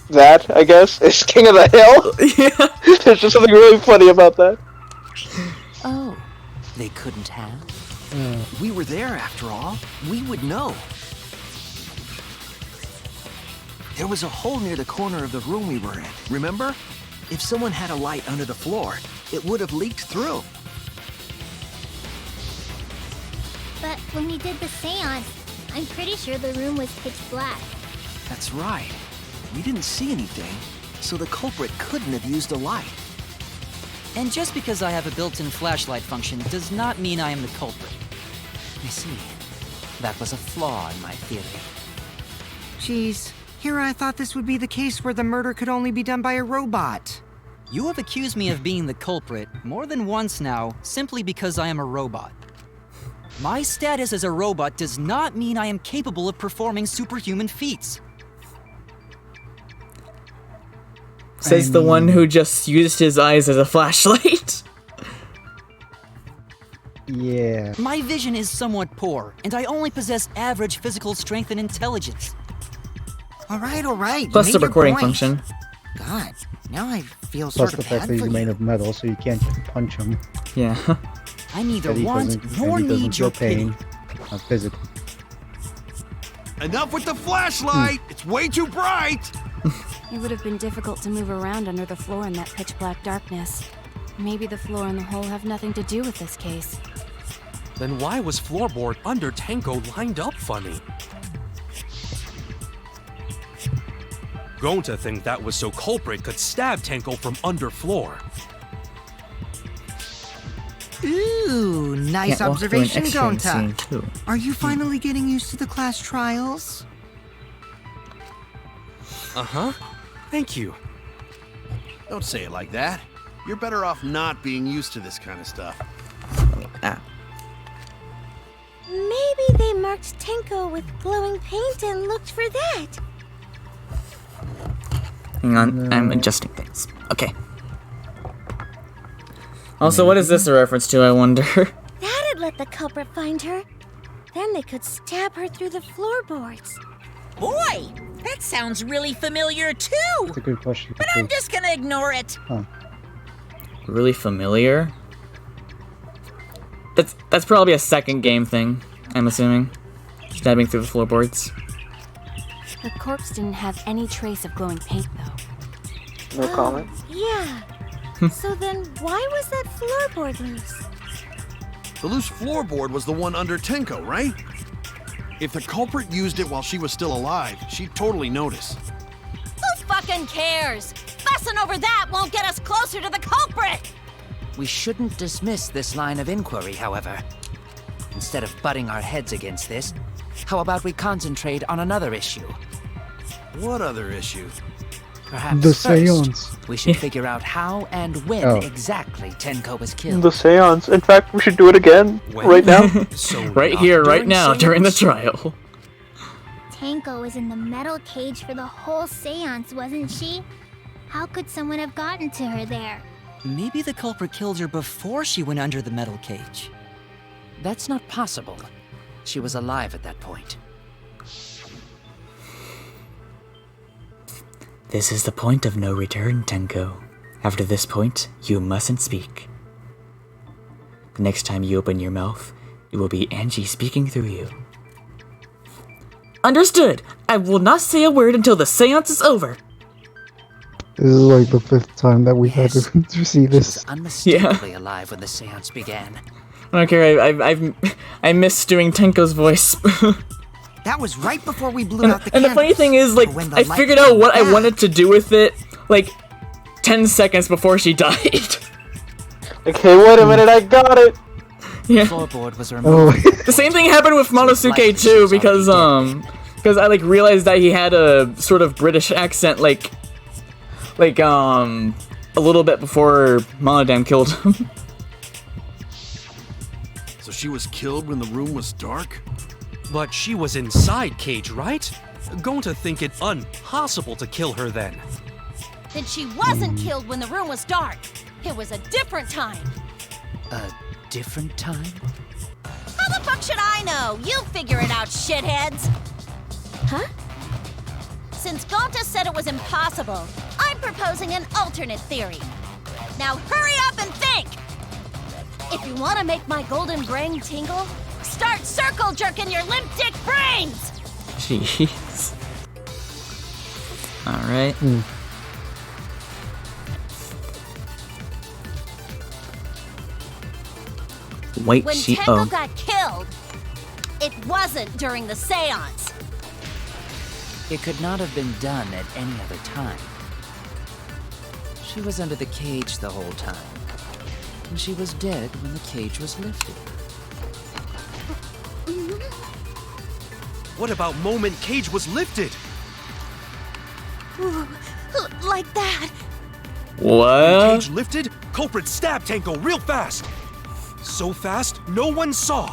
that, I guess, is King of the Hill. Yeah. There's just something really funny about that. Oh, they couldn't have? We were there after all. We would know. There was a hole near the corner of the room we were in, remember? If someone had a light under the floor, it would have leaked through. But when we did the seance, I'm pretty sure the room was pitch black. That's right. We didn't see anything, so the culprit couldn't have used a light. And just because I have a built-in flashlight function does not mean I am the culprit. I see. That was a flaw in my theory. Jeez, here I thought this would be the case where the murder could only be done by a robot. You have accused me of being the culprit more than once now, simply because I am a robot. My status as a robot does not mean I am capable of performing superhuman feats. Says the one who just used his eyes as a flashlight. Yeah. My vision is somewhat poor, and I only possess average physical strength and intelligence. All right. Plus you the made your recording point. function. God, now I feel Plus sort the of fact bad that he's for made you. of metal, so you can't just punch him. Yeah. I neither And he want doesn't- nor and he doesn't need feel your pity. pain. Not physical. Enough with the flashlight! It's way too bright! It would have been difficult to move around under the floor in that pitch black darkness. Maybe the floor and the hole have nothing to do with this case. Then why was floorboard under Tenko lined up funny? Going to think that was so culprit could stab Tenko from under floor. Ooh, nice Can't walk through an observation, X-ray scene, Gonta. too. Are you finally getting used to the class trials? Uh-huh. Thank you. Don't say it like that. You're better off not being used to this kind of stuff. Ah. Maybe they marked Tenko with glowing paint and looked for that. Hang on, I'm adjusting things. Okay. Also, what is this a reference to, I wonder? That'd let the culprit find her. Then they could stab her through the floorboards. Boy, that sounds really familiar too. That's a good question. But I'm just gonna ignore it. Huh. Really familiar? That's probably a second game thing, I'm assuming. Stabbing through the floorboards. The corpse didn't have any trace of glowing paint, though. No comment. Yeah. So then why was that floorboard loose? The loose floorboard was the one under Tenko, right? If the culprit used it while she was still alive, she'd totally notice. Who fucking cares? Fussing over that won't get us closer to the culprit! We shouldn't dismiss this line of inquiry, however. Instead of butting our heads against this, how about we concentrate on another issue? What other issue? Perhaps The first, seance. we should figure out how and when exactly Tenko was killed. The seance. In fact, we should do it again right now. So Right not here, right during now, during the seance? trial. Tenko was in the metal cage for the whole seance, wasn't she? How could someone have gotten to her there? Maybe the culprit killed her before she went under the metal cage. That's not possible. She was alive at that point. This is the point of no return, Tenko. After this point, you mustn't speak. The next time you open your mouth, it will be Angie speaking through you. Understood! I will not say a word until the seance is over! This is like the 5th time that we've had to see She was this. unmistakably alive when the seance began. I don't care, I miss doing Tenko's voice. That was right before we blew out the And the funny candles. thing is, like, But when the I light figured out came what I back- wanted to do with it, like, 10 seconds before she died. Like, hey, wait a minute, I got it! Yeah. Floorboard was Oh, removed. The same thing happened with Monosuke too, because I like realized that he had a sort of British accent, like a little bit before Monodam killed him. So she was killed when the room was dark? But she was inside Cage, right? Going to think it impossible to kill her then. Then she wasn't killed when the room was dark. It was a different time. A different time? How the fuck should I know? You figure it out, shitheads. Huh? Since Gonta said it was impossible, I'm proposing an alternate theory. Now hurry up and think! If you want to make my golden brain tingle, start circle jerking your limp dick brains! Jeez. Alright. Wait, When Tenko got killed, it wasn't during the seance. It could not have been done at any other time. She was under the cage the whole time, and she was dead when the cage was lifted. What about moment Cage was lifted? Ooh, like that. What? Cage lifted, culprit stabbed Tenko real fast. So fast, no one saw.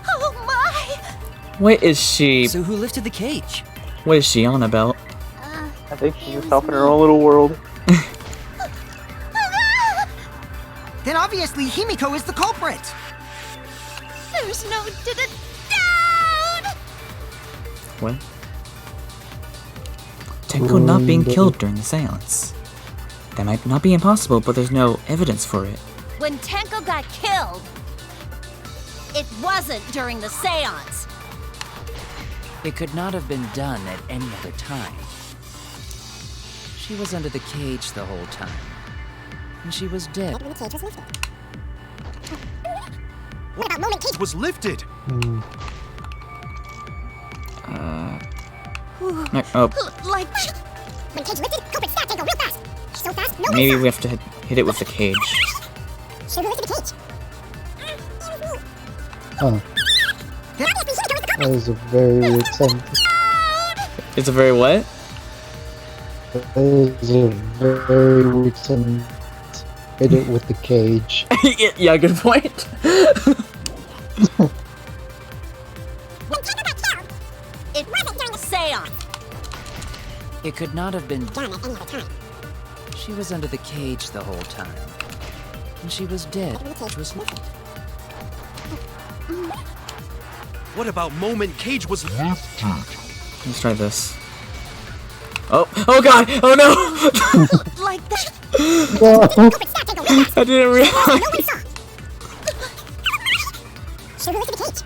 Oh my! What is she? So who lifted the cage? What is she on about? I think she's just off in her own little world. Then obviously Himiko is the culprit. There's no doubt. What? Tenko not being killed during the seance. That might not be impossible, but there's no evidence for it. When Tenko got killed, it wasn't during the seance. It could not have been done at any other time. She was under the cage the whole time, and she was dead. What about moment Cage was lifted? Oh, Like When Cage lifted, culprit stabbed Tenko real fast. So fast, no maybe one we have to hit it with the cage. saw. Who lifted the cage? Huh. That is a very weird sentence. It's a very what? That is a very weird sentence. Hit it with the cage. Yeah, good point. When Tenko got killed, it wasn't during the seance. It could not have been done at any other time. She was under the cage the whole time, and she was dead. Which was lifted. What about moment Cage was lifted? Let's try this. Oh god! Oh no! Like that. Culprit stabbed Tenko real fast. I didn't No one realize. saw. So who lifted the cage?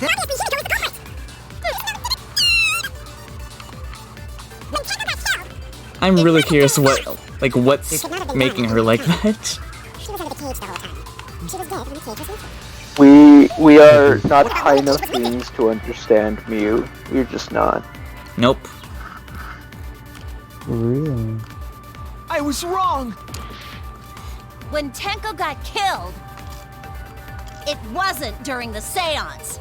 Then obviously Himiko is the culprit. When Tenko got killed, I'm really curious what's making her like that. she was under the cage the whole time. She was dead when the cage was lifted. We are not high enough beings to understand Mew. We're just not. Nope. Really? I was wrong! When Tenko got killed, it wasn't during the seance.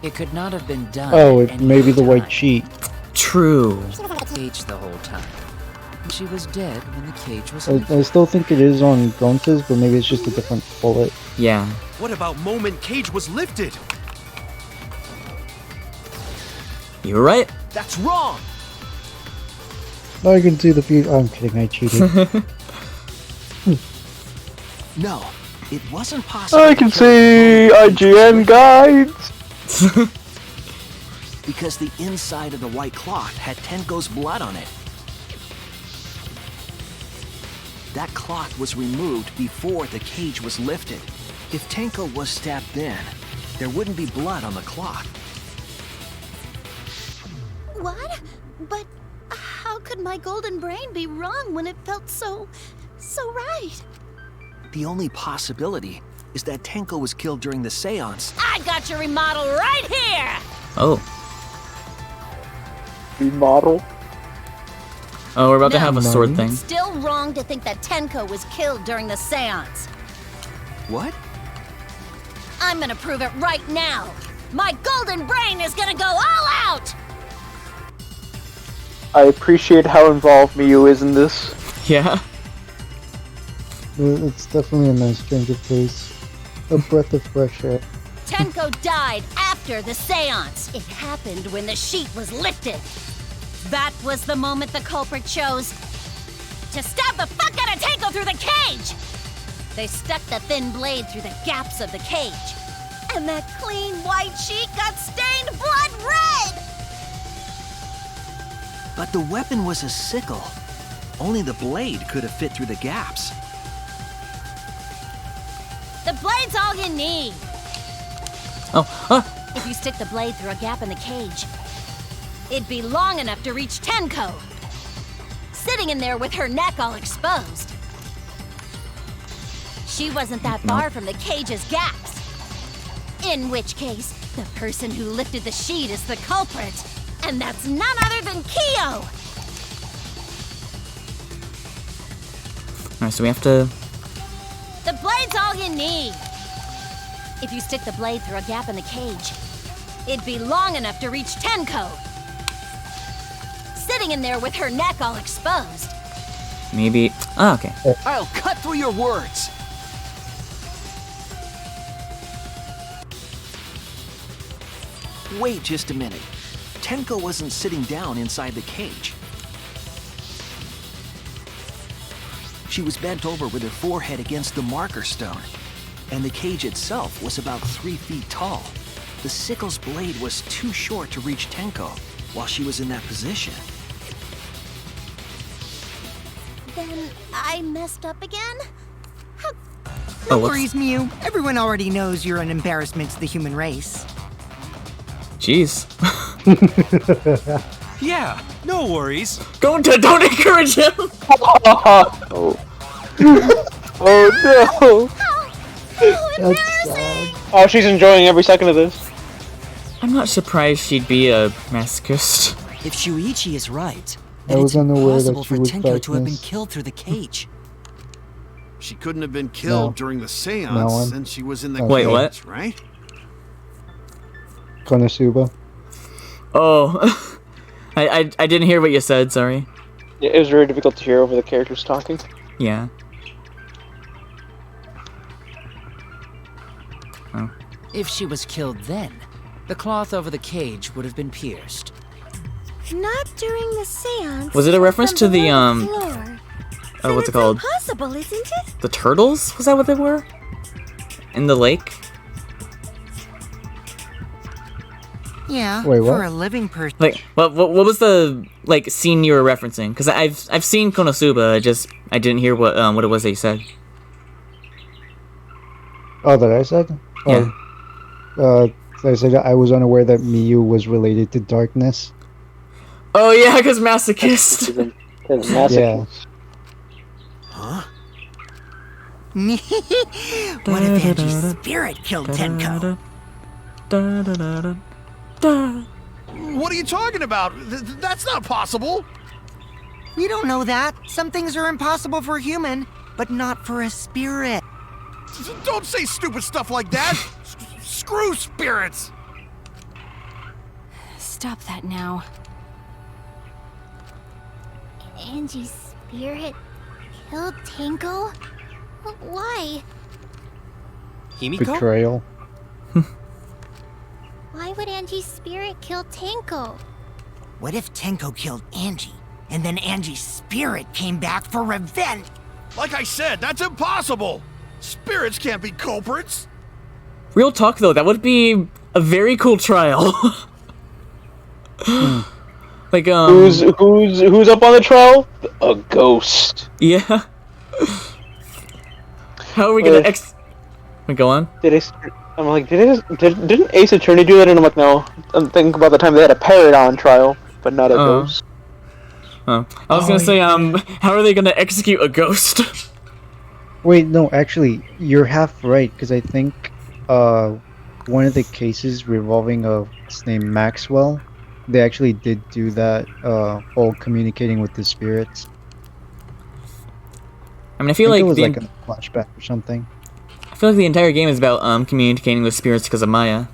It could not have been done. Oh, at it any may be other the white time. sheet. True. Cage the whole time, and she was dead when the cage was I lifted. still think it is on Gonta's, but maybe it's just a different bullet. Yeah. What about moment Cage was lifted? You were right. That's wrong! I can see the future. I'm kidding, I cheated. No, it wasn't possible. I can see IGN guides. Because the inside of the white cloth had Tenko's blood on it. That cloth was removed before the cage was lifted. If Tenko was stabbed then, there wouldn't be blood on the cloth. What? But how could my golden brain be wrong when it felt so right? The only possibility is that Tenko was killed during the seance. I got your remodel right here! Oh. Remodel. Oh, we're about to No. have a sword thing. Still wrong to think that Tenko was killed during the seance. What? I'm gonna prove it right now. My golden brain is gonna go all out! I appreciate how involved Miyu is in this. Yeah. It's definitely a nice change of pace. A breath of fresh air. Tenko died after the seance. It happened when the sheet was lifted. That was the moment the culprit chose to stab the fuck out of Tenko through the cage. They stuck the thin blade through the gaps of the cage, and that clean white sheet got stained blood red. But the weapon was a sickle. Only the blade could have fit through the gaps. The blade's all you need. If you stick the blade through a gap in the cage, it'd be long enough to reach Tenko, sitting in there with her neck all exposed. She wasn't that far from the cage's gaps. In which case, the person who lifted the sheet is the culprit, and that's none other than Kyo! Alright, so we have to... The blade's all you need. If you stick the blade through a gap in the cage, it'd be long enough to reach Tenko, sitting in there with her neck all exposed. Maybe... Oh, okay. I'll cut through your words. Wait just a minute. Tenko wasn't sitting down inside the cage. She was bent over with her forehead against the marker stone, and the cage itself was about 3 feet tall. The sickle's blade was too short to reach Tenko while she was in that position. Then I messed up again? No worries, Mew. Everyone already knows you're an embarrassment to the human race. Jeez. Yeah, no worries. Don't encourage him! Oh. Oh no! Embarrassing! Oh, she's enjoying every second of this. I'm not surprised she'd be a masochist. If Shuichi is right, I then was it's unaware that impossible she for was Tenko to have been darkness. killed through the cage. She couldn't have been killed No. during the seance No one. since she was in the Wait, cage, what? right? Konosuba. Oh. I didn't hear what you said, sorry. Yeah, it was very difficult to hear over the characters talking. Yeah. If she was killed then, the cloth over the cage would have been pierced. Not during the seance. Was it a reference from to the, below the floor. what's it called? Impossible, isn't it? The turtles? Was that what they were? In the lake? Yeah, Wait, what? for a living person. Like, what was the, like, scene you were referencing? Because I've seen Konosuba, I didn't hear what it was that you said. Oh, that I said? Yeah. I said I was unaware that Miyu was related to darkness. Oh yeah, because masochist. Yeah. Huh? What if Angie's spirit killed Tenko? What are you talking about? That's not possible. We don't know that. Some things are impossible for a human, but not for a spirit. Don't say stupid stuff like that. Screw spirits. Stop that now. Angie's spirit killed Tenko? Why? Himiko? Betrayal. Why would Angie's spirit kill Tenko? What if Tenko killed Angie, and then Angie's spirit came back for revenge? Like I said, that's impossible. Spirits can't be culprits. Real talk though, that would be a very cool trial. Like Who's up on the trial? A ghost. Yeah. How are we gonna go on? Didn't Ace Attorney do that? And I'm like, no. I'm thinking about the time they had a parrot on trial, but not a ghost. Oh. I was gonna say, how are they gonna execute a ghost? Wait, no, actually, you're half right, because I think one of the cases revolving his name Maxwell, they actually did do that whole communicating with the spirits. I mean, I feel it like was like a flashback or something. I feel like the entire game is about communicating with spirits because of Maya.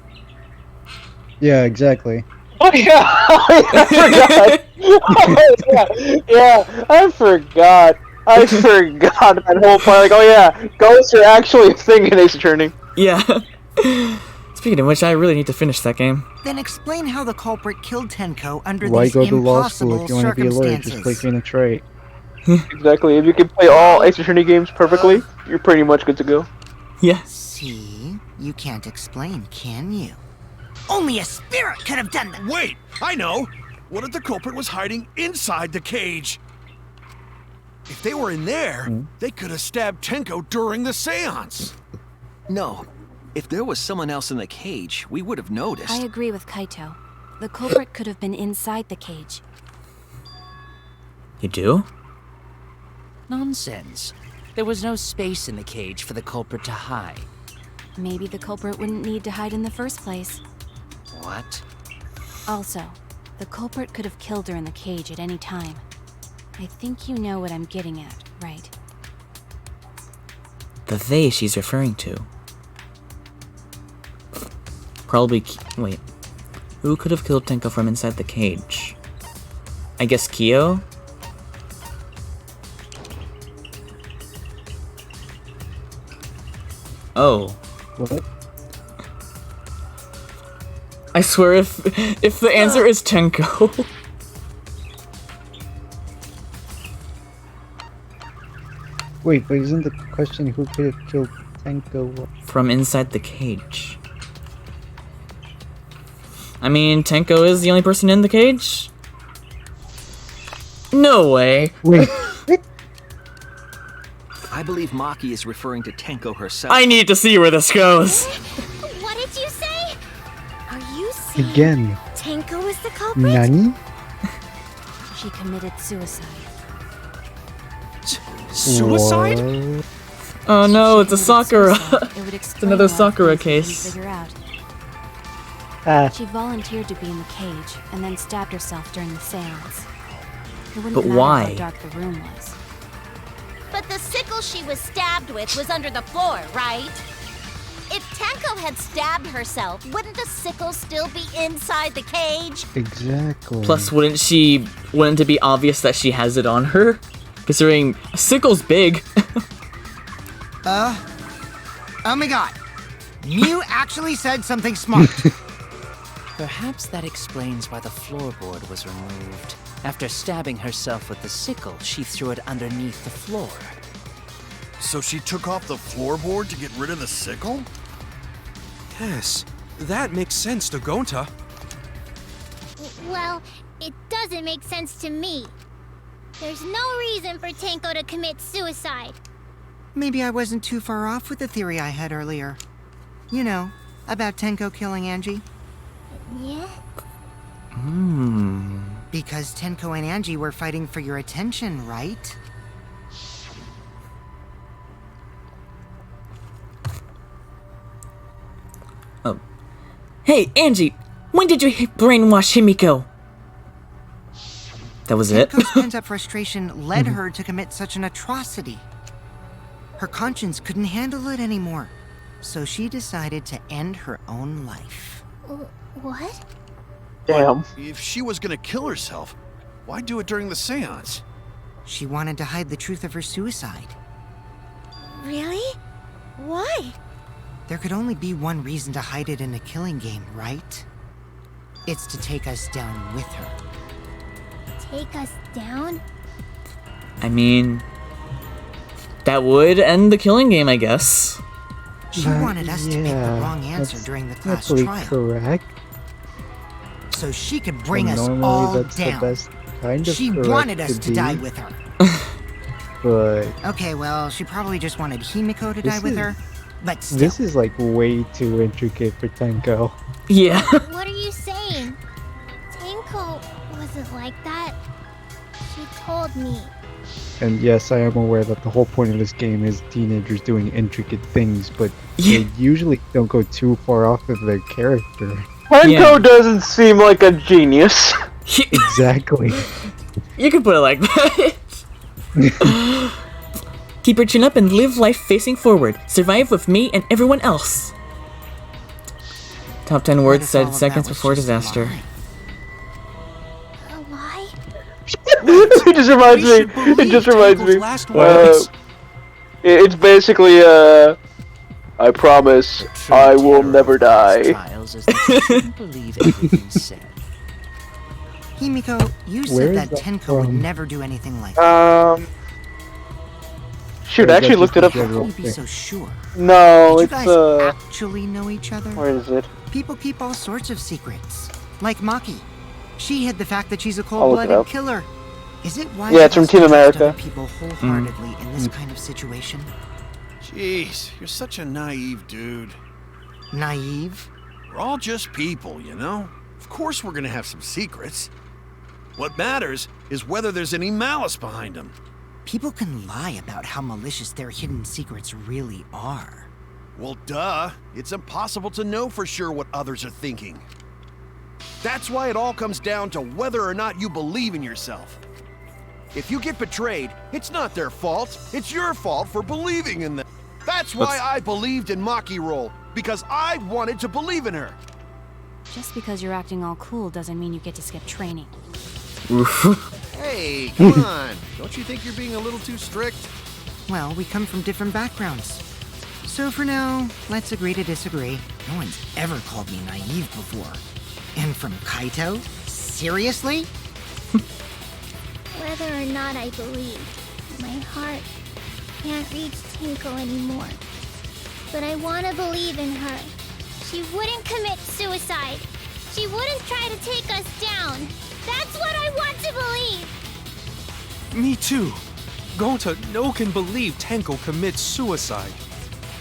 Yeah, exactly. Oh yeah, I forgot. Yeah, I forgot. I forgot that whole part. Like, oh yeah, ghosts are actually a thing in Ace Attorney. Yeah. Speaking of which, I really need to finish that game. Then explain how the culprit killed Tenko under Why these go to law school impossible if you want to be a lawyer? Just play circumstances. Phoenix Wright. Exactly. If you can play all Ace Attorney games perfectly, you're pretty much good to go. Yeah. See? You can't explain, can you? Only a spirit could have done that. Wait, I know. What if the culprit was hiding inside the cage? If they were in there, they could have stabbed Tenko during the seance. No. If there was someone else in the cage, we would have noticed. I agree with Kaito. The culprit could have been inside the cage. You do? Nonsense. There was no space in the cage for the culprit to hide. Maybe the culprit wouldn't need to hide in the first place. What? Also, the culprit could have killed her in the cage at any time. I think you know what I'm getting at, right? The they she's referring to. Probably. Wait. Who could have killed Tenko from inside the cage? I guess Kyo? Oh. What? I swear if the answer is Tenko. Wait, but isn't the question who could have killed Tenko? From inside the cage. I mean, Tenko is the only person in the cage? No way. Wait. I believe Maki is referring to Tenko herself. I need to see where this goes. What did you say? Are you saying Again. Tenko is the culprit? Nani? She committed suicide. Suicide? What? Oh no, it's a Sakura. It would It's another explain a lot of Sakura things we didn't case. figure out. Ah. She volunteered to be in the cage and then stabbed herself during the seance. It wouldn't But matter why? how dark the room was. But the sickle she was stabbed with was under the floor, right? If Tenko had stabbed herself, wouldn't the sickle still be inside the cage? Exactly. Plus, wouldn't it be obvious that she has it on her? Considering a sickle's big. Oh my god. Mew actually said something smart. Perhaps that explains why the floorboard was removed. After stabbing herself with the sickle, she threw it underneath the floor. So she took off the floorboard to get rid of the sickle? Yes, that makes sense to Gonta. Well, it doesn't make sense to me. There's no reason for Tenko to commit suicide. Maybe I wasn't too far off with the theory I had earlier. You know, about Tenko killing Angie. Yeah? Because Tenko and Angie were fighting for your attention, right? Oh. Hey, Angie! When did you brainwash Himiko? That was it? Tenko's pent-up frustration led her to commit such an atrocity. Her conscience couldn't handle it anymore, so she decided to end her own life. What? Damn. If she was gonna kill herself, why do it during the seance? She wanted to hide the truth of her suicide. Really? Why? There could only be one reason to hide it in a killing game, right? It's to take us down with her. Take us down? I mean, that would end the killing game, I guess. She wanted us to make the wrong answer during the class That's trial. correct. So she could bring us Normally all that's down. the best kind of She correct wanted us to be, die with her. But Okay, well, she probably just wanted Himiko to die with her. But still. this is like way too intricate for Tenko. Yeah. What are you saying? Tenko wasn't like that. She told me. And yes, I am aware that the whole point of this game is teenagers doing intricate things, but they usually don't go too far off of their character. Tenko doesn't seem like a genius. Exactly. You can put it like that. Keep your chin up and live life facing forward. Survive with me and everyone else. Top 10 words said seconds before disaster. A lie? It just reminds me. It just reminds me. It's basically I promise I will never die. Trials is that you shouldn't believe everything said. Himiko, you said that Tenko would never do anything like that. Shoot, I actually looked it up. How can you be so sure? No, Did it's you guys actually know each other? Where is it? People keep all sorts of secrets. Like Maki. She hid the fact that she's a look it cold-blooded up. killer. Is it wise Yeah, it's from for us Team to trust America. other people wholeheartedly in this kind of situation? Jeez, you're such a naive dude. Naive? We're all just people, you know? Of course we're gonna have some secrets. What matters is whether there's any malice behind them. People can lie about how malicious their hidden secrets really are. Well, duh. It's impossible to know for sure what others are thinking. That's why it all comes down to whether or not you believe in yourself. If you get betrayed, it's not their fault. It's your fault for believing in them. That's why I believed in Maki Roll, because I wanted to believe in her. Just because you're acting all cool doesn't mean you get to skip training. Hey, come on. Don't you think you're being a little too strict? Well, we come from different backgrounds. So for now, let's agree to disagree. No one's ever called me naive before. And from Kaito? Seriously? Whether or not I believe, my heart can't reach Tinko anymore. But I want to believe in her. She wouldn't commit suicide. She wouldn't try to take us down. That's what I want to believe. Me too. Gonta no can believe Tenko commits suicide.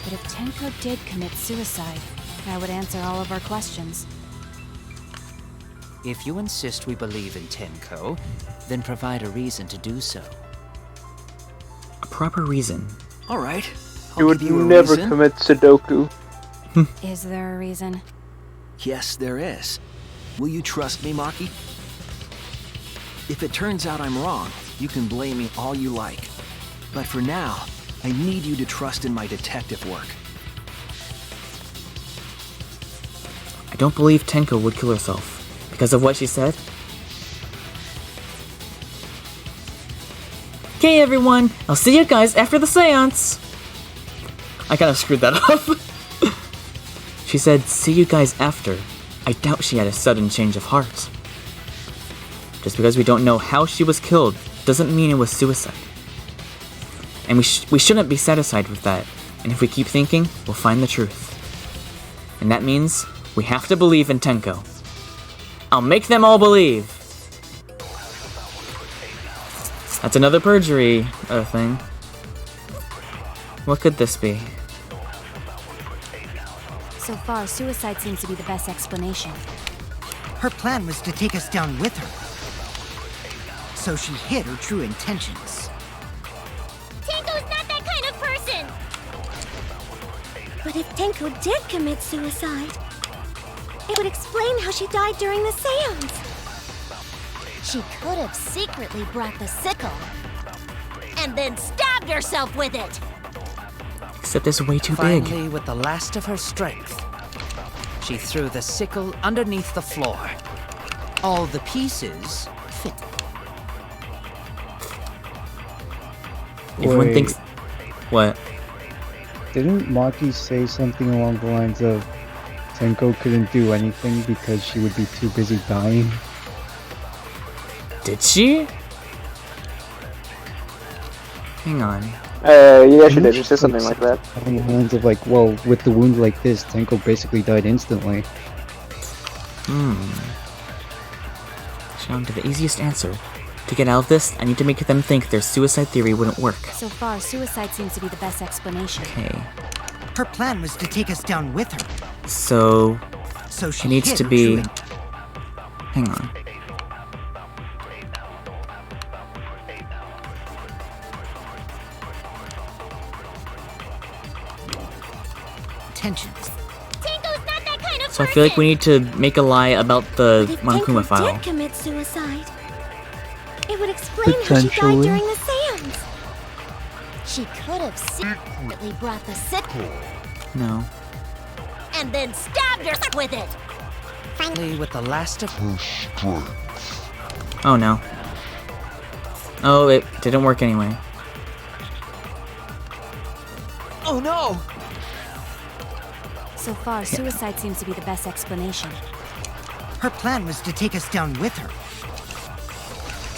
But if Tenko did commit suicide, that would answer all of our questions. If you insist we believe in Tenko, then provide a reason to do so. A proper reason. All right. You would never commit Sudoku. Is there a reason? Yes, there is. Will you trust me, Maki? If it turns out I'm wrong, you can blame me all you like. But for now, I need you to trust in my detective work. I don't believe Tenko would kill herself. Because of what she said? Okay, everyone. I'll see you guys after the seance. I kind of screwed that up. She said, see you guys after. I doubt she had a sudden change of heart. Just because we don't know how she was killed doesn't mean it was suicide. And we shouldn't be satisfied with that. And if we keep thinking, we'll find the truth. And that means we have to believe in Tenko. I'll make them all believe. That's another perjury thing. What could this be? So far, suicide seems to be the best explanation. Her plan was to take us down with her. So she hid her true intentions. Tenko's not that kind of person! But if Tenko did commit suicide, it would explain how she died during the seance. She could have secretly brought the sickle and then stabbed herself with it. Except it's way too big. Finally, with the last of her strength, she threw the sickle underneath the floor. All the pieces fit. Everyone thinks... What? Didn't Maki say something along the lines of Tenko couldn't do anything because she would be too busy dying? Did she? Hang on. Yeah, she did. She said something like that. Along the lines of like, well, with the wound like this, Tenko basically died instantly. Down to the easiest answer. To get out of this, I need to make them think their suicide theory wouldn't work. So far, suicide seems to be the best explanation. Okay. Her plan was to take us down with her. So she it needs hid to her be... true Hang on. intentions. Tenko's not that kind of So I feel like we need to make a lie about the But if Monokuma Tenko file. did commit suicide, it would explain how she died Potentially. during the seance. She could have secretly brought the sickle No. and then stabbed herself with it. Finally, with the last of her Oh no. Oh, it didn't work anyway. Oh no! So far, suicide seems to be the best explanation. Her plan was to take us down with her.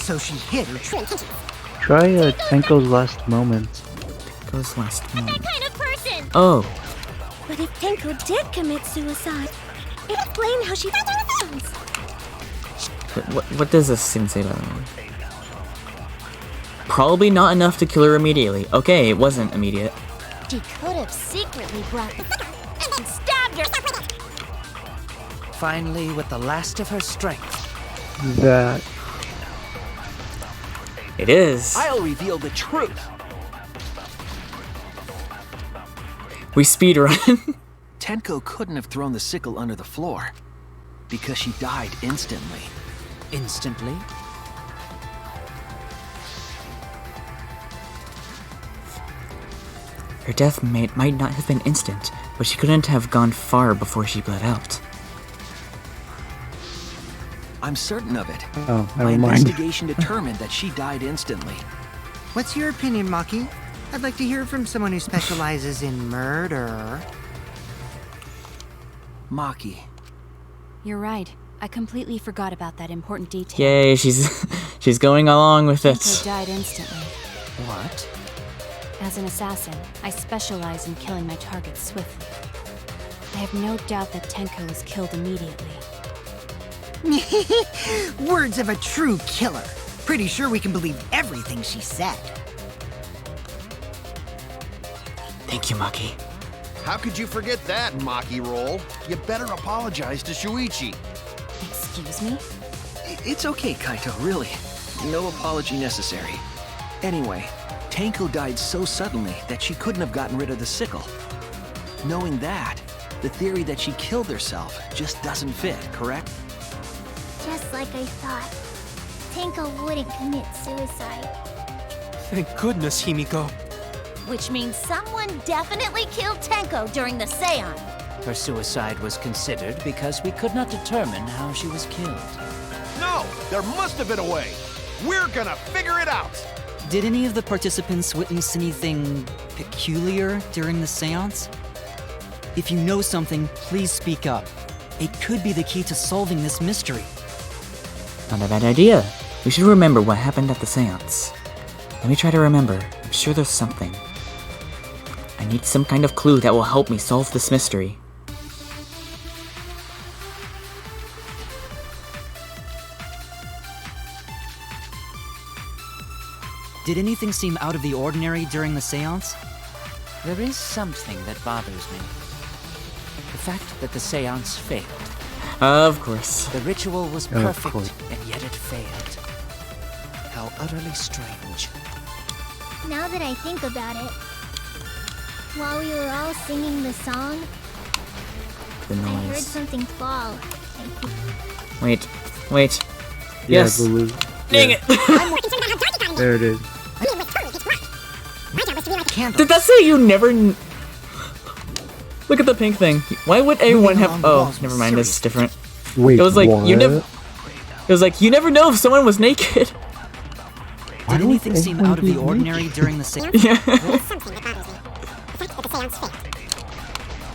So she hid her true intentions. Try Tenko's last moment. Tenko's last moment. Kind of person. Oh. But if Tenko did commit suicide, it explains how she feels. What does this even say about her? Probably not enough to kill her immediately. Okay, it wasn't immediate. She could have secretly brought the and stabbed her. Finally, with the last of her strength. That. It is. I'll reveal the truth. We speedrun. Tenko couldn't have thrown the sickle under the floor because she died instantly. Instantly? Her death might not have been instant, but she couldn't have gone far before she bled out. I'm certain of it. Oh, My never mind. investigation determined that she died instantly. What's your opinion, Maki? I'd like to hear from someone who specializes in murder. Maki. You're right. I completely forgot about that important detail. Yay, she's going along with Tenko it. died instantly. What? As an assassin, I specialize in killing my targets swiftly. I have no doubt that Tenko was killed immediately. Words of a true killer. Pretty sure we can believe everything she said. Thank you, Maki. How could you forget that, Maki Roll? You better apologize to Shuichi. Excuse me? It's okay, Kaito, really. No apology necessary. Anyway, Tenko died so suddenly that she couldn't have gotten rid of the sickle. Knowing that, the theory that she killed herself just doesn't fit, correct? Just like I thought. Tenko wouldn't commit suicide. Thank goodness, Himiko. Which means someone definitely killed Tenko during the seance. Her suicide was considered because we could not determine how she was killed. No, there must have been a way. We're gonna figure it out. Did any of the participants witness anything peculiar during the seance? If you know something, please speak up. It could be the key to solving this mystery. Not a bad idea. We should remember what happened at the seance. Let me try to remember. I'm sure there's something. I need some kind of clue that will help me solve this mystery. Did anything seem out of the ordinary during the seance? There is something that bothers me. The fact that the seance failed. Of course. The ritual was Of perfect, course. and yet it failed. How utterly strange. Now that I think about it, while we were all singing the song, The I heard noise. something fall. Wait. Yeah, Yes. Lulu. Dang Yeah. it. There it is. Did that say you never... Look at the pink thing. Why would anyone have... Oh, never mind. This is different. Wait, It was like, what? you never... It was like, you never know if someone was naked. Did anything seem out of the ordinary during the seance? Yeah.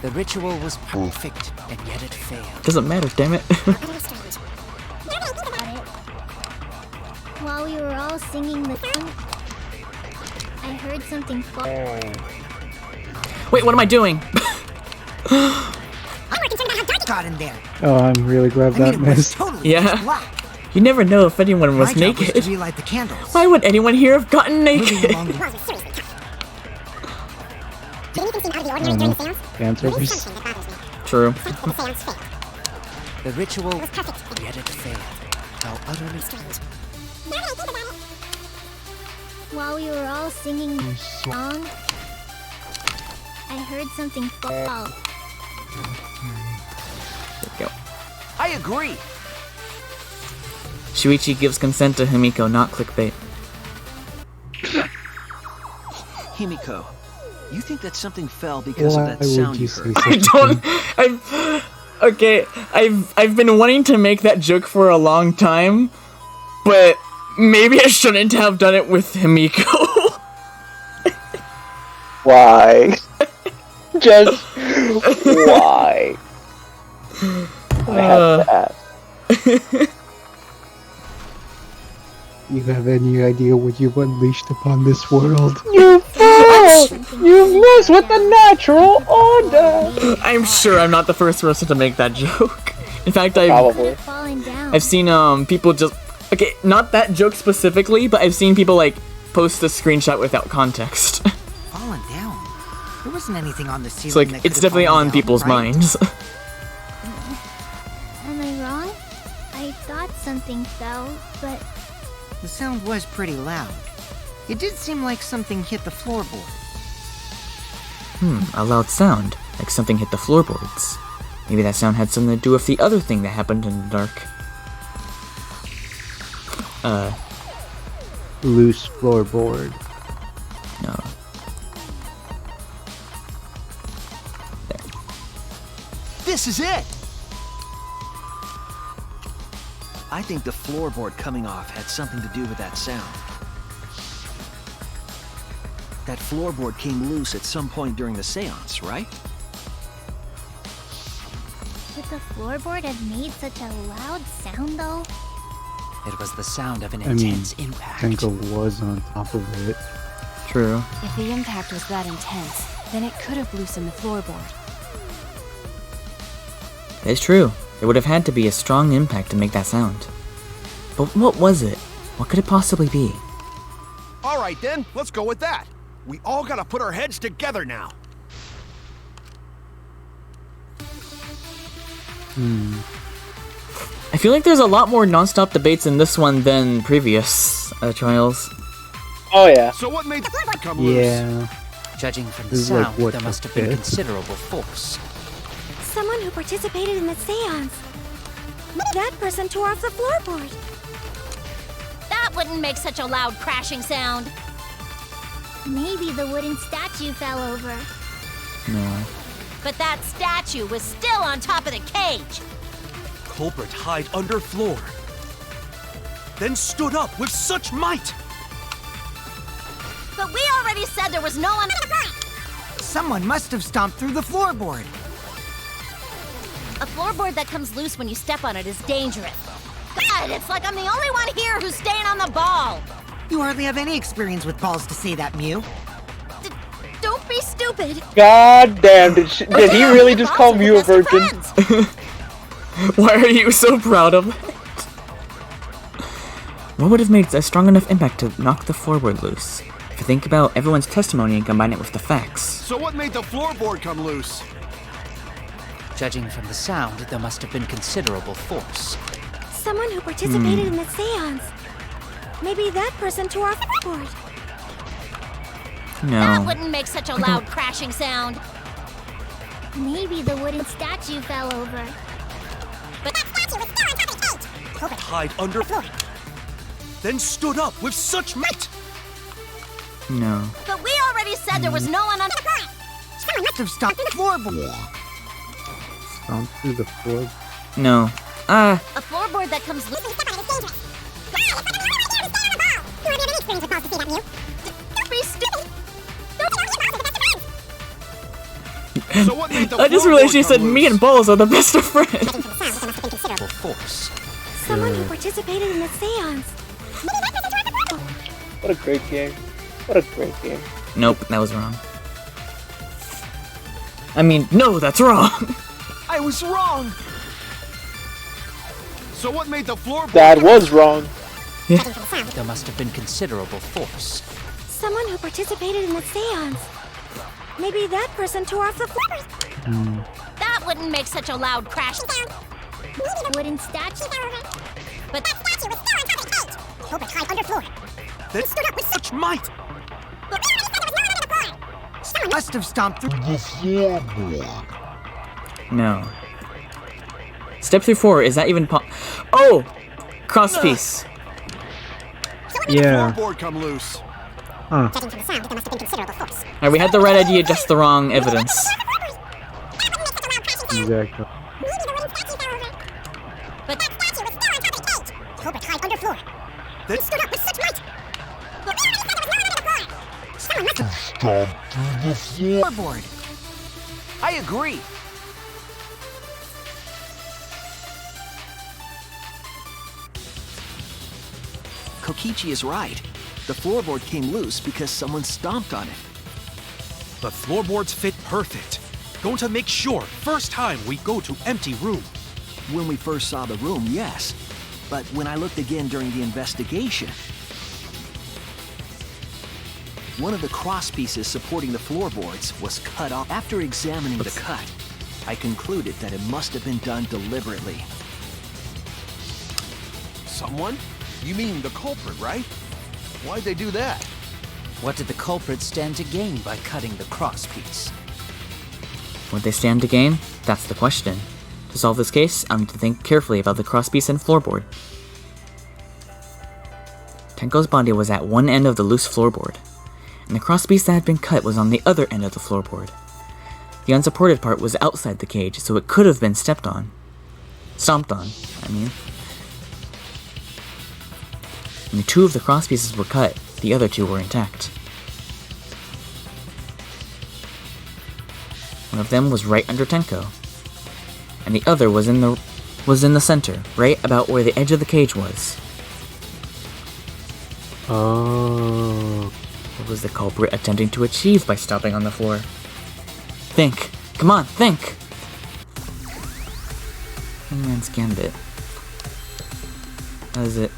The ritual was perfect, and yet it failed. Doesn't matter, damn it. While we were all singing the song, I heard something fall. Wait, what am I doing? Got in there. Oh, I'm really glad I mean, that it was missed. totally Yeah. pitch black. You never know if anyone was My job was naked. to relight the candles. Why would anyone here have gotten Moving naked? along the I don't know. Fan service. True. The ritual was perfect, and yet it failed. How utterly strange. While we were all singing the song, I heard something fall. There we go. I agree. Shuichi gives consent to Himiko, not clickbait. Himiko, you think that something fell because of Why that would sound you you say heard? such I a don't... thing? I've been wanting to make that joke for a long time, but Maybe I shouldn't have done it with Himiko. Why? Just why? I have to ask. You have any idea what you've unleashed upon this world? You fool! You mess with the natural order! I'm sure I'm not the first person to make that joke. In fact, Probably. I've seen people just... Okay, not that joke specifically, but I've seen people, like, post a screenshot without context. Fallen down? There wasn't anything on the ceiling. It's like, that it's could've definitely fallen on down, people's right? minds. Am I wrong? I thought something fell, but The sound was pretty loud. It did seem like something hit the floorboard. A loud sound, like something hit the floorboards. Maybe that sound had something to do with the other thing that happened in the dark. Loose floorboard. No. This is it! I think the floorboard coming off had something to do with that sound. That floorboard came loose at some point during the seance, right? would the floorboard have made such a loud sound, though? It was the sound of an I mean, intense impact. Tenko was on top of it. True. If the impact was that intense, then it could have loosened the floorboard. It's true. There would have had to be a strong impact to make that sound. But what was it? What could it possibly be? All right then, let's go with that. We all gotta put our heads together now. I feel like there's a lot more non-stop debates in this one than previous trials. Oh yeah. So what made the floorboard come loose? Yeah. Judging from the This is like sound, what, there must the have been fifth? considerable force. Someone who participated in the seance. That person tore off the floorboard. That wouldn't make such a loud crashing sound. Maybe the wooden statue fell over. No. But that statue was still on top of the cage. Culprit hide under floor. Then stood up with such might. But we already said there was no one. Someone must have stomped through the floorboard. A floorboard that comes loose when you step on it is dangerous. God, it's like I'm the only one here who's staying on the ball. You hardly have any experience with balls to say that, Mew. Don't be stupid. God damn, did he really just call Mew a virgin? Why are you so proud of it? What would have made a strong enough impact to knock the floorboard loose? If you think about everyone's testimony and combine it with the facts. So what made the floorboard come loose? Judging from the sound, there must have been considerable force. Someone who participated in the seance. Maybe that person tore off the floorboard. That No. wouldn't make such a loud crashing sound. Maybe the wooden statue fell over. But that statue was still on top of the cage. Culprit Hide under floor. Then stood up with such might. No. But we already said there was no one on the floor. Someone must have stomped through the floorboard. Stomp through the floor. No. A floorboard that comes loose. Don't be stupid. So what made the I just realized she floorboard said come me loose? and Balls are the best of friends. Considerable force. Someone who participated in the seance. What a great game. What a great game. Nope, that was wrong. I mean, no, that's wrong. I was wrong. So what made the floorboard? Dad was wrong. There must have been considerable force. Someone who participated in the seance. Maybe that person tore off the floorboard. That wouldn't make such a loud crash sound. Wooden statue? But that statue was still on top of the cage. Culprit hide under floor. Then stood up with such might. But we already said there was no one on the floor. Someone must have stomped through The floorboard. No. Step through 4, is that even Oh! Cross piece. Yeah. Floorboard come loose. Huh. Judging from the sound, there must have been considerable force. Alright, we had the right idea, just the wrong evidence. Exactly. But that statue was still on top of the cage. Culprit hide under floor. That... Floorboard. I agree. Kokichi is right. The floorboard came loose because someone stomped on it. The floorboards fit perfect. Going to make sure first time we go to empty room. When we first saw the room, yes. But when I looked again during the investigation, one of the cross pieces supporting the floorboards was cut off. After examining the cut, I concluded that it must have been done deliberately. Someone? You mean the culprit, right? Why'd they do that? What did the culprit stand to gain by cutting the cross-piece? What they stand to gain? That's the question. To solve this case, I'll need to think carefully about the crosspiece and floorboard. Tenko's body was at one end of the loose floorboard, and the crosspiece that had been cut was on the other end of the floorboard. The unsupported part was outside the cage, so it could have been stomped on, I mean. Only two of the crosspieces were cut, the other two were intact. One of them was right under Tenko, and the other was in the center, right about where the edge of the cage was. Oh. What was the culprit attempting to achieve by stomping on the floor? Think! Come on, think! Hangman's Gambit. What is it?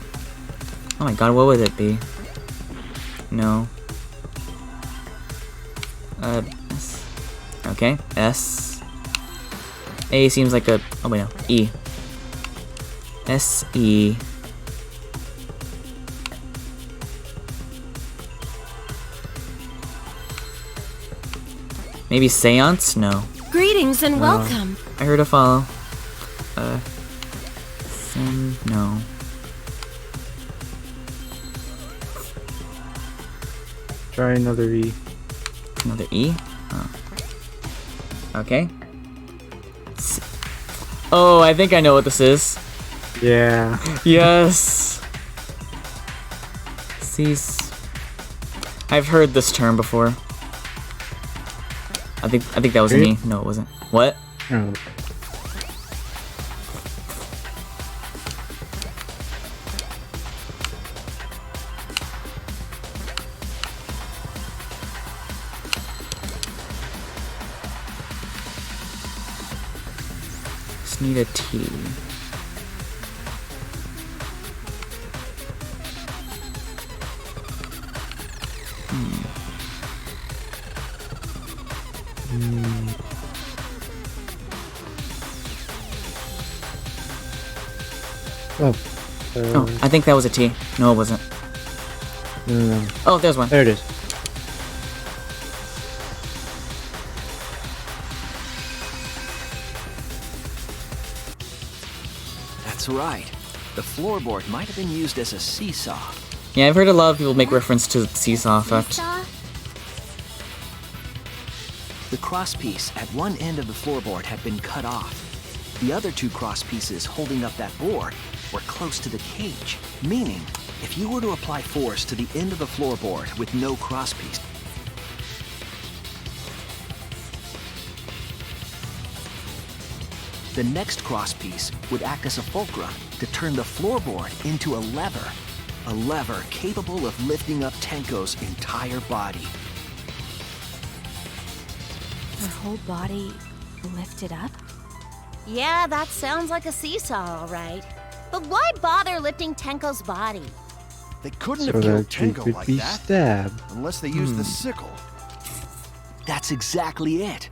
Oh my god, what would it be? No. S. Okay, S. A seems like a... Oh wait, no. E. S, E. Maybe Seance? No. Greetings and welcome. I heard a follow. No. Try another E. Another E? Oh. Okay. Oh, I think I know what this is. Yeah. Yes. Cease. I've heard this term before. I think that was an E. No, it wasn't. What? Oh. Just need a T. Oh, I think that was a T. No, it wasn't. No. Oh, there's one. There it is. That's right. The floorboard might have been used as a seesaw. Yeah, I've heard a lot of people make reference to the seesaw effect. The crosspiece at one end of the floorboard had been cut off. The other two crosspieces holding up that board were close to the cage, meaning if you were to apply force to the end of the floorboard with no crosspiece, the next crosspiece would act as a fulcrum to turn the floorboard into a lever capable of lifting up Tenko's entire body. Her whole body lifted up? Yeah, that sounds like a seesaw, all right. But why bother lifting Tenko's body? They couldn't So have killed that she Tenko could like be that stabbed. unless they used the sickle. That's exactly it.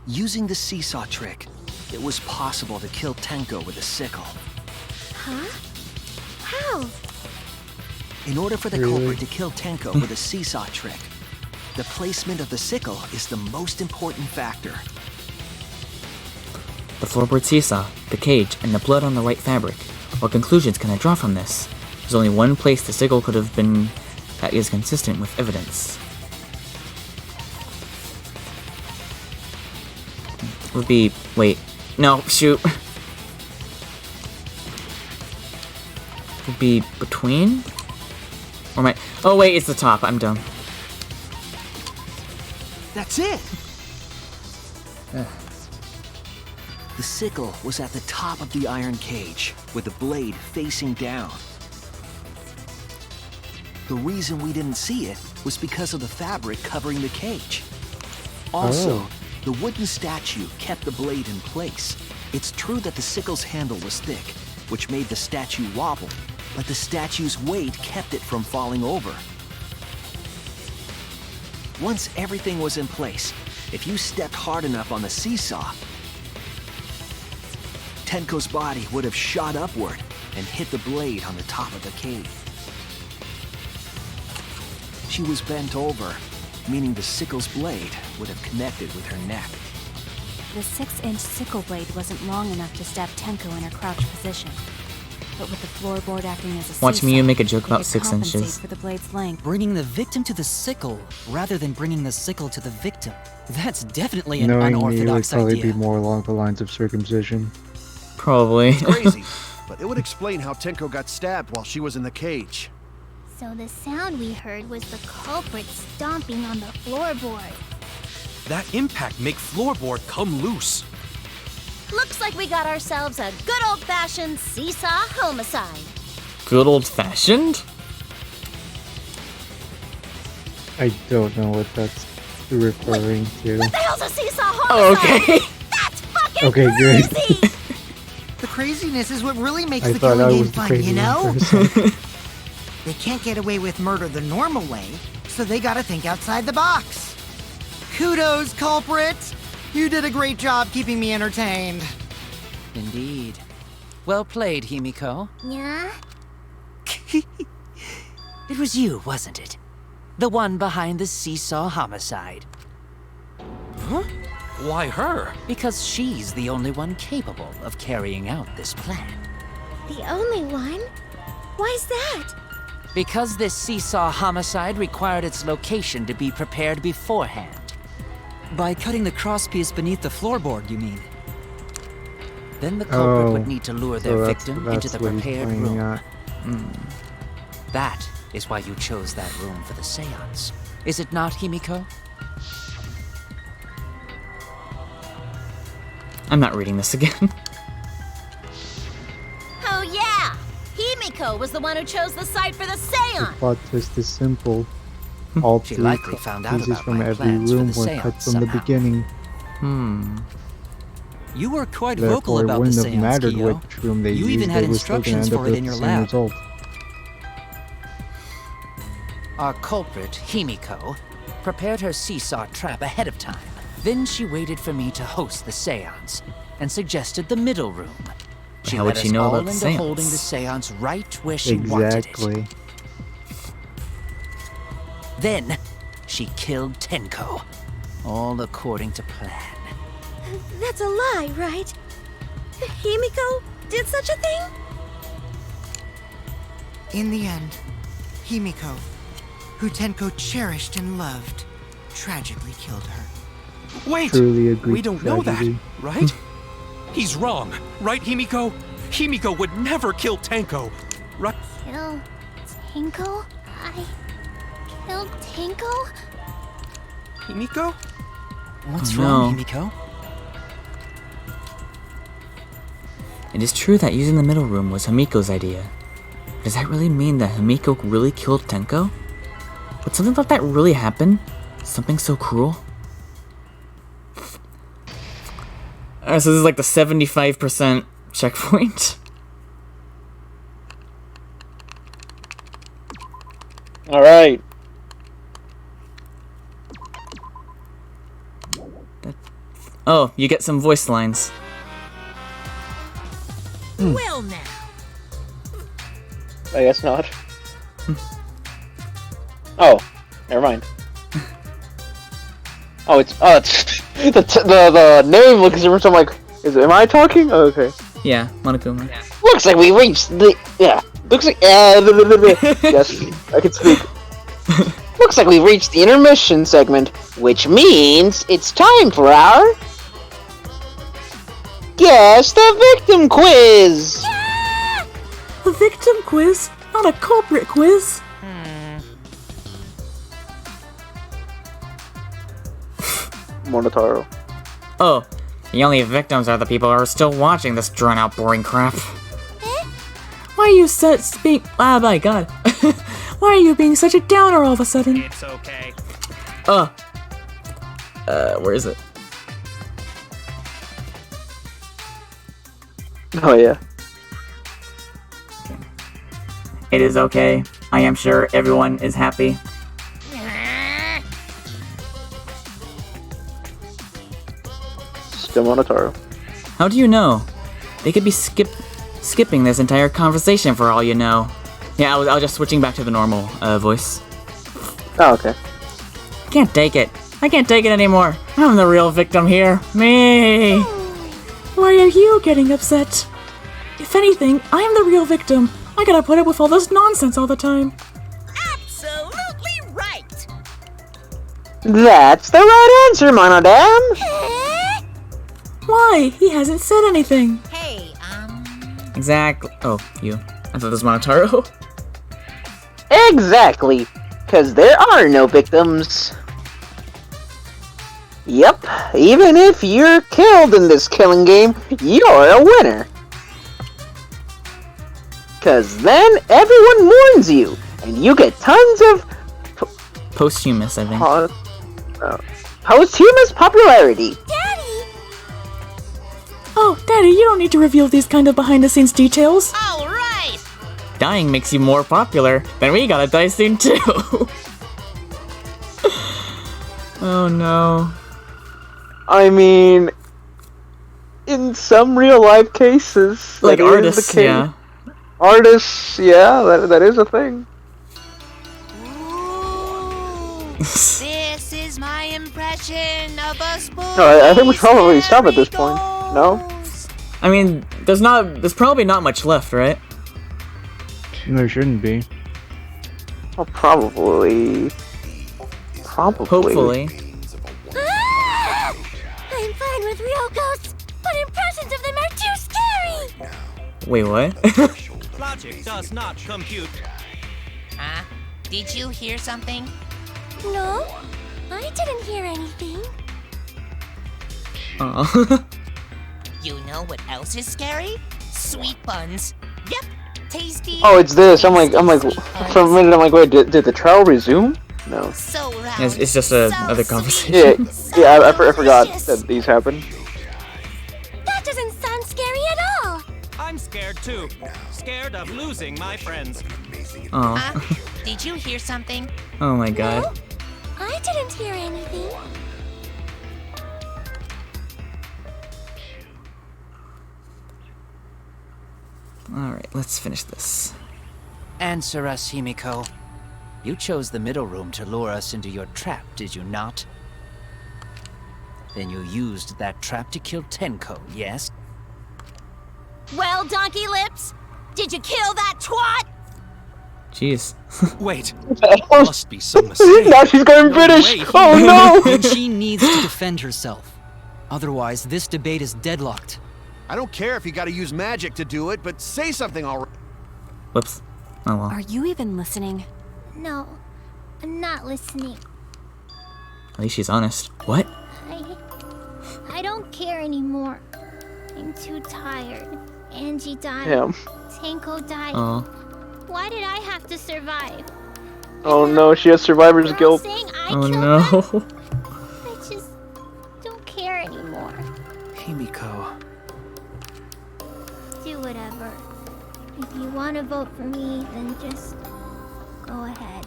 Using the seesaw trick, it was possible to kill Tenko with a sickle. Huh? How? In order for the culprit to kill Tenko with a seesaw trick, the placement of the sickle is the most important factor. The floorboard seesaw, the cage, and the blood on the white fabric. What conclusions can I draw from this? There's only one place the sickle could have been that is consistent with evidence. Would be... wait. No, shoot. Would be between? Or my... Oh wait, it's the top. I'm dumb. That's it! The sickle was at the top of the iron cage, with the blade facing down. The reason we didn't see it was because of the fabric covering the cage. Also, the wooden statue kept the blade in place. It's true that the sickle's handle was thick, which made the statue wobble, but the statue's weight kept it from falling over. Once everything was in place, if you stepped hard enough on the seesaw, Tenko's body would have shot upward and hit the blade on the top of the cage. She was bent over, meaning the sickle's blade would have connected with her neck. The 6-inch sickle blade wasn't long enough to stab Tenko in her crouch position. But with the floorboard acting as a seesaw, Watch me make a joke about it 6 compensates inches. for the blade's length. Bringing the victim to the sickle, rather than bringing the sickle to the victim. That's definitely an Knowing me would unorthodox probably idea. be more along the lines of circumcision. Probably. It's crazy, but it would explain how Tenko got stabbed while she was in the cage. So the sound we heard was the culprit stomping on the floorboard. That impact make floorboard come loose. Looks like we got ourselves a good old-fashioned seesaw homicide. Good old-fashioned? I don't know what that's referring to. What the hell's a seesaw homicide? Oh, okay. That's fucking Okay, good. crazy! The craziness is what really makes I the thought I killing game was the fun, crazy you know? one for a second. They can't get away with murder the normal way, so they gotta think outside the box. Kudos, culprit! You did a great job keeping me entertained. Indeed. Well played, Himiko. Yeah? It was you, wasn't it? The one behind the seesaw homicide. Huh? Why her? Because she's the only one capable of carrying out this plan. The only one? Why's that? Because this seesaw homicide required its location to be prepared beforehand. By cutting the crosspiece beneath the floorboard, you mean? Then the culprit Oh, would need to lure so their that's- victim into that's the what he's prepared pointing room. at. That is why you chose that room for the seance. Is it not, Himiko? I'm not reading this again. Oh yeah! Himiko was the one who chose the site for the The seance! plot twist is simple. All She 3 likely found out pieces about from my every plans for room the were seance cut from the somehow. beginning. You were quite vocal Therefore, it about the wouldn't have seance, mattered Kyo. which room they You used, even had they were still gonna instructions end up for it with in your the same lab. result. Our culprit, Himiko, prepared her seesaw trap ahead of time. Then she waited for me to host the seance and suggested the middle room. She How led would she us know all about the into holding the seance? seance right where she wanted it. Exactly. Then, she killed Tenko. All according to plan. That's a lie, right? Himiko did such a thing? In the end, Himiko, who Tenko cherished and loved, tragically killed her. Wait! Truly a Greek We don't know that, tragedy. right? He's wrong, right, Himiko? Himiko would never kill Tenko, right? Kill Tenko? I killed Tenko? Himiko? What's Oh, wrong, no. Himiko? It is true that using the middle room was Himiko's idea. Does that really mean that Himiko really killed Tenko? Would something like that really happen? Something so cruel? Alright, so this is like the 75% checkpoint. Alright. Oh, you get some voice lines. Well now, I guess not. Oh, never mind. Oh, it's the name looks different. So I'm like, am I talking? Oh, okay. Yeah, Monokuma. Looks like we reached the Looks like yes, I can speak. Looks like we reached the intermission segment, which means it's time for our Guess the Victim Quiz. A victim quiz, not a culprit quiz. Monotaro. Oh, the only victims are the people who are still watching this drawn-out, boring crap. Why are you ah, my god. Why are you being such a downer all of a sudden? It's okay. Where is it? Oh yeah. It is okay. I am sure everyone is happy. Still Monotaro. How do you know? They could be skipping this entire conversation for all you know. Yeah, I was just switching back to the normal voice. Oh, okay. I can't take it. I can't take it anymore. I'm the real victim here. Me. Why are you getting upset? If anything, I'm the real victim. I gotta put up with all this nonsense all the time. Absolutely right. That's the right answer, Monodam. Why? He hasn't said anything. Hey, Exactly. Oh, you. I thought this was Monotaro. Exactly. Because there are no victims. Yep. Even if you're killed in this killing game, you're a winner. Because then everyone mourns you, and you get tons of Posthumous, I think. posthumous popularity. Oh, Daddy, you don't need to reveal these kind of behind-the-scenes details. all right. Dying makes you more popular. Then we gotta die soon, too. Oh, no. I mean, in some real-life cases, Like that is artists, the case. yeah. Artists, yeah, that is a thing. This is my impression of a spoon. I think we should probably stop at this point. No? I mean, there's probably not much left, right? There shouldn't be. Well, probably. Hopefully. I'm fine with real ghosts, but impressions of them are too scary! Wait, what? Logic does not compute. Huh? Did you hear something? No, I didn't hear anything. Oh. You know what else is scary? Sweet buns. Yep, tasty. Oh, it's this. I'm like, for a minute, I'm like, wait, did the trial resume? No. So round. It's just another conversation. Yeah, I forgot that these happened. That doesn't sound scary at all! I'm scared too. Scared of losing my friends. Oh. Did you hear something? Oh my god. No, I didn't hear anything. Alright, let's finish this. Answer us, Himiko. You chose the middle room to lure us into your trap, did you not? Then you used that trap to kill Tenko, yes? Well, Donkey Lips, did you kill that twat? Jeez. Wait. Must be some mistake. Now she's going British! Oh no! She needs to defend herself. Otherwise, this debate is deadlocked. I don't care if you gotta use magic to do it, but say something already. Whoops. Oh well. Are you even listening? No, I'm not listening. At least she's honest. What? I don't care anymore. I'm too tired. Angie died. Damn. Tenko died. Oh. Why did I have to survive? Oh no, she has survivor's They're all guilt. saying I Oh killed no. them. I just don't care anymore. Himiko. Do whatever. If you want to vote for me, then just go ahead.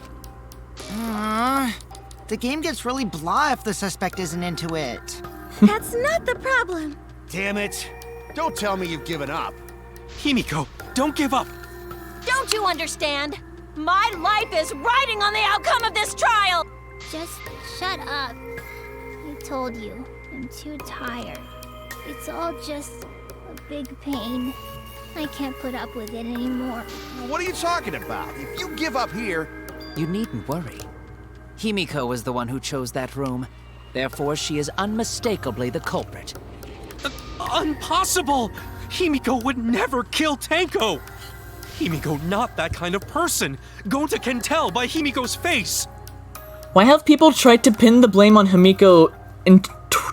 The game gets really blah if the suspect isn't into it. That's not the problem. Damn it. Don't tell me you've given up. Himiko, don't give up. Don't you understand? My life is riding on the outcome of this trial! Just shut up. I told you, I'm too tired. It's all just a big pain. I can't put up with it anymore. What are you talking about? If you give up here... You needn't worry. Himiko was the one who chose that room. Therefore, she is unmistakably the culprit. Impossible! Himiko would never kill Tenko! Himiko not that kind of person. Gonta can tell by Himiko's face. Why have people tried to pin the blame on Himiko in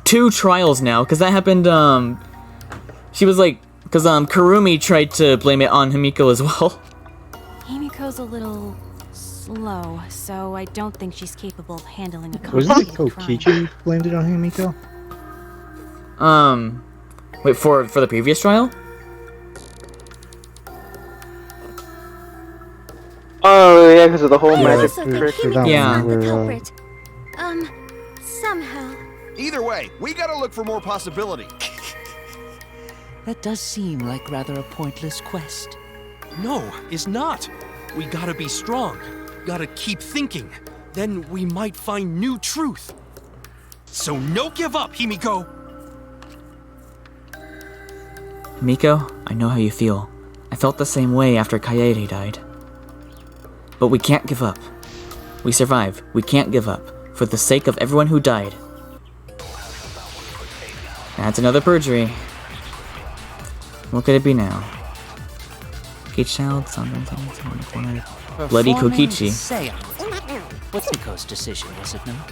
2 trials now, because that happened, she was like, because, Kurumi tried to blame it on Himiko as well. Himiko's a little slow, so I don't think she's capable of handling a Wasn't it complicated crime. Kokichi who blamed it on Himiko? Wait, for the previous trial? Oh yeah, because of the whole Yeah, magic for trick. that Yeah. one The where, culprit. Somehow. Either way, we gotta look for more possibility. That does seem like rather a pointless quest. No, it's not. We gotta be strong. Gotta keep thinking. Then we might find new truth. So no give up, Himiko! Miko, I know how you feel. I felt the same way after Kaede died. But we can't give up. We survive. We can't give up. For the sake of everyone who died. That's another perjury. What could it be now? Cage child, someone in the corner. Bloody Performing Kokichi. seance. What's Miko's decision, was it not?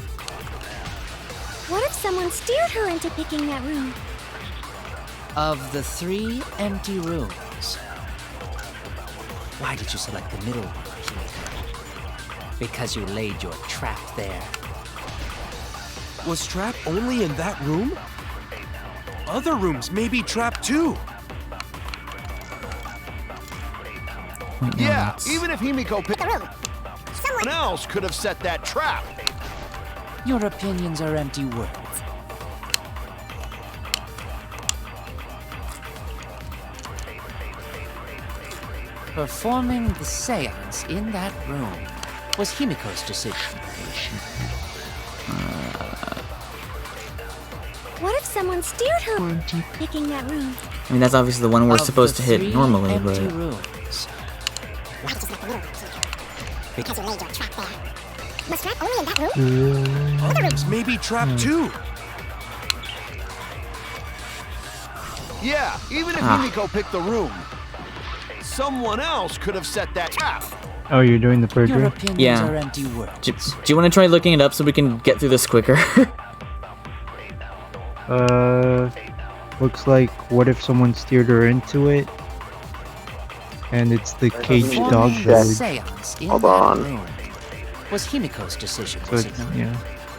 What if someone steered her into picking that room? Of the 3 empty rooms, why did you select the middle one, Himiko? Because you laid your trap there. Was Trap only in that room? Other rooms may be trapped too. Wait, no, Yeah, that's- even if Himiko picked The room. someone else could have set that trap. Your opinions are empty words. Performing the seance in that room was Himiko's decision. What if someone steered her into picking that room? I mean, that's obviously the one we're Of supposed to the hit 3 normally, empty but... rooms, Why did you select the middle room, Himiko? Because you laid your trap there. Was Trap only in that room? Other rooms may be trapped too. Yeah, even if Himiko picked the room, someone else could have set that trap. oh, you're doing the your perjury? opinions Yeah. are empty words. Do you want to try looking it up so we can get through this quicker? Looks like what if someone steered her into it? And it's the caged dog Performing the village. seance in Hold that on. room was Himiko's decision, So was it's, it not? yeah.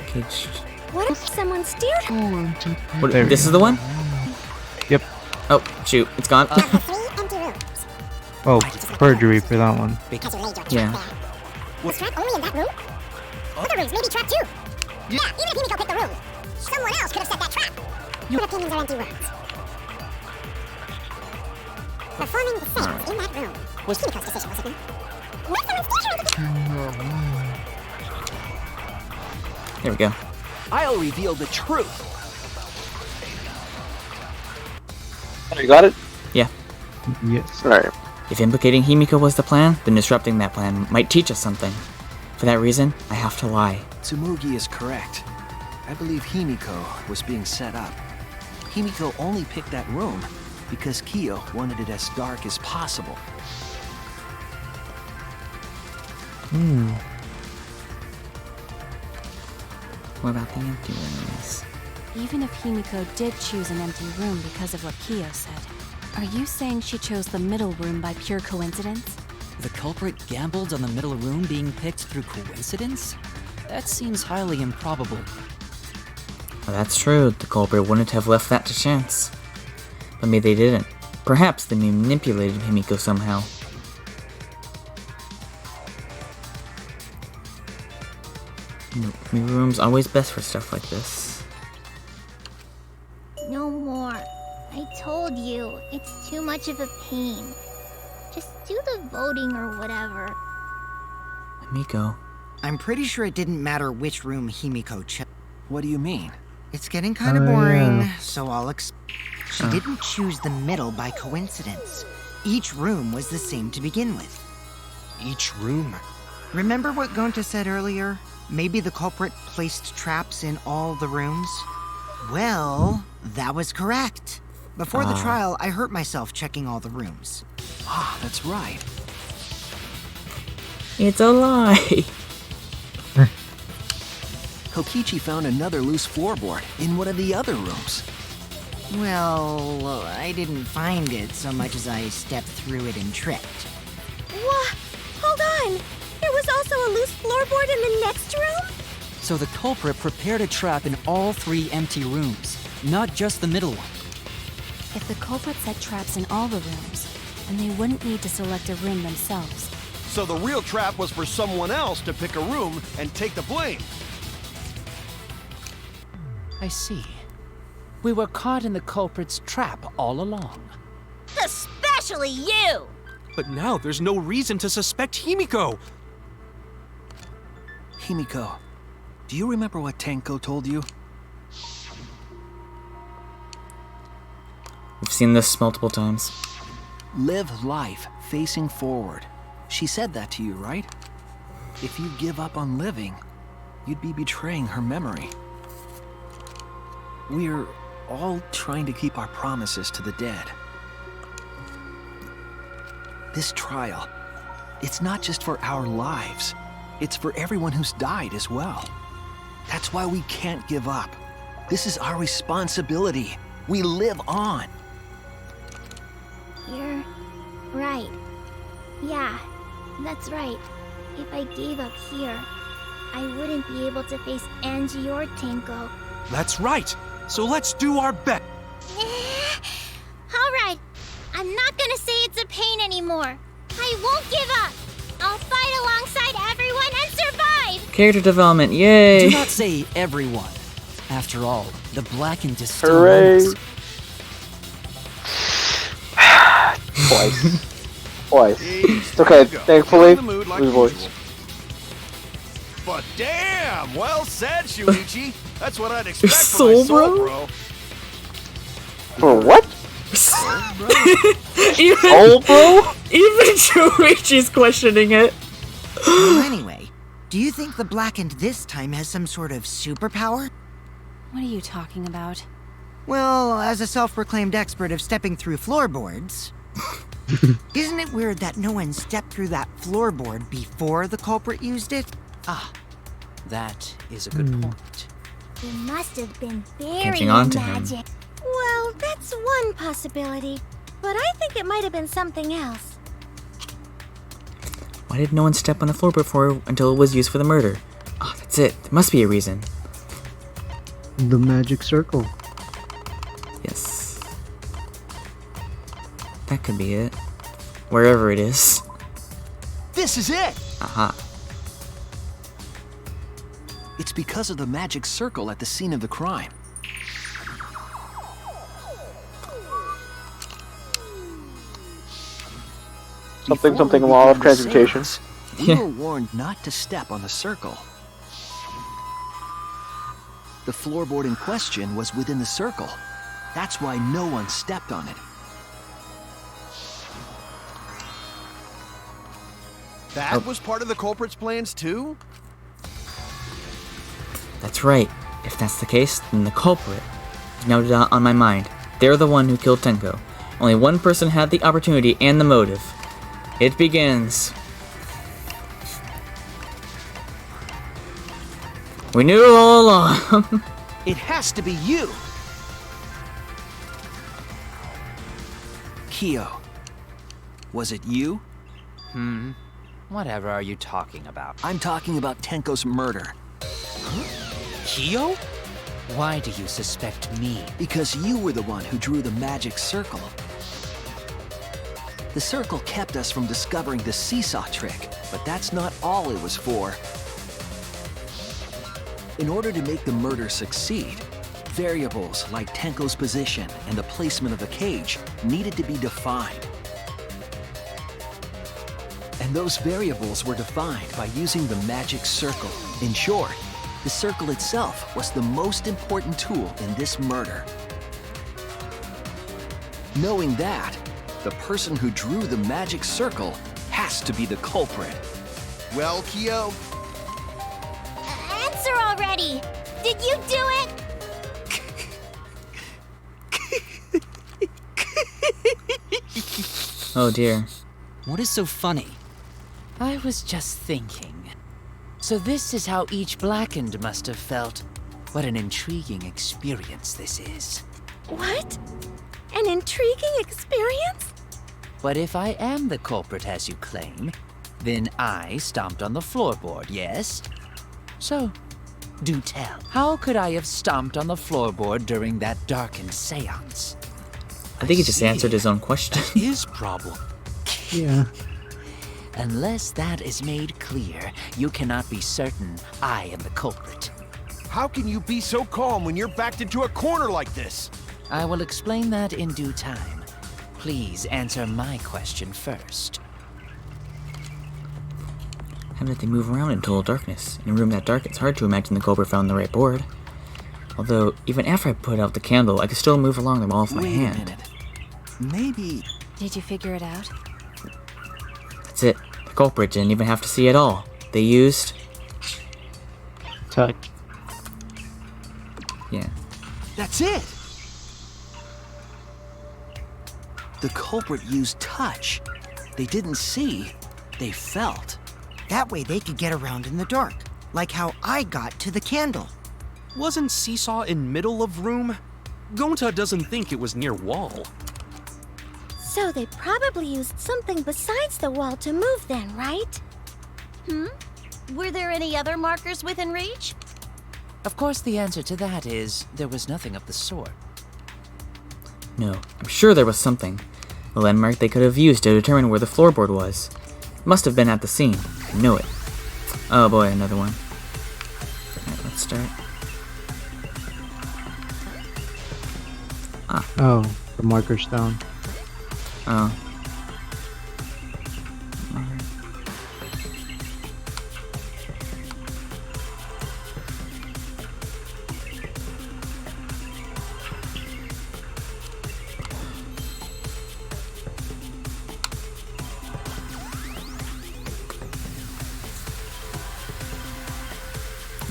Caged... What if someone steered her? What, There we this go. is the one? Yep. Oh, shoot, it's gone. Of the 3 empty rooms. Oh, perjury for that one. Because you laid your trap Yeah. there. Was Trap only in that room? Other rooms may be trapped too. Yeah, even if Himiko picked the room, someone else could have set that trap. Your opinions are empty words. Performing the seance in that room was Himiko's decision, was it not? What if someone steered her into There we go. I'll reveal the truth. Oh, you got it? Yeah. Yes. Alright. If implicating Himiko was the plan, then disrupting that plan might teach us something. For that reason, I have to lie. Tsumugi is correct. I believe Himiko was being set up. Himiko only picked that room because Kyo wanted it as dark as possible. What about the empty rooms? Even if Himiko did choose an empty room because of what Kyo said, are you saying she chose the middle room by pure coincidence? The culprit gambled on the middle room being picked through coincidence? That seems highly improbable. Well, that's true. The culprit wouldn't have left that to chance. But maybe they didn't. Perhaps they manipulated Himiko somehow. New room's always best for stuff like this. No more. I told you, it's too much of a pain. Just do the voting or whatever. Himiko. I'm pretty sure it didn't matter which room Himiko chose. What do you mean? It's getting kind of Oh, boring, yeah. so I'll She didn't choose the middle by coincidence. Each room was the same to begin with. Each room. Remember what Gonta said earlier? Maybe the culprit placed traps in all the rooms? Well, that was correct. Before the trial, I hurt myself checking all the rooms. Ah, that's right. It's a lie. Kokichi found another loose floorboard in one of the other rooms. Well, I didn't find it so much as I stepped through it and tripped. What? Hold on! There was also a loose floorboard in the next room? So the culprit prepared a trap in all 3 empty rooms, not just the middle one. If the culprit set traps in all the rooms, then they wouldn't need to select a room themselves. So the real trap was for someone else to pick a room and take the blame. I see. We were caught in the culprit's trap all along. Especially you! But now there's no reason to suspect Himiko. Himiko, do you remember what Tenko told you? We've seen this multiple times. Live life facing forward. She said that to you, right? If you give up on living, you'd be betraying her memory. We're all trying to keep our promises to the dead. This trial, it's not just for our lives. It's for everyone who's died as well. That's why we can't give up. This is our responsibility. We live on. You're right. Yeah, that's right. If I gave up here, I wouldn't be able to face Angie or Tenko. That's right. So let's do our best. All right. I'm not gonna say it's a pain anymore. I won't give up. I'll fight alongside everyone and survive. Character development, yay! Do not say everyone. After all, the blackened is still Hooray! among us. Twice. It's okay, There you go. thankfully, In the mood like his voice. usual. But damn, well said, Shuichi. That's what I'd expect from Soul my soul, Bro? bro. For what? Even, Oh, bro? even Joichi's questioning it. Well, anyway, do you think the Blackened this time has some sort of superpower? What are you talking about? Well, as a self-proclaimed expert of stepping through floorboards, isn't it weird that no one stepped through that floorboard before the culprit used it? Ah, that is a good point. It must have been Catching very on to him. magic. Well, that's one possibility. But I think it might have been something else. Why did no one step on the floor before until it was used for the murder? Oh, that's it. There must be a reason. The magic circle. Yes. That could be it. Wherever it is. This is it! Aha. It's because of the magic circle at the scene of the crime. Something, Before we law of began the transmutation. seance, we were warned not to step on the circle. The floorboard in question was within the circle. That's why no one stepped on it. That was part of the culprit's plans too? That's right. If that's the case, then the culprit is now on my mind. They're the one who killed Tenko. Only one person had the opportunity and the motive. It begins. We knew all along. It has to be you! Kyo, was it you? Whatever are you talking about? I'm talking about Tenko's murder. Kyo? Why do you suspect me? Because you were the one who drew the magic circle. The circle kept us from discovering the seesaw trick, but that's not all it was for. In order to make the murder succeed, variables like Tenko's position and the placement of the cage needed to be defined. And those variables were defined by using the magic circle. In short, the circle itself was the most important tool in this murder. Knowing that, the person who drew the magic circle has to be the culprit. Well, Kyo, Answer already! Did you do it? Oh dear. What is so funny? I was just thinking. So this is how each blackened must have felt. What an intriguing experience this is. What? An intriguing experience? But if I am the culprit as you claim, then I stomped on the floorboard, yes? So, do tell, how could I have stomped on the floorboard during that darkened seance? I think he just answered his own question. His problem. Yeah. Unless that is made clear, you cannot be certain I am the culprit. How can you be so calm when you're backed into a corner like this? I will explain that in due time. Please answer my question first. How did they move around in total darkness? In a room that dark, it's hard to imagine the culprit found the right board. Although, even after I put out the candle, I could still move along the wall with my Wait a hand. minute. Maybe... Did you figure it out? That's it. The culprit didn't even have to see it all. They used... Touch. Yeah. That's it! The culprit used touch. They didn't see, they felt. That way they could get around in the dark, like how I got to the candle. Wasn't Seesaw in middle of room? Gonta doesn't think it was near wall. So they probably used something besides the wall to move then, right? Were there any other markers within reach? Of course, the answer to that is there was nothing of the sort. No, I'm sure there was something. A landmark they could have used to determine where the floorboard was. It must have been at the scene. I know it. Oh boy, another one. Alright, let's start. Oh, the marker stone. Oh.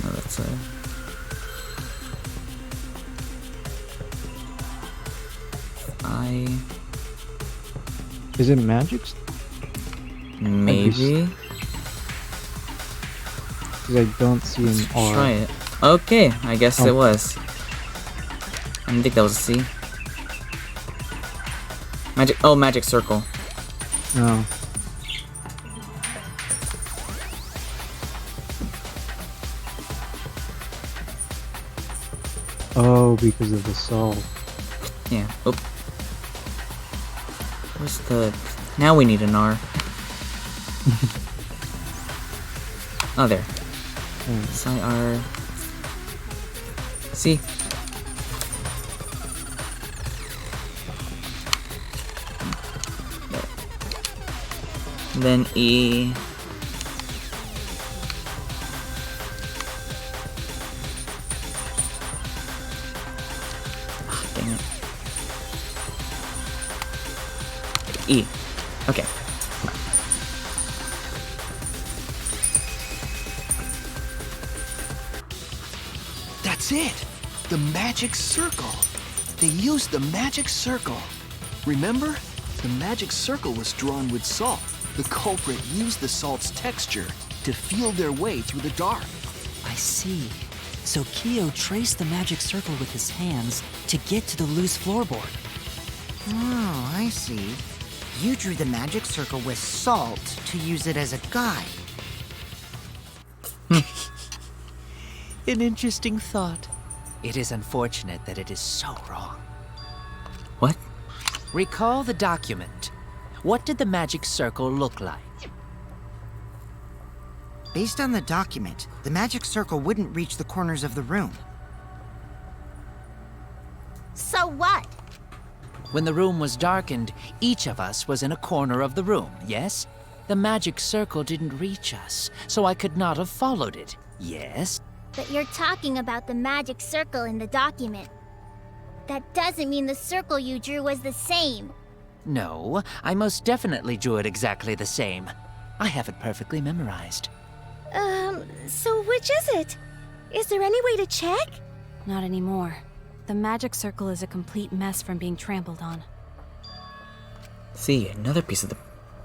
No, that's Is it magic? Maybe. Because I don't see an R. Try it. Okay, I guess it was. I didn't think that was a C. Magic. Oh, magic circle. No. Oh, because of the salt. Yeah. Oop. Where's the... Now we need an R. Oh, there. Psi R. C. Then E. Ah, dang it. E. Okay. That's it! The magic circle. They used the magic circle. Remember? The magic circle was drawn with salt. The culprit used the salt's texture to feel their way through the dark. I see. So Kyo traced the magic circle with his hands to get to the loose floorboard. Oh, I see. You drew the magic circle with salt to use it as a guide. An interesting thought. It is unfortunate that it is so wrong. What? Recall the document. What did the magic circle look like? Based on the document, the magic circle wouldn't reach the corners of the room. So what? When the room was darkened, each of us was in a corner of the room, yes? The magic circle didn't reach us, so I could not have followed it, yes? But you're talking about the magic circle in the document. That doesn't mean the circle you drew was the same. No, I most definitely drew it exactly the same. I have it perfectly memorized. So which is it? Is there any way to check? Not anymore. The magic circle is a complete mess from being trampled on. See, another piece of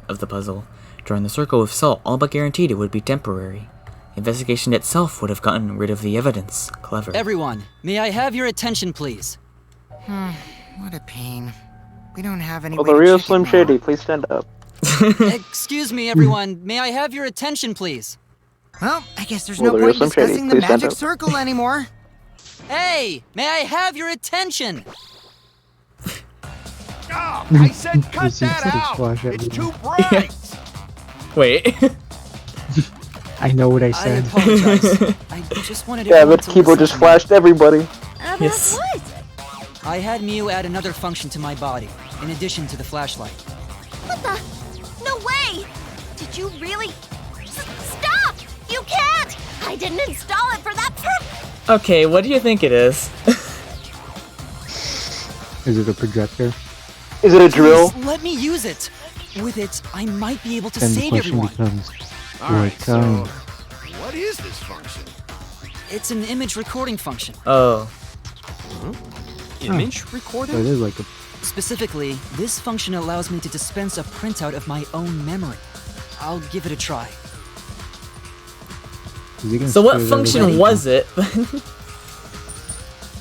the puzzle. Drawing the circle with salt all but guaranteed it would be temporary. Investigation itself would have gotten rid of the evidence. Clever. Everyone, may I have your attention, please? What a pain. We don't have any Well, way the to real check it Slim now. Shady, please stand up. Excuse me, everyone. May I have your attention, please? Well, I guess there's Well, no the real point Slim Shady, discussing the please stand magic up. circle anymore. Hey, may I have your attention? Oh, I said cut This is that just out! flash It's everything. too bright! Wait. I know what I I said. apologize. I just wanted Yeah, everyone but to Kibo listen just to me. flashed everybody. About Yes. what? I had Mew add another function to my body, in addition to the flashlight. What the? No way! Did you really? Stop! You can't! I didn't install it for that purpose! Okay, what do you think it is? Is it a projector? Is it a drill? Please, let me use it. With it, I might be able to Then the save question everyone. becomes, Alright, what so kind? what is this function? It's an image recording function. Oh. Image So recording? it is like a. Specifically, this function allows me to dispense a printout of my own memory. I'll give it a try. Is he gonna So what spit it function everything? was it?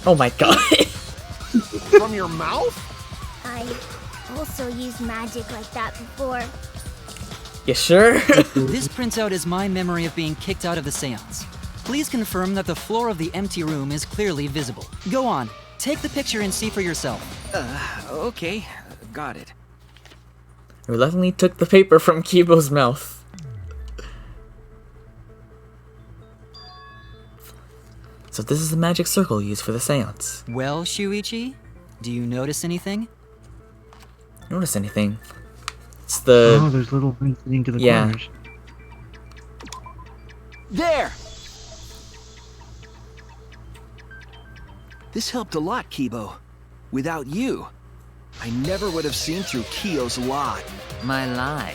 Oh my god. From your mouth? I also used magic like that before. You sure? This printout is my memory of being kicked out of the seance. Please confirm that the floor of the empty room is clearly visible. Go on, take the picture and see for yourself. Okay, got it. Reluctantly took the paper from Kibo's mouth. So this is the magic circle used for the seance. Well, Shuichi, do you notice anything? Notice anything? It's Oh, the... there's little things leading to the Yeah. corners. There! This helped a lot, Kibo. Without you, I never would have seen through Kyo's lie. My lie.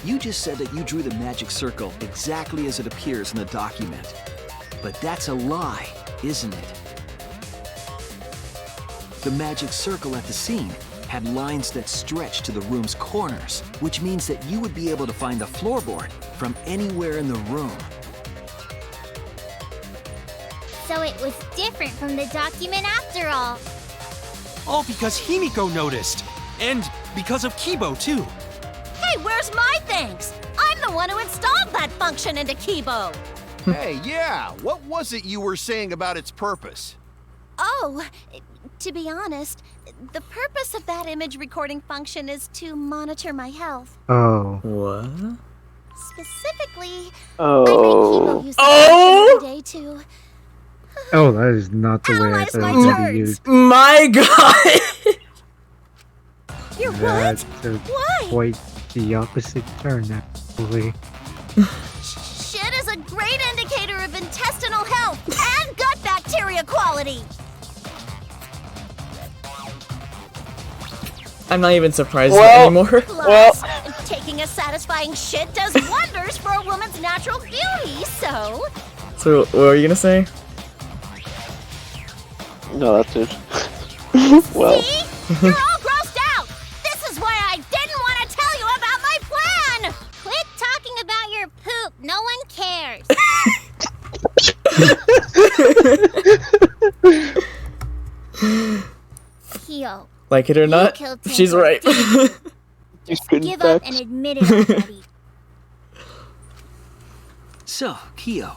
You just said that you drew the magic circle exactly as it appears in the document. But that's a lie, isn't it? The magic circle at the scene had lines that stretched to the room's corners, which means that you would be able to find the floorboard from anywhere in the room. So it was different from the document after all. All because Himiko noticed. And because of Kibo, too. Hey, where's my thanks? I'm the one who installed that function into Kibo. Hey, yeah, what was it you were saying about its purpose? Oh, to be honest, the purpose of that image recording function is to monitor my health. Oh. What? Specifically, I Oh. make Kibo use the Oh! function every day to Oh, that is not the way I analyze thought my it was going to turns. be used. My god! You're what? That's Why? quite the opposite turn, actually. Shit is a great indicator of intestinal health and gut bacteria quality. I'm not even surprised Well- anymore. Plus, taking a satisfying shit does wonders for a woman's natural beauty, so... So, what were you gonna say? No, that's it. Well, See? You're all grossed out! This is why I didn't want to tell you about my plan! Quit talking about your poop. No one cares. Kyo, Like it or not, killed she's Tenko, right. didn't he's just spitting give up facts. and admit it already. So, Kyo,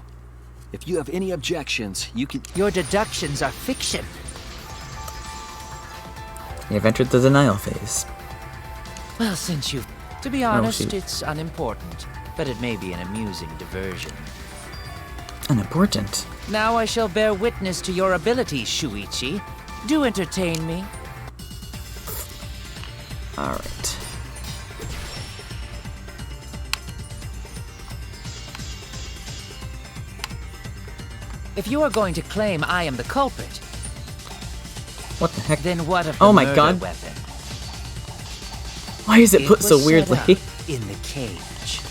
if you have any objections, you can... Your deductions are fiction. You've entered the denial phase. Well, since you... To be honest, shoot. it's unimportant, but it may be an amusing diversion. Unimportant. Now I shall bear witness to your abilities, Shuichi. Do entertain me. Alright. If you are going to claim I am the culprit, What the heck? then what of the Oh my murder god. weapon? Why is it put was so set weirdly? up in the cage.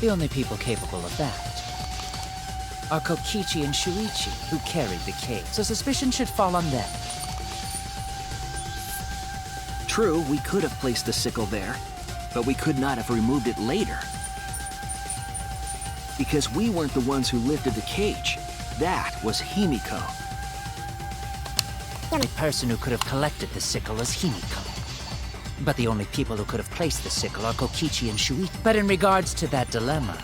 The only people capable of that are Kokichi and Shuichi, who carried the cage, so suspicion should fall on them. True, we could have placed the sickle there, but we could not have removed it later. because we weren't the ones who lifted the cage. That was Himiko. The only person who could have collected the sickle is Himiko. But the only people who could have placed the sickle are Kokichi and Shuichi. But in regards to that dilemma,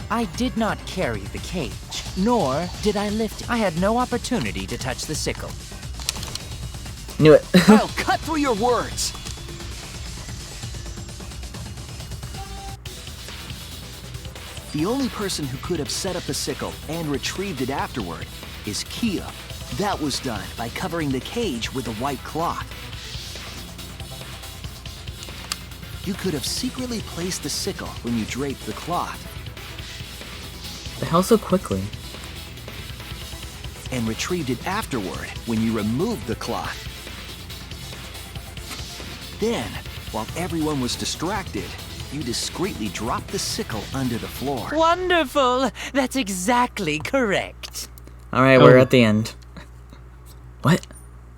I did not carry the cage, nor did I lift it. I had no opportunity to touch the sickle. Knew it. I'll cut through your words. The only person who could have set up the sickle and retrieved it afterward is Kia. That was done by covering the cage with a white cloth. You could have secretly placed the sickle when you draped the cloth. The hell so quickly? And retrieved it afterward when you removed the cloth. Then, while everyone was distracted, you discreetly dropped the sickle under the floor. Wonderful! That's exactly correct. Alright, we're at the end. What?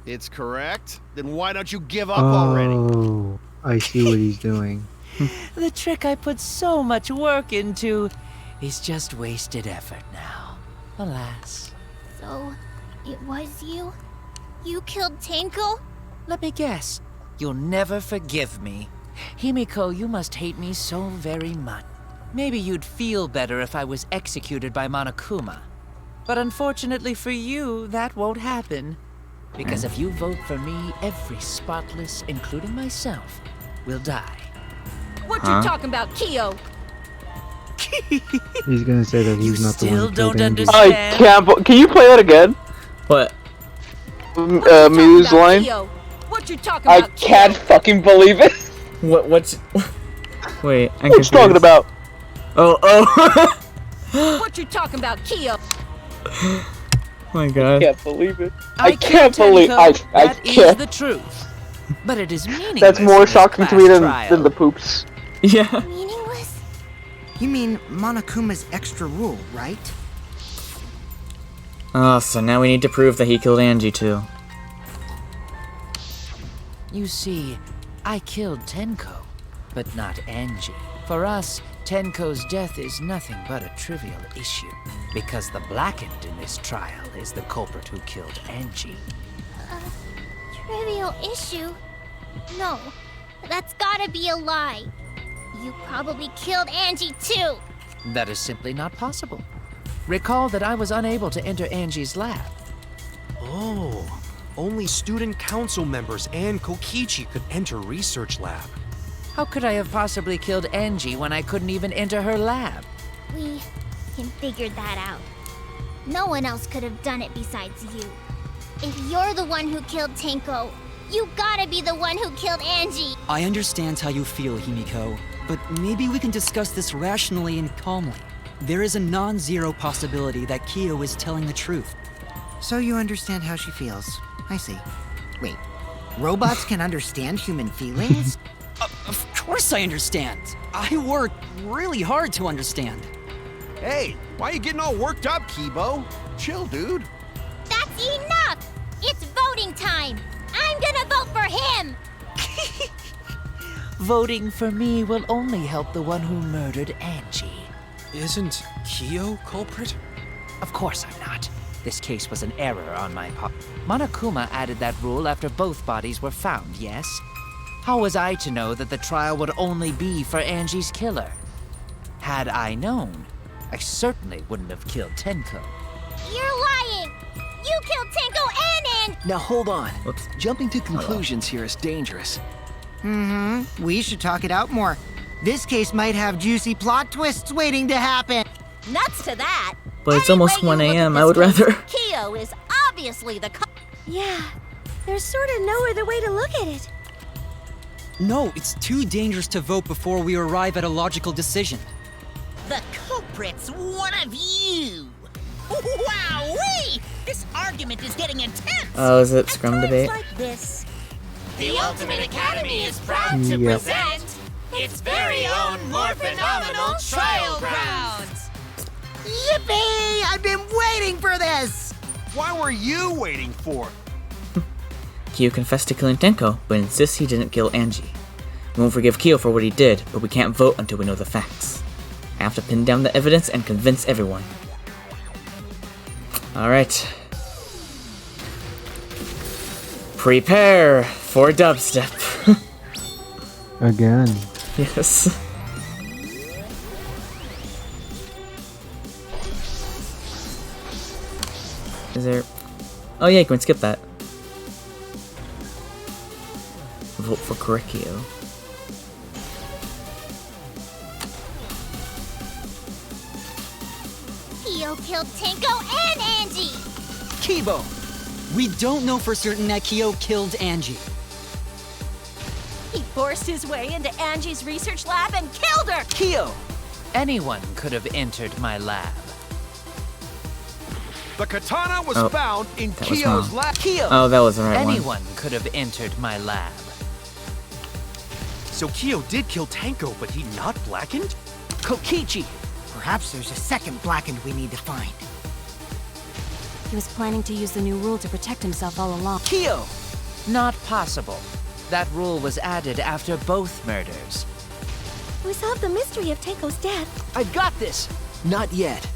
It's correct? Then why don't you give up already? Oh, I see what he's doing. The trick I put so much work into is just wasted effort now. Alas. So, it was you? You killed Tenko? Let me guess. You'll never forgive me. Himiko, you must hate me so very much. Maybe you'd feel better if I was executed by Monokuma. But unfortunately for you, that won't happen. Because if you vote for me, every spotless, including myself, will die. What you talking about, Kyo? He's gonna say that he's not the one who killed Andy. I can't. Can you play that again? What? Mew's line. What you talking I about, can't fucking believe it. What's... Wait, I'm What you talking about? Oh. What you talking about, Kyo? My god. I can't believe it. I can't believe That is can't. the truth. But it is meaningless. That's more in this shocking to me class than the trial. poops. Yeah. Meaningless? You mean Monokuma's extra rule, right? Oh, so now we need to prove that he killed Angie too. You see, I killed Tenko, but not Angie. For us, Tenko's death is nothing but a trivial issue, because the blackened in this trial is the culprit who killed Angie. Trivial issue? No, that's gotta be a lie. You probably killed Angie too. That is simply not possible. Recall that I was unable to enter Angie's lab. Oh, only student council members and Kokichi could enter research lab. How could I have possibly killed Angie when I couldn't even enter her lab? We can figure that out. No one else could have done it besides you. If you're the one who killed Tenko, you gotta be the one who killed Angie. I understand how you feel, Himiko, but maybe we can discuss this rationally and calmly. There is a non-zero possibility that Kyo is telling the truth. So you understand how she feels. I see. Wait, robots can understand human feelings? Of course I understand. I worked really hard to understand. Hey, why are you getting all worked up, Kibo? Chill, dude. That's enough! It's voting time! I'm gonna vote for him! Voting for me will only help the one who murdered Angie. Isn't Kyo culprit? Of course I'm not. This case was an error on my part. Monokuma added that rule after both bodies were found, yes? How was I to know that the trial would only be for Angie's killer? Had I known, I certainly wouldn't have killed Tenko. You're lying! You killed Tenko and Now hold on. Whoops. Jumping to conclusions here is dangerous. We should talk it out more. This case might have juicy plot twists waiting to happen. Nuts to that. But it's Any almost way you 1 look at a.m. this I would case, rather. Kyo is obviously the Yeah, there's sort of no other way to look at it. No, it's too dangerous to vote before we arrive at a logical decision. The culprit's one of you. Wowee! This argument is getting intense. Oh, is it scrum debate? Like this. The Ultimate Academy is proud to Yep. present its very own more phenomenal trial grounds. Yippee! I've been waiting for this! Why were you waiting for? Kyo confessed to killing Tenko, but insists he didn't kill Angie. We won't forgive Kyo for what he did, but we can't vote until we know the facts. I have to pin down the evidence and convince everyone. Alright. Prepare for dubstep. Again. Yes. Is there... Oh yeah, you can skip that. Vote for Correcchio. Kyo killed Tenko and Angie! Kibo! We don't know for certain that Kyo killed Angie. He forced his way into Angie's research lab and killed her! Kyo! Anyone could have entered my lab. The katana was Oh, found in that was Kyo's wrong. lab. Kyo! Oh, that was the right one. Anyone could have entered my lab. So Kyo did kill Tenko, but he not blackened? Kokichi! Perhaps there's a second blackened we need to find. He was planning to use the new rule to protect himself all along. Kyo! Not possible. That rule was added after both murders. We solved the mystery of Tenko's death. I've got this! Not yet.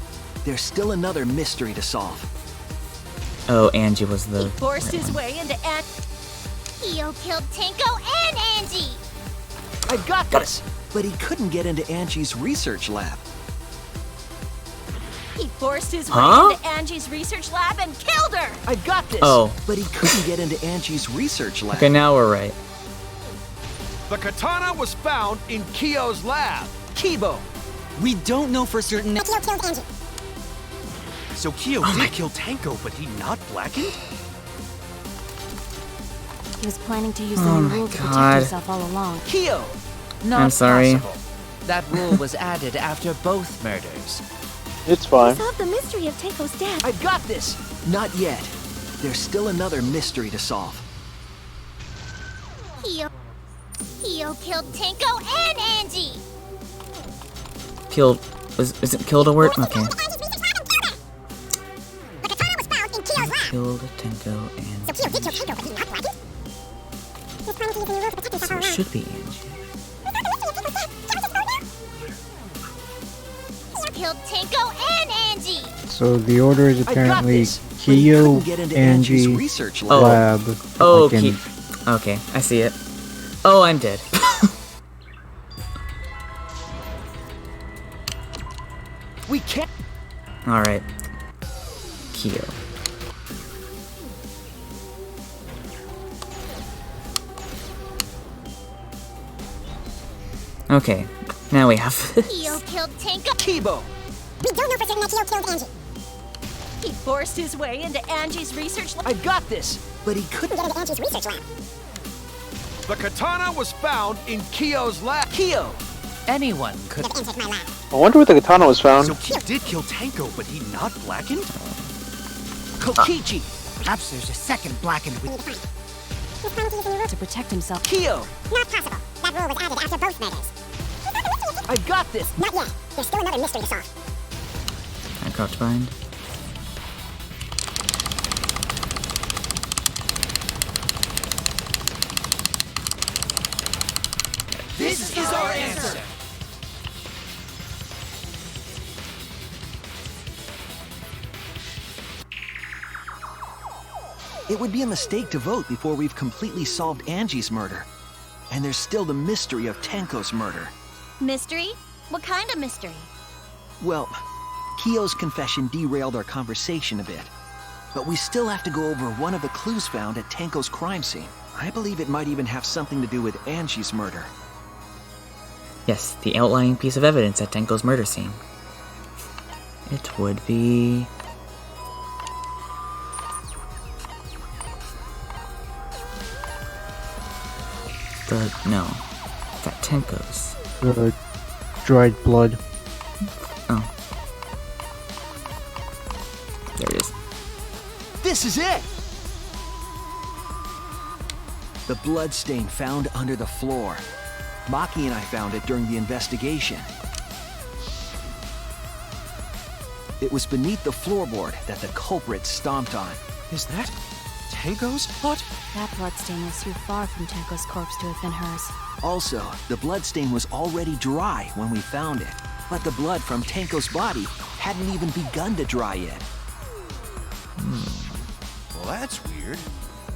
There's still another mystery to solve. Oh, Angie was the... He forced right his one. way into Kyo killed Tenko and Angie! I've got this! But he couldn't get into Angie's research lab. He forced his way Huh? into Angie's research lab and killed her! I've got this! Oh. But he couldn't get into Angie's research lab. Okay, now we're right. The katana was found in Kyo's lab. Kibo! We don't know for certain that Kyo killed Angie. So Kyo did kill Tenko, but he not blackened? He was planning to use the Oh new my rule to protect God. himself all along. Kyo! Not I'm sorry. possible. That rule was added after both murders. It's We fine. solved the mystery of Tenko's death. I've got this! Not yet. There's still another mystery to solve. Kyo killed Tenko and Angie! Killed... Is it killed a word? Okay. The katana was found in Kyo's lab. Killed Tenko and... So Kyo did kill Tenko, but he not blackened? He was planning to use the new rule to protect himself So all it along. should be Angie. Killed Tenko and Angie! So the order is I've got apparently this! But he Kyo, couldn't get into Angie's Angie, research Oh. lab. Lab. Oh, like in- okay. I see it. Oh, I'm dead. We can't. Alright. Kyo. Okay, now we have this. Kyo killed Tenko. Kibo! We don't know for certain that Kyo killed Angie. He forced his way into Angie's research lab. I've got this! But he couldn't Get into Angie's research lab. The katana was found in Kyo's lab. Kyo! Anyone could... Never entered my lab. I wonder where the katana was found. So Kyo did kill Tenko, but he not blackened? Kokichi! Perhaps there's a second blackened we He's planning to use the new rule. To protect himself. Kyo! Not possible. That rule was added after both murders. I've got this! Not yet. There's still another mystery to solve. I got to find. This is our answer. It would be a mistake to vote before we've completely solved Angie's murder. And there's still the mystery of Tenko's murder. Mystery? What kind of mystery? Well, Kyo's confession derailed our conversation a bit. But we still have to go over one of the clues found at Tenko's crime scene. I believe it might even have something to do with Angie's murder. Yes, the outlying piece of evidence at Tenko's murder scene. It would be... No. It's at Tenko's. The dried blood. Oh. There it is. This is it! The blood stain found under the floor. Maki and I found it during the investigation. It was beneath the floorboard that the culprit stomped on. Is that Tenko's blood? That bloodstain was too far from Tenko's corpse to have been hers. Also, the blood stain was already dry when we found it. But the blood from Tenko's body hadn't even begun to dry yet. Well, that's weird.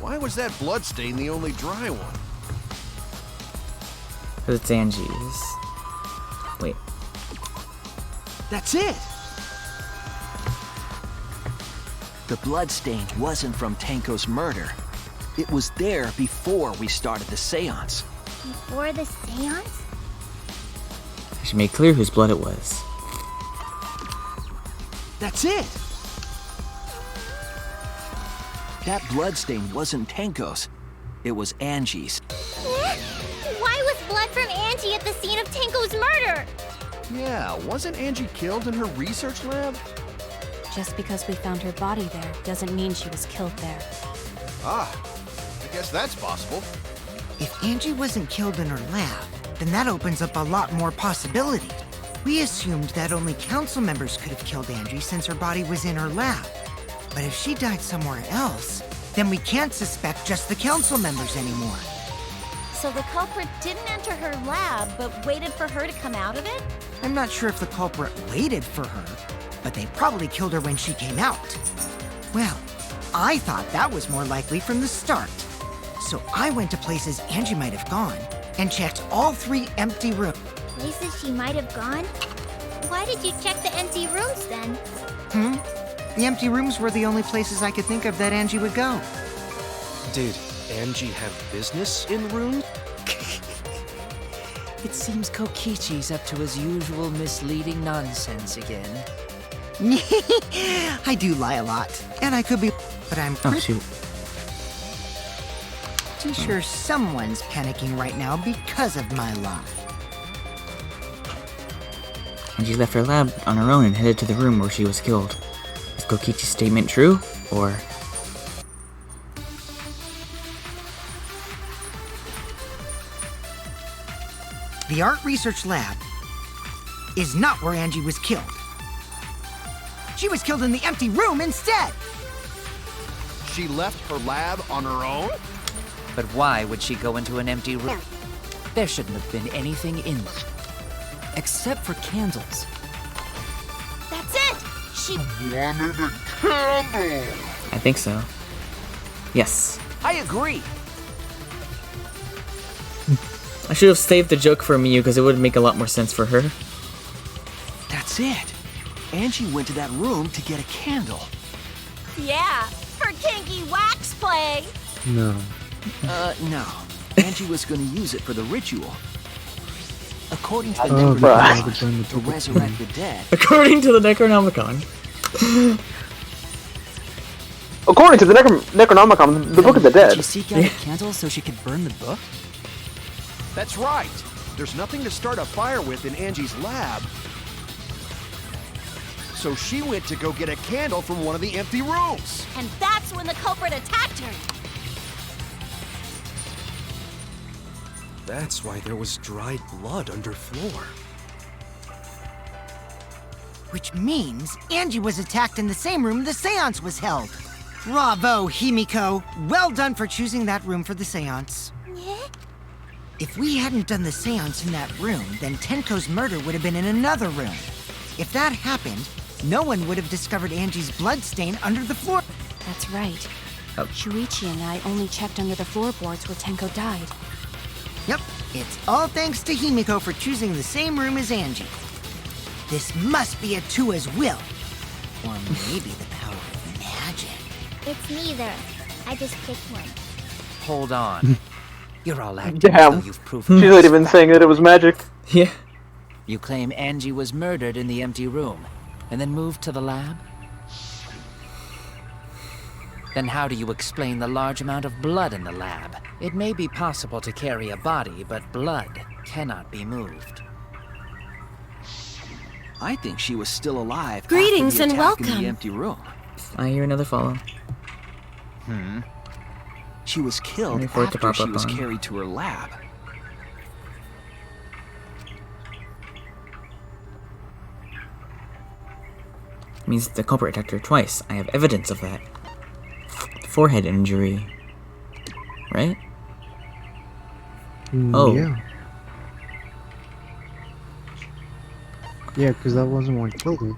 Why was that blood stain the only dry one? Because it's Angie's. Wait. That's it! The blood stain wasn't from Tenko's murder. It was there before we started the seance. Before the seance? She made clear whose blood it was. That's it! That bloodstain wasn't Tenko's. It was Angie's. Why was blood from Angie at the scene of Tenko's murder? Yeah, wasn't Angie killed in her research lab? Just because we found her body there doesn't mean she was killed there. Ah, I guess that's possible. If Angie wasn't killed in her lab, then that opens up a lot more possibilities. We assumed that only council members could have killed Angie since her body was in her lab. But if she died somewhere else, then we can't suspect just the council members anymore. So the culprit didn't enter her lab, but waited for her to come out of it? I'm not sure if the culprit waited for her, but they probably killed her when she came out. Well, I thought that was more likely from the start. So I went to places Angie might have gone and checked all 3 empty rooms. Places she might have gone? Why did you check the empty rooms then? The empty rooms were the only places I could think of that Angie would go. Did Angie have business in the room? It seems Kokichi's up to his usual misleading nonsense again. I do lie a lot, and I could be, but I'm pretty sure someone's panicking right now because of my lie. Angie left her lab on her own and headed to the room where she was killed. Is Kokichi's statement true, or... The art research lab is not where Angie was killed. She was killed in the empty room instead. She left her lab on her own? But why would she go into an empty room? There shouldn't have been anything in there. Except for candles. That's it! She Wanted a candle! I think so. Yes. I agree! I should have saved the joke for Miyu because it would make a lot more sense for her. That's it! Angie went to that room to get a candle. Yeah, for kinky wax play. No. No. Angie was gonna use it for the ritual. According to the Oh, Necronomicon, to resurrect the dead. According to the Necronomicon. According to the Necronomicon, the Book of the Did she Dead. seek out a candle so she could burn the book? That's right. There's nothing to start a fire with in Angie's lab. So she went to go get a candle from one of the empty rooms. And that's when the culprit attacked her. That's why there was dried blood under floor. Which means Angie was attacked in the same room the seance was held. Bravo, Himiko. Well done for choosing that room for the seance. If we hadn't done the seance in that room, then Tenko's murder would have been in another room. If that happened, no one would have discovered Angie's blood stain under the floor. That's right. Shuichi and I only checked under the floorboards where Tenko died. Yep, it's all thanks to Himiko for choosing the same room as Angie. This must be a Tua's will. Or maybe the power of magic. It's neither. I just picked one. Hold on. You're all acting as Damn. though you've proven She's not even saying that it was magic. Yeah. You claim Angie was murdered in the empty room, and then moved to the lab? Then how do you explain the large amount of blood in the lab? It may be possible to carry a body, but blood cannot be moved. I think she was still alive. Greetings after the and attack in welcome. the empty room. I hear another follow. She was killed Waiting for it to after pop she up was on. carried to her lab. Means the culprit attacked her twice. I have evidence of that. Forehead injury. Right? Oh. Yeah. Yeah, because that wasn't what killed her.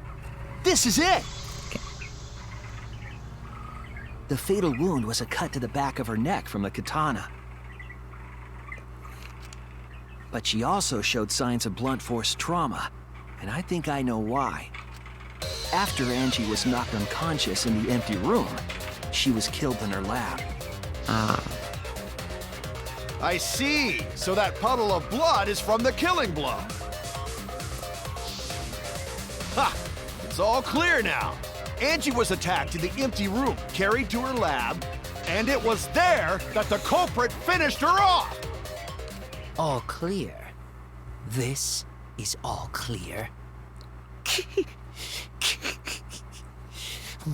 This is it! The fatal wound was a cut to the back of her neck from the katana. But she also showed signs of blunt force trauma, and I think I know why. After Angie was knocked unconscious in the empty room, she was killed in her lab. I see. So that puddle of blood is from the killing blow. Ha! It's all clear now. Angie was attacked in the empty room, carried to her lab, and it was there that the culprit finished her off. All clear. This is all clear.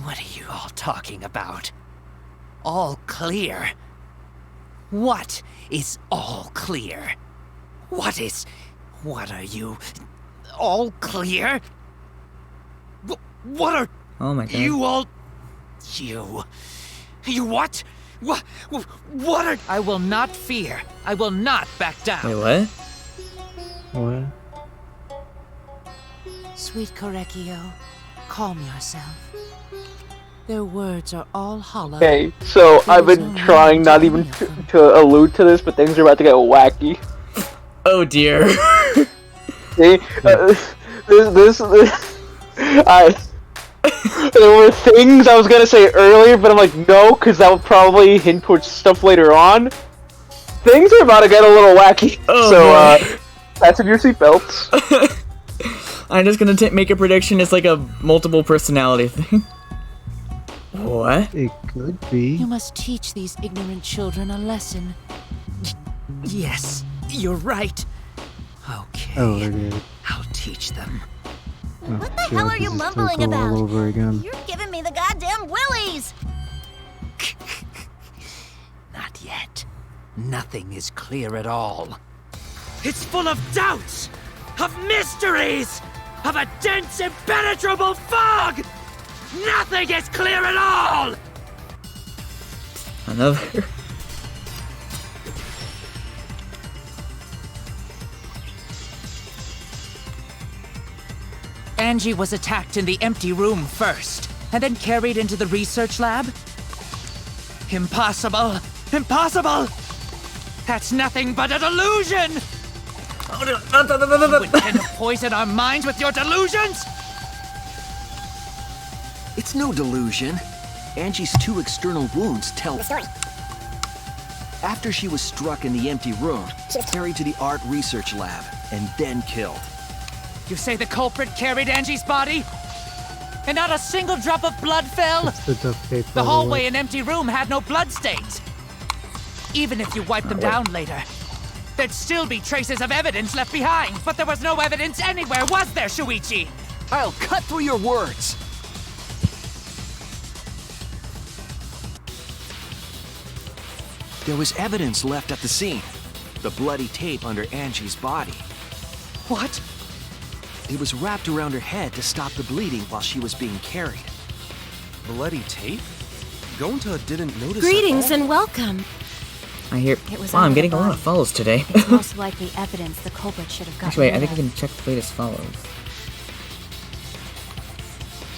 What are you all talking about? All clear? What is all clear? What are you? All clear? What are Oh my god. you all? You what? What are? I will not fear. I will not back down. Wait, what? What? Sweet Korekio, calm yourself. Their words are all hollow. Okay, so I've been trying not even to allude to this, but things are about to get wacky. Oh dear. See, there were things I was gonna say earlier, but I'm like, no, because that would probably hint towards stuff later on. Things are about to get a little wacky, fasten your seatbelts. I'm just gonna make a prediction. It's like a multiple personality thing. What? It could be. You must teach these ignorant children a lesson. Yes, you're right. Okay. Oh, it is. I'll teach them. What the hell are you mumbling all about? over again. You're giving me the goddamn willies! Not yet. Nothing is clear at all. It's full of doubts, of mysteries, of a dense, impenetrable fog! Nothing is clear at all! Another. Angie was attacked in the empty room first, and then carried into the research lab? Impossible! Impossible! That's nothing but a delusion! You intend to poison our minds with your delusions? It's no delusion. Angie's 2 external wounds tell the story. After she was struck in the empty room, she was carried to the art research lab, and then killed. You say the culprit carried Angie's body? And not a single drop of blood fell? It's the duct tape. The hallway and empty room had no bloodstains. Even if you wiped them down later, there'd still be traces of evidence left behind. But there was no evidence anywhere, was there, Shuichi? I'll cut through your words. There was evidence left at the scene. The bloody tape under Angie's body. What? It was wrapped around her head to stop the bleeding while she was being carried. Bloody tape? Gonta didn't notice. Greetings and welcome. I hear. It was Wow, I'm under getting the a lot body. of follows today. It's most likely evidence the culprit should have gotten Actually, wait, I rid think I of. can check the latest follows.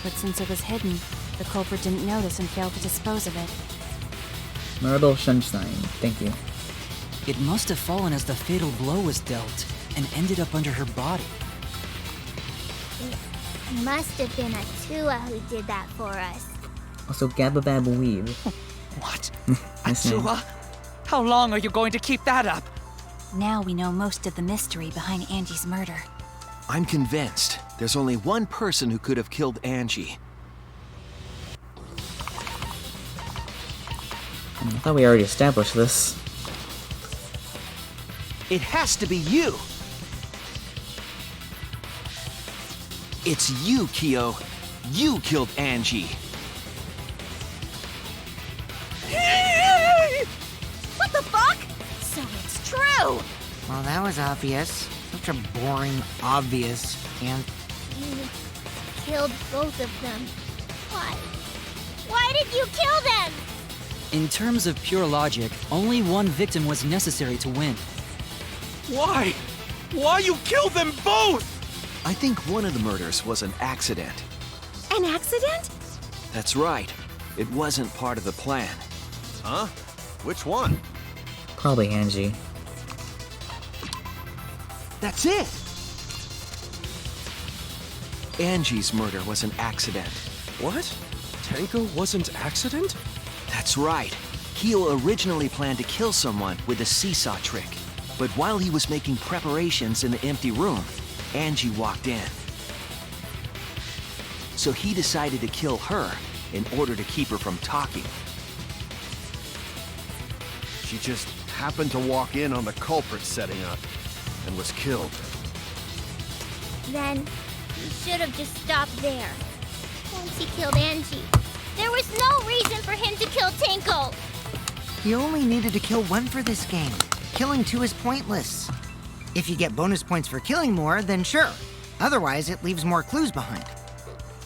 But since it was hidden, the culprit didn't notice and failed to dispose of it. Marble Sunshine, thank you. It must have fallen as the fatal blow was dealt and ended up under her body. It must have been Atua who did that for us. Also, Gababab Weave. What? Nice name. Atua? How long are you going to keep that up? Now we know most of the mystery behind Angie's murder. I'm convinced there's only one person who could have killed Angie. I thought we already established this. It has to be you! It's you, Kyo. You killed Angie. What the fuck? So it's true! Well, that was obvious. Such a boring, obvious, and... You killed both of them. Why? Why did you kill them? In terms of pure logic, only one victim was necessary to win. Why? Why you killed them both? I think one of the murders was an accident. An accident? That's right. It wasn't part of the plan. Huh? Which one? Probably Angie. That's it! Angie's murder was an accident. What? Tenko wasn't accident? That's right. Kyo originally planned to kill someone with a seesaw trick. But while he was making preparations in the empty room, Angie walked in. So he decided to kill her in order to keep her from talking. She just happened to walk in on the culprit setting up and was killed. Then, he should have just stopped there. Once he killed Angie, there was no reason for him to kill Tenko. You only needed to kill one for this game. Killing two is pointless. If you get bonus points for killing more, then sure. Otherwise, it leaves more clues behind.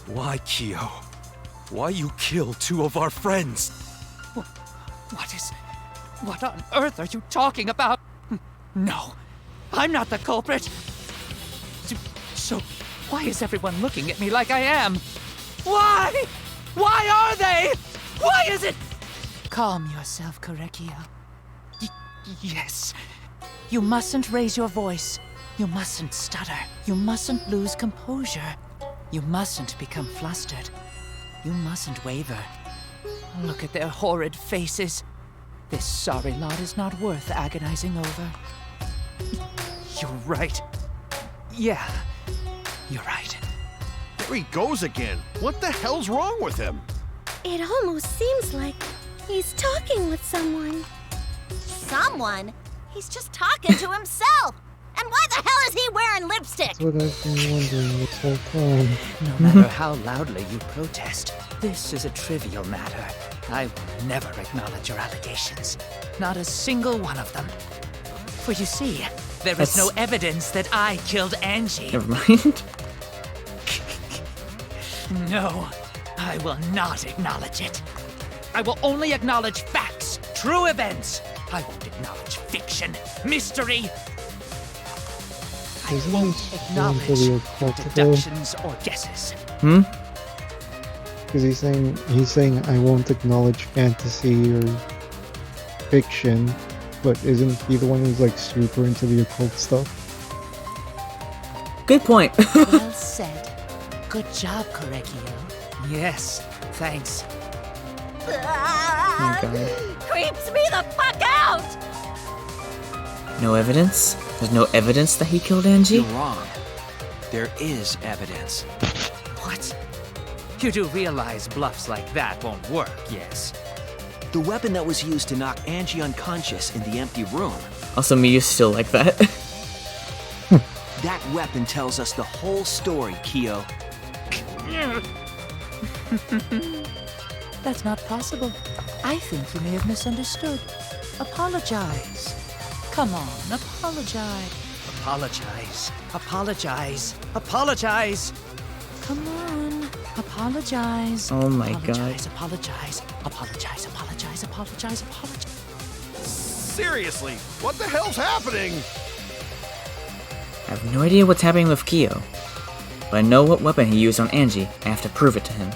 Why, Kyo? Why you kill two of our friends? What on earth are you talking about? No, I'm not the culprit. So, why is everyone looking at me like I am? Why? Why are they? Why is it? Calm yourself, Korekiyo. Yes. You mustn't raise your voice. You mustn't stutter. You mustn't lose composure. You mustn't become flustered. You mustn't waver. Look at their horrid faces. This sorry lot is not worth agonizing over. You're right. Yeah, you're right. There he goes again. What the hell's wrong with him? It almost seems like he's talking with someone. Someone? He's just talking to himself. And why the hell is he wearing lipstick? That's what I've been wondering this whole time. No matter how loudly you protest, this is a trivial matter. I will never acknowledge your allegations. Not a single one of them. For you see, there is no evidence that I killed Angie. Never mind. No, I will not acknowledge it. I will only acknowledge facts, true events. I won't acknowledge fiction, mystery. I won't acknowledge deductions or guesses. Because he's saying I won't acknowledge fantasy or fiction, but isn't he the one who's like super into the occult stuff? Good point. Well said. Good job, Korekiyo. Yes, thanks. Creeps me the fuck out! No evidence? There's no evidence that he killed Angie? You're wrong. There is evidence. What? You do realize bluffs like that won't work, yes? The weapon that was used to knock Angie unconscious in the empty room. Also, Miyu's still like that. That weapon tells us the whole story, Kyo. That's not possible. I think you may have misunderstood. Apologize. Come on, apologize. Apologize. Apologize. Apologize. Come on, apologize. Oh my apologize, god. Apologize. Apologize. Apologize. Apologize. Apologize. Seriously, what the hell's happening? I have no idea what's happening with Kyo. But I know what weapon he used on Angie. I have to prove it to him.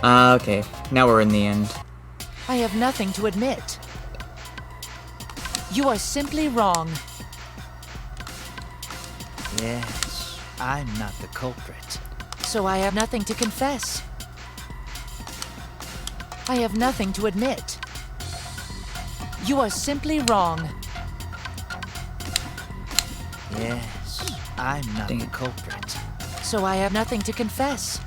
Okay. Now we're in the end. I have nothing to admit. You are simply wrong. Yes, I'm not the culprit. So I have nothing to confess. I have nothing to admit. You are simply wrong. Yes, I'm not the culprit. So I have nothing to confess.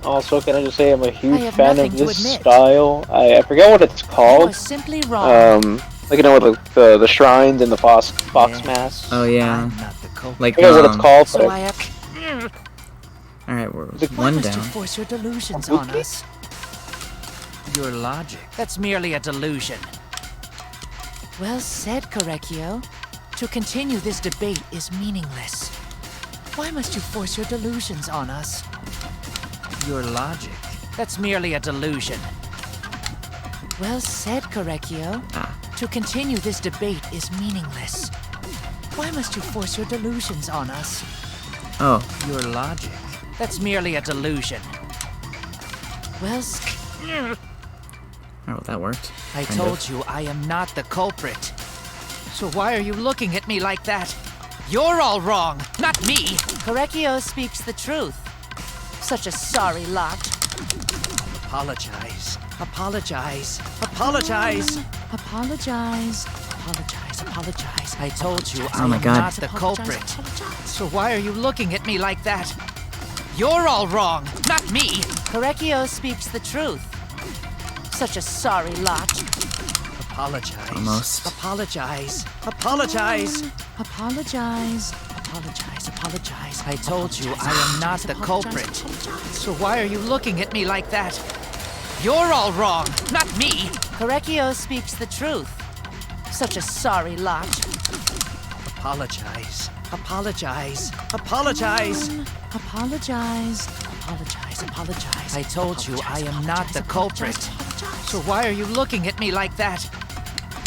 Also, can I just say I'm a I huge have fan nothing of to this admit. style. I forget what it's You are called. simply wrong. Like, you know, with the shrines and the fox masks. Oh yeah. Like I forget what it's called, So but I have. Alright, we're Why one must you down. force your delusions on us? Your logic. That's merely a delusion. Well said, Korekiyo. To continue this debate is meaningless. Why must you force your delusions on us? Your logic. That's merely a delusion. Well said, Korekiyo. To continue this debate is meaningless. Why must you force your delusions on us? Oh. Your logic. That's merely a delusion. Well, Oh, that worked. I Kind told of. you I am not the culprit. So why are you looking at me like that? You're all wrong, not me. Correcchio speaks the truth. Such a sorry lot. Apologize. Apologize. Apologize. Apologize. Apologize. Apologize. I told you I Oh my am God. not the culprit. So why are you looking at me like that? You're all wrong, not me. Correcchio speaks the truth. Such a sorry lot. Apologize. Almost. Apologize. Apologize. Apologize. Apologize. Apologize. I told you I am not the culprit. So why are you looking at me like that? You're all wrong, not me. Correcchio speaks the truth. Such a sorry lot. Apologize. Apologize. Apologize. Apologize. Apologize. Apologize. I told you I am not the culprit. So why are you looking at me like that?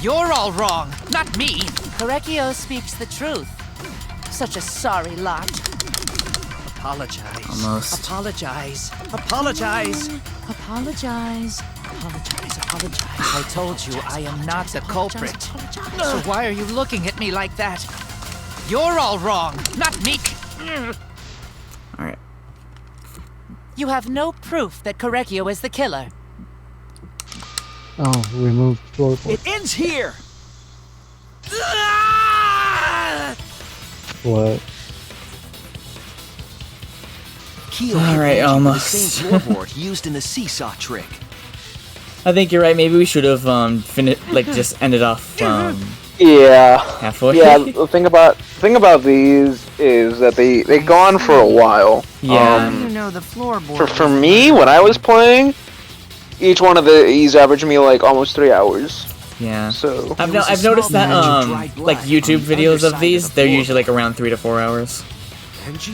You're all wrong, not me. Correcchio speaks the truth. Such a sorry lot. Apologize. Almost. Apologize. Apologize. Apologize. Apologize. Apologize. I told you I am not the culprit. So why are you looking at me like that? You're all wrong, not me. Alright. You have no proof that Correcchio is the killer. Oh, remove floorboard. It ends here! What? Keel All right, hit Angie with the almost. same floorboard used in the seesaw trick. I think you're right. Maybe we should have just ended off Yeah. halfway. Yeah. The thing about these is that they go on for a while. Yeah. You know the floorboard. For me, when I was playing, each one of these averaged me like almost 3 hours. Yeah. So I've noticed that like YouTube videos of these, they're usually like around 3 to 4 hours.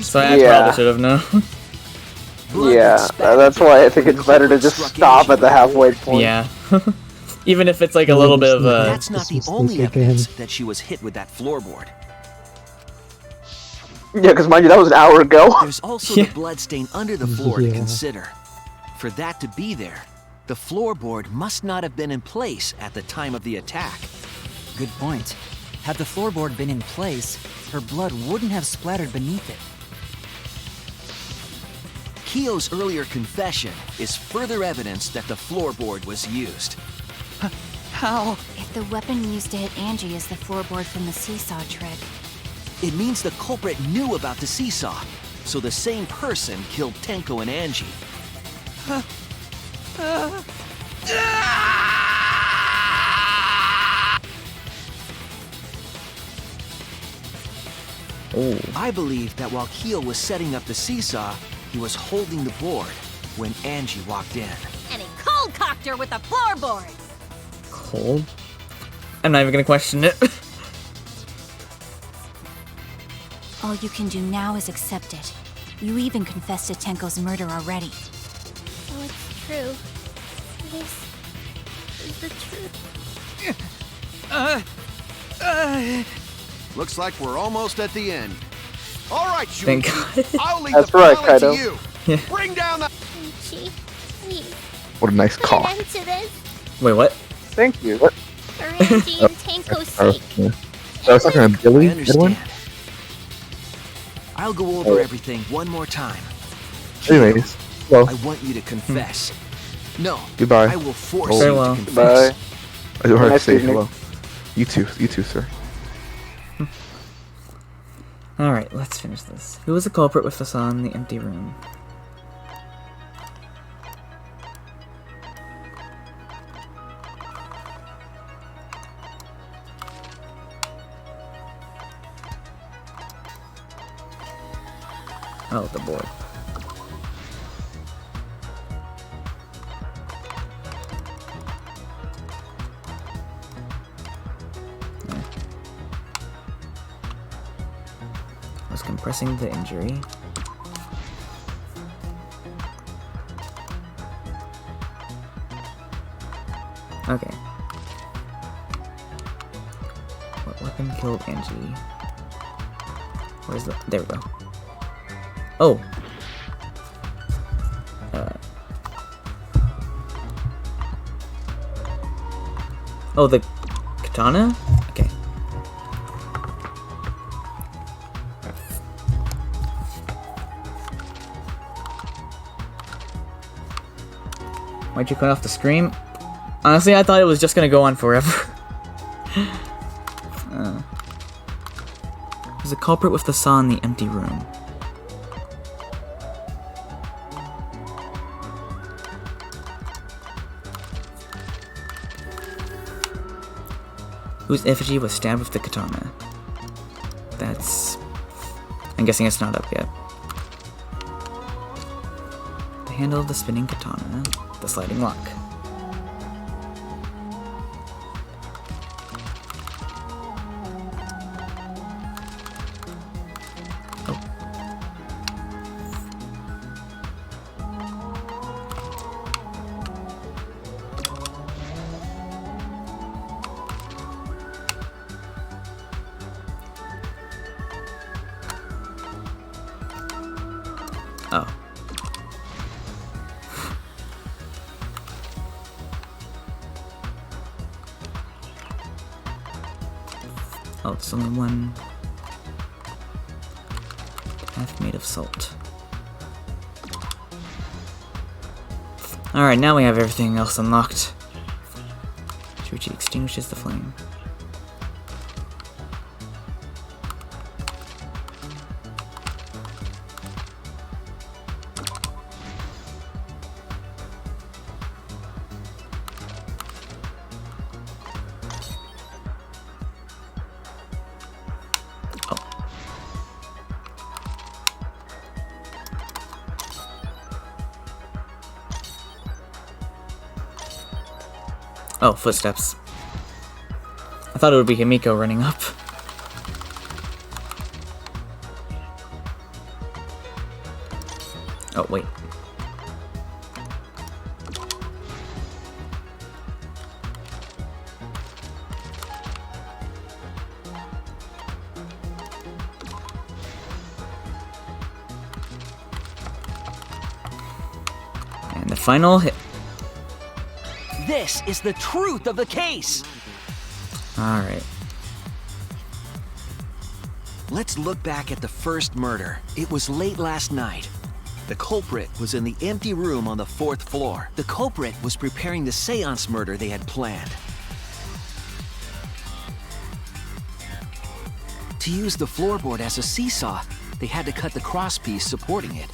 So I probably should have known. Yeah, that's why I think it's better to just stop at the halfway point. Yeah. Even if it's like a little bit of a. That's not the only evidence that she was hit with that floorboard. Yeah, because mind you, that was an hour ago. There's also the bloodstain under the floor to consider. For that to be there, the floorboard must not have been in place at the time of the attack. Good point. Had the floorboard been in place, her blood wouldn't have splattered beneath it. Keo's earlier confession is further evidence that the floorboard was used. How? If the weapon used to hit Angie is the floorboard from the seesaw trick. It means the culprit knew about the seesaw, so the same person killed Tenko and Angie. Ooh. I believe that while Keo was setting up the seesaw, he was holding the board when Angie walked in. And he cold-cocked her with the floorboard. Cold? I'm not even gonna question it. All you can do now is accept it. You even confessed to Tenko's murder already. Oh, it's true. This is the truth. Looks like we're almost at the end. All right, Thank Shuji. I'll leave That's the right, finale Kaido. to you. Yeah. Bring down the... Ichi, please, What a nice put call. an end to this. Wait, what? Thank you. For Angie and Tenko's sake. So I was talking to Billy, I understand. Edwin. I'll go over everything one more time. Anyways, well, I want you to confess. No, goodbye. I will force Oh. you Farewell. to confess. I don't have to Nice say evening. hello. You too, sir. Alright, let's finish this. Who was the culprit with us on the empty room? Oh, the board. Was compressing the injury. Okay. What weapon killed Angie? Where's the... There we go. Oh. Oh, the katana? Okay. Why'd you cut off the scream? Honestly, I thought it was just gonna go on forever. There's a culprit with the saw in the empty room. Whose effigy was stabbed with the katana? That's... I'm guessing it's not up yet. The handle of the spinning katana. The sliding lock. Oh. Oh, it's only one path made of salt. Alright, now we have everything else unlocked. Shuichi extinguishes the flame. Oh, footsteps. I thought it would be Himiko running up. Oh, wait. And the final hit. This is the truth of the case! Alright. Let's look back at the first murder. It was late last night. The culprit was in the empty room on the 4th floor. The culprit was preparing the seance murder they had planned. To use the floorboard as a seesaw, they had to cut the crosspiece supporting it.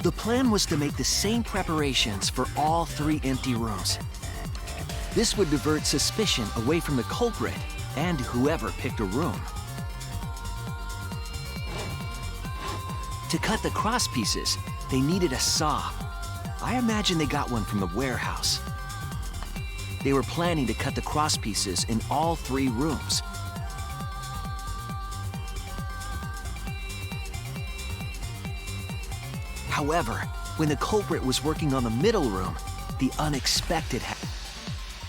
The plan was to make the same preparations for all 3 empty rooms. This would divert suspicion away from the culprit and whoever picked a room. To cut the cross pieces, they needed a saw. I imagine they got one from the warehouse. They were planning to cut the cross pieces in all 3 rooms. However, when the culprit was working on the middle room, the unexpected happened.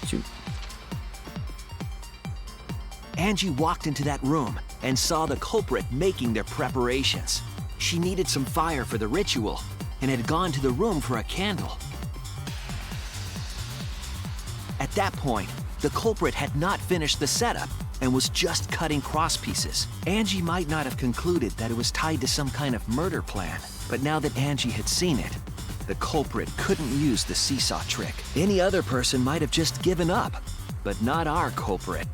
Shoot. Angie walked into that room and saw the culprit making their preparations. She needed some fire for the ritual and had gone to the room for a candle. At that point, the culprit had not finished the setup and was just cutting cross pieces. Angie might not have concluded that it was tied to some kind of murder plan, but now that Angie had seen it, the culprit couldn't use the seesaw trick. Any other person might have just given up, but not our culprit.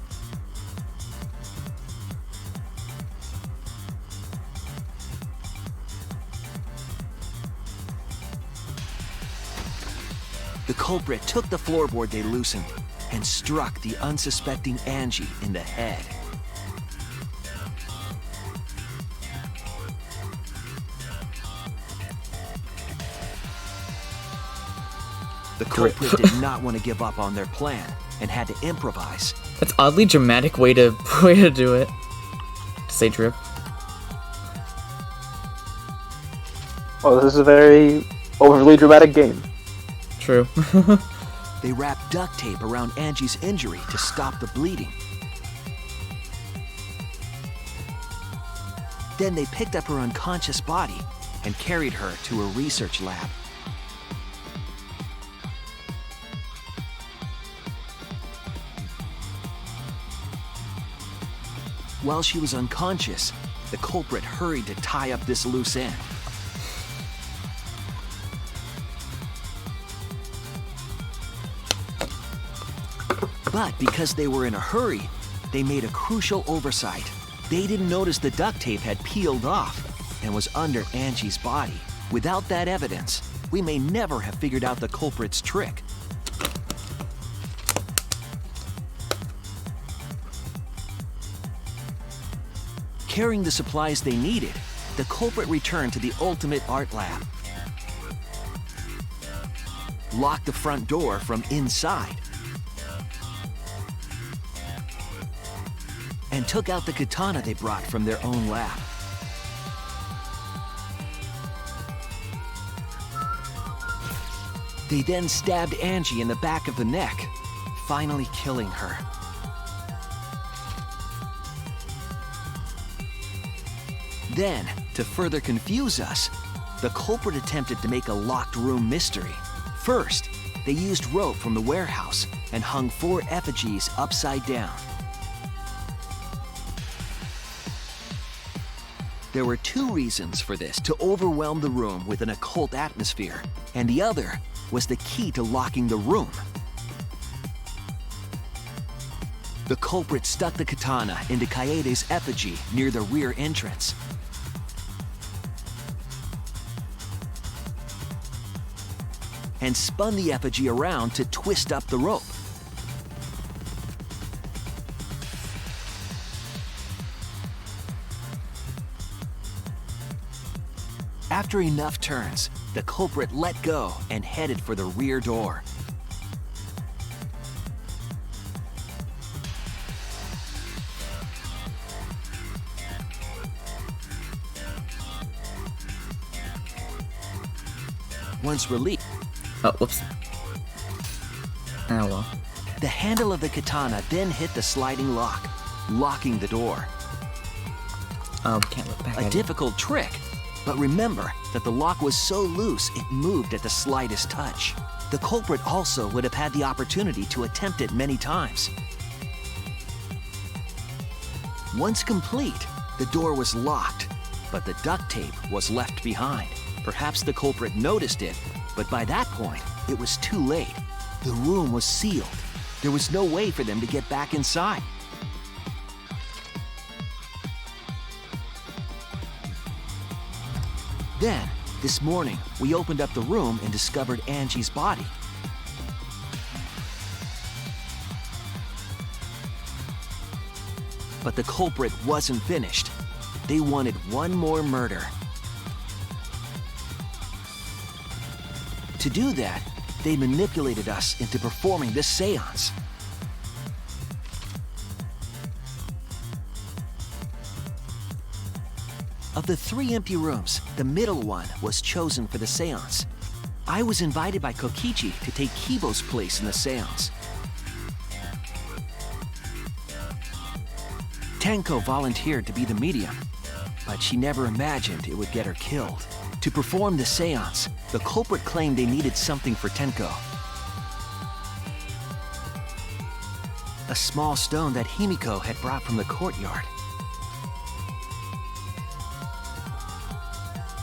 The culprit took the floorboard they loosened and struck the unsuspecting Angie in the head. The culprit did not want to give up on their plan and had to improvise. That's oddly dramatic way to do it. To say drip. Well, this is a very overly dramatic game. True. They wrapped duct tape around Angie's injury to stop the bleeding. Then they picked up her unconscious body and carried her to a research lab. While she was unconscious, the culprit hurried to tie up this loose end. But because they were in a hurry, they made a crucial oversight. They didn't notice the duct tape had peeled off and was under Angie's body. Without that evidence, we may never have figured out the culprit's trick. Carrying the supplies they needed, the culprit returned to the ultimate art lab. Locked the front door from inside. And took out the katana they brought from their own lab. They then stabbed Angie in the back of the neck, finally killing her. Then, to further confuse us, the culprit attempted to make a locked room mystery. First, they used rope from the warehouse and hung 4 effigies upside down. There were 2 reasons for this: to overwhelm the room with an occult atmosphere, and the other was the key to locking the room. The culprit stuck the katana into Kaede's effigy near the rear entrance. And spun the effigy around to twist up the rope. After enough turns, the culprit let go and headed for the rear door. Once released... Oh, whoops. Oh well. The handle of the katana then hit the sliding lock, locking the door. Oh, we can't look back at A it. difficult trick, but remember that the lock was so loose it moved at the slightest touch. The culprit also would have had the opportunity to attempt it many times. Once complete, the door was locked, but the duct tape was left behind. Perhaps the culprit noticed it, but by that point, it was too late. The room was sealed. There was no way for them to get back inside. Then, this morning, we opened up the room and discovered Angie's body. But the culprit wasn't finished. They wanted one more murder. To do that, they manipulated us into performing this seance. Of the 3 empty rooms, the middle one was chosen for the seance. I was invited by Kokichi to take Kibo's place in the seance. Tenko volunteered to be the medium, but she never imagined it would get her killed. To perform the seance, the culprit claimed they needed something for Tenko. A small stone that Himiko had brought from the courtyard.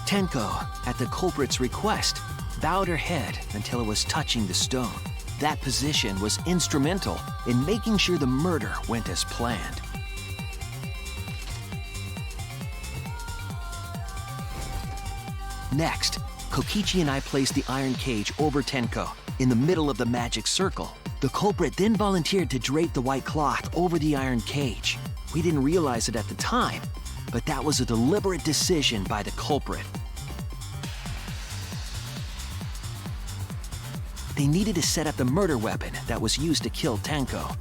Tenko, at the culprit's request, bowed her head until it was touching the stone. That position was instrumental in making sure the murder went as planned. Next, Kokichi and I placed the iron cage over Tenko, in the middle of the magic circle. The culprit then volunteered to drape the white cloth over the iron cage. We didn't realize it at the time, but that was a deliberate decision by the culprit. They needed to set up the murder weapon that was used to kill Tenko.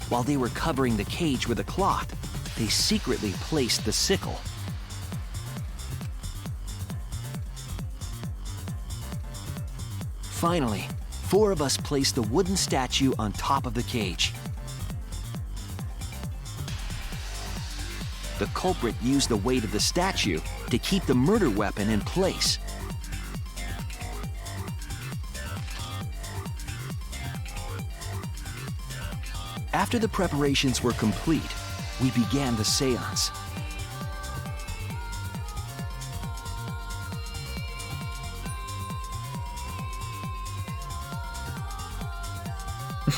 While they were covering the cage with a cloth, they secretly placed the sickle. Finally, 4 of us placed the wooden statue on top of the cage. The culprit used the weight of the statue to keep the murder weapon in place. After the preparations were complete, we began the seance.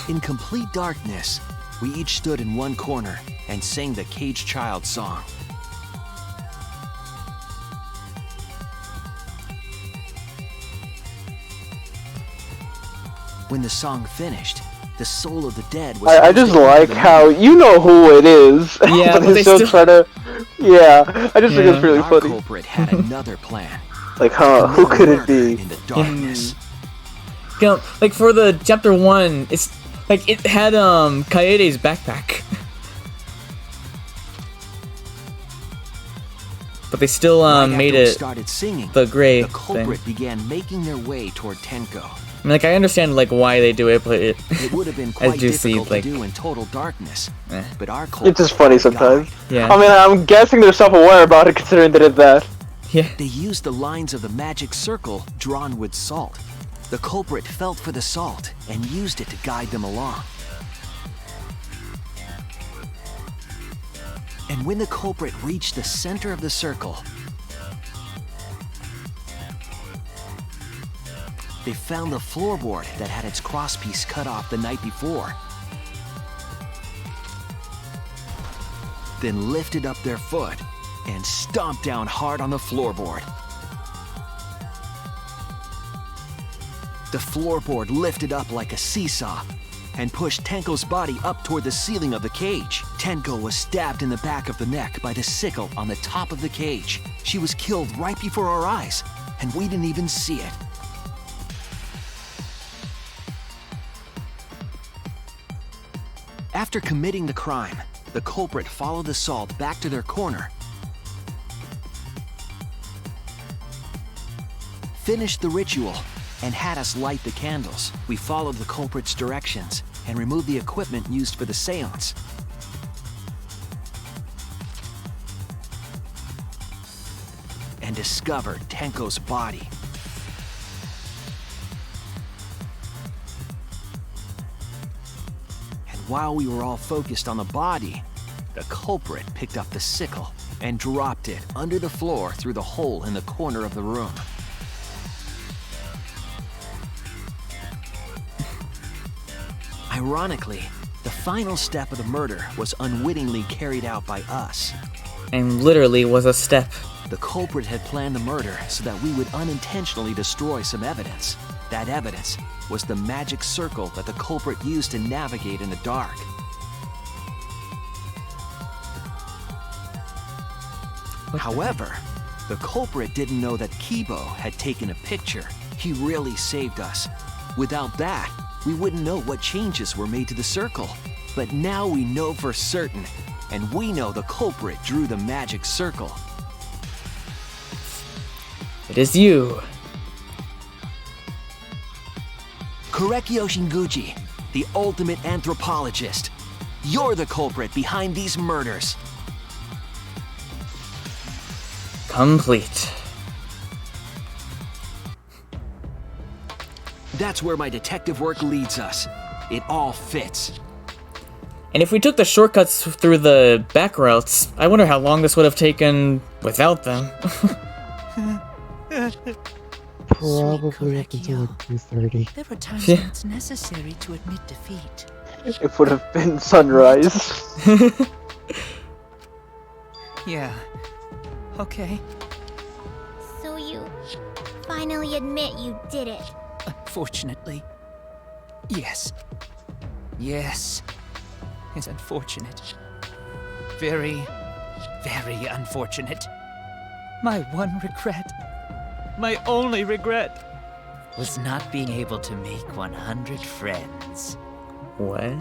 In complete darkness, we each stood in one corner and sang the Caged Child song. When the song finished, the soul of the dead was... I just like how you know who it is, Yeah, but but they still try to... Yeah, I just think it's really Our funny. culprit had another plan. Like, huh, who could it be? In the darkness. You know, like for the chapter 1, it's like it had Kaede's backpack. But they still Right made after we it started singing, the gray the culprit thing. began making their way toward Tenko. I mean, like I understand like why they do it, but It would have been I quite do see difficult like to do in total darkness. eh. But our culprit It's just funny sometimes. Yeah. I mean, I'm guessing they're self-aware about it considering they did that. Yeah. They used the lines of the magic circle drawn with salt. The culprit felt for the salt and used it to guide them along. And when the culprit reached the center of the circle, they found the floorboard that had its crosspiece cut off the night before. Then lifted up their foot and stomped down hard on the floorboard. The floorboard lifted up like a seesaw and pushed Tenko's body up toward the ceiling of the cage. Tenko was stabbed in the back of the neck by the sickle on the top of the cage. She was killed right before our eyes, and we didn't even see it. After committing the crime, the culprit followed the salt back to their corner, finished the ritual, and had us light the candles. We followed the culprit's directions and removed the equipment used for the seance. And discovered Tenko's body. And while we were all focused on the body, the culprit picked up the sickle and dropped it under the floor through the hole in the corner of the room. Ironically, the final step of the murder was unwittingly carried out by us. And literally was a step. The culprit had planned the murder so that we would unintentionally destroy some evidence. That evidence was the magic circle that the culprit used to navigate in the dark. However, the culprit didn't know that Kibo had taken a picture. He really saved us. Without that, we wouldn't know what changes were made to the circle. But now we know for certain, and we know the culprit drew the magic circle. It is you. Korekio Shinguchi, the ultimate anthropologist. You're the culprit behind these murders. Complete. That's where my detective work leads us. It all fits. And if we took the shortcuts through the back routes, I wonder how long this would have taken without them. Probably up until like 2:30. There were times when it's necessary to admit defeat. It would have been sunrise. Yeah. Okay. So you finally admit you did it. Unfortunately. Yes. Yes. It's unfortunate. Very, very unfortunate. My one regret, my only regret, was not being able to make 100 friends. What?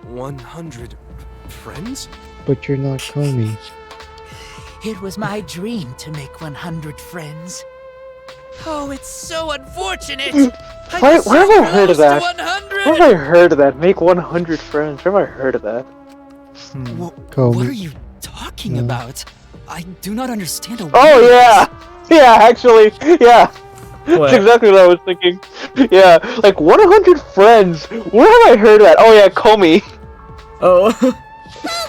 100 friends? But you're not Comey. It was my dream to make 100 friends. Oh, it's so unfortunate! Where have I heard of that? Where have I heard of that? Make 100 friends. Where have I heard of that? Comey. What are you talking talking about? I do not understand a word. Oh yeah, yeah. Actually, yeah. What? That's exactly what I was thinking. Yeah, like 100 friends. Where have I heard that? Oh yeah, Comey. Oh. Who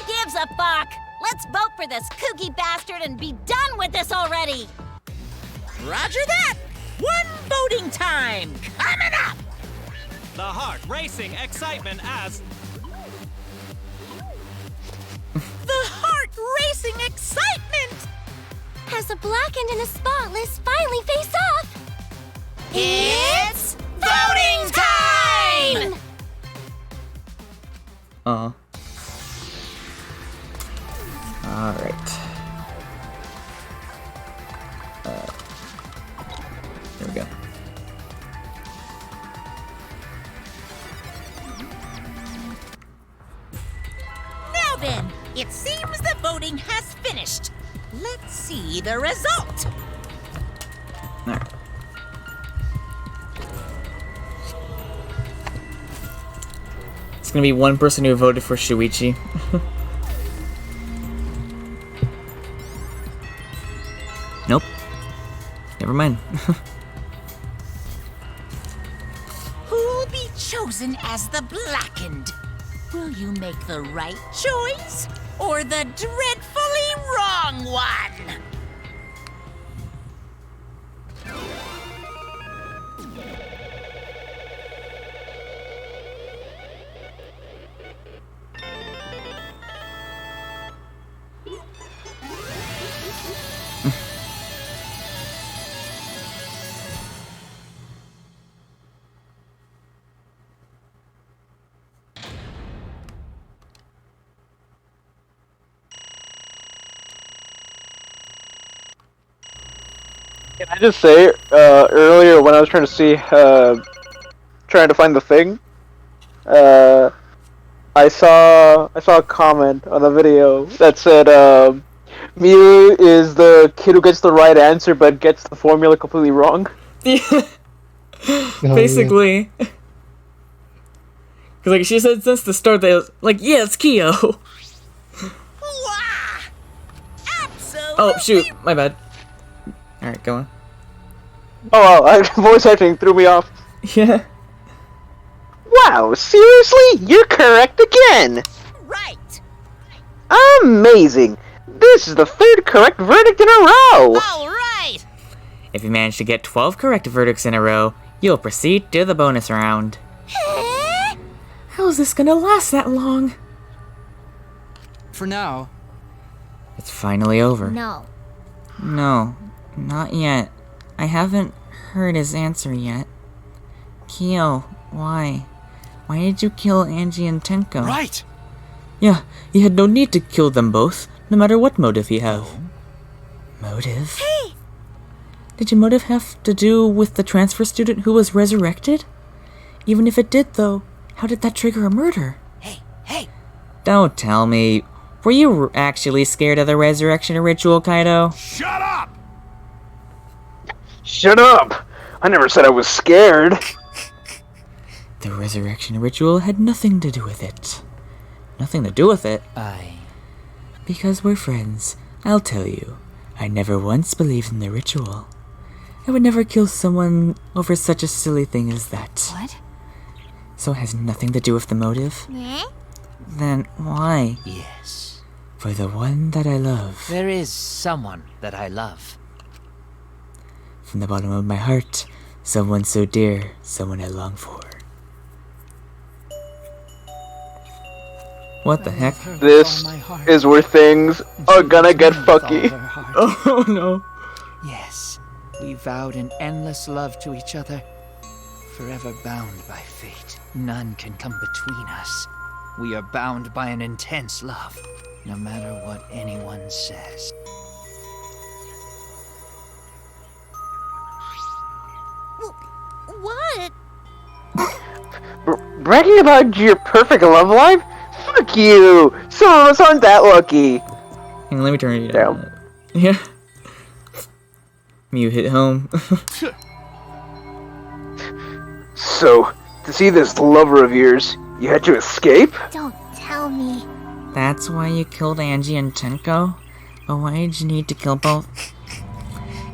gives a fuck? Let's vote for this kooky bastard and be done with this already! Roger that! One voting time coming up! The heart racing excitement as... The heart racing excitement! As a blackened and a spotless finally face off! It's voting time! Alright. There we go. Now then, it seems the voting has finished. Let's see the result. Alright. It's gonna be one person who voted for Shuichi. Nope. Never mind. Who'll be chosen as the blackened? Will you make the right choice or the dreadfully wrong one? Can I just say, earlier when I was trying to see, trying to find the thing, I saw a comment on the video that said, Mew is the kid who gets the right answer but gets the formula completely wrong. Basically. Because, like, she said since the start that it was like, yeah, it's Kyo. Oh, shoot. My bad. Alright, go on. Oh, wow, voice acting threw me off. Yeah. Wow, seriously? You're correct again! Right! Amazing! This is the third correct verdict in a row! Alright! If you manage to get 12 correct verdicts in a row, you'll proceed to the bonus round. How is this gonna last that long? For now. It's finally over. No. No, not yet. I haven't heard his answer yet. Kyo, why? Why did you kill Angie and Tenko? Right! Yeah, he had no need to kill them both, no matter what motive he have. Motive? Hey! Did your motive have to do with the transfer student who was resurrected? Even if it did, though, how did that trigger a murder? Hey! Don't tell me. Were you actually scared of the resurrection ritual, Kaido? Shut up! Shut up! I never said I was scared. The resurrection ritual had nothing to do with it. Nothing to do with it? Because we're friends, I'll tell you. I never once believed in the ritual. I would never kill someone over such a silly thing as that. What? So it has nothing to do with the motive? Then why? Yes. For the one that I love. There is someone that I love. From the bottom of my heart, someone so dear, someone I long for. What the heck? This is where things are gonna get fucky. Oh no. Yes, we vowed an endless love to each other, forever bound by fate. None can come between us. We are bound by an intense love, no matter what anyone says. What? Bragging about your perfect love life? Fuck you! Some of us aren't that lucky. Hang on, let me turn it down. down. Yeah. Mew hit home. So, to see this lover of yours, you had to escape? Don't tell me. That's why you killed Angie and Tenko? Well, why did you need to kill both?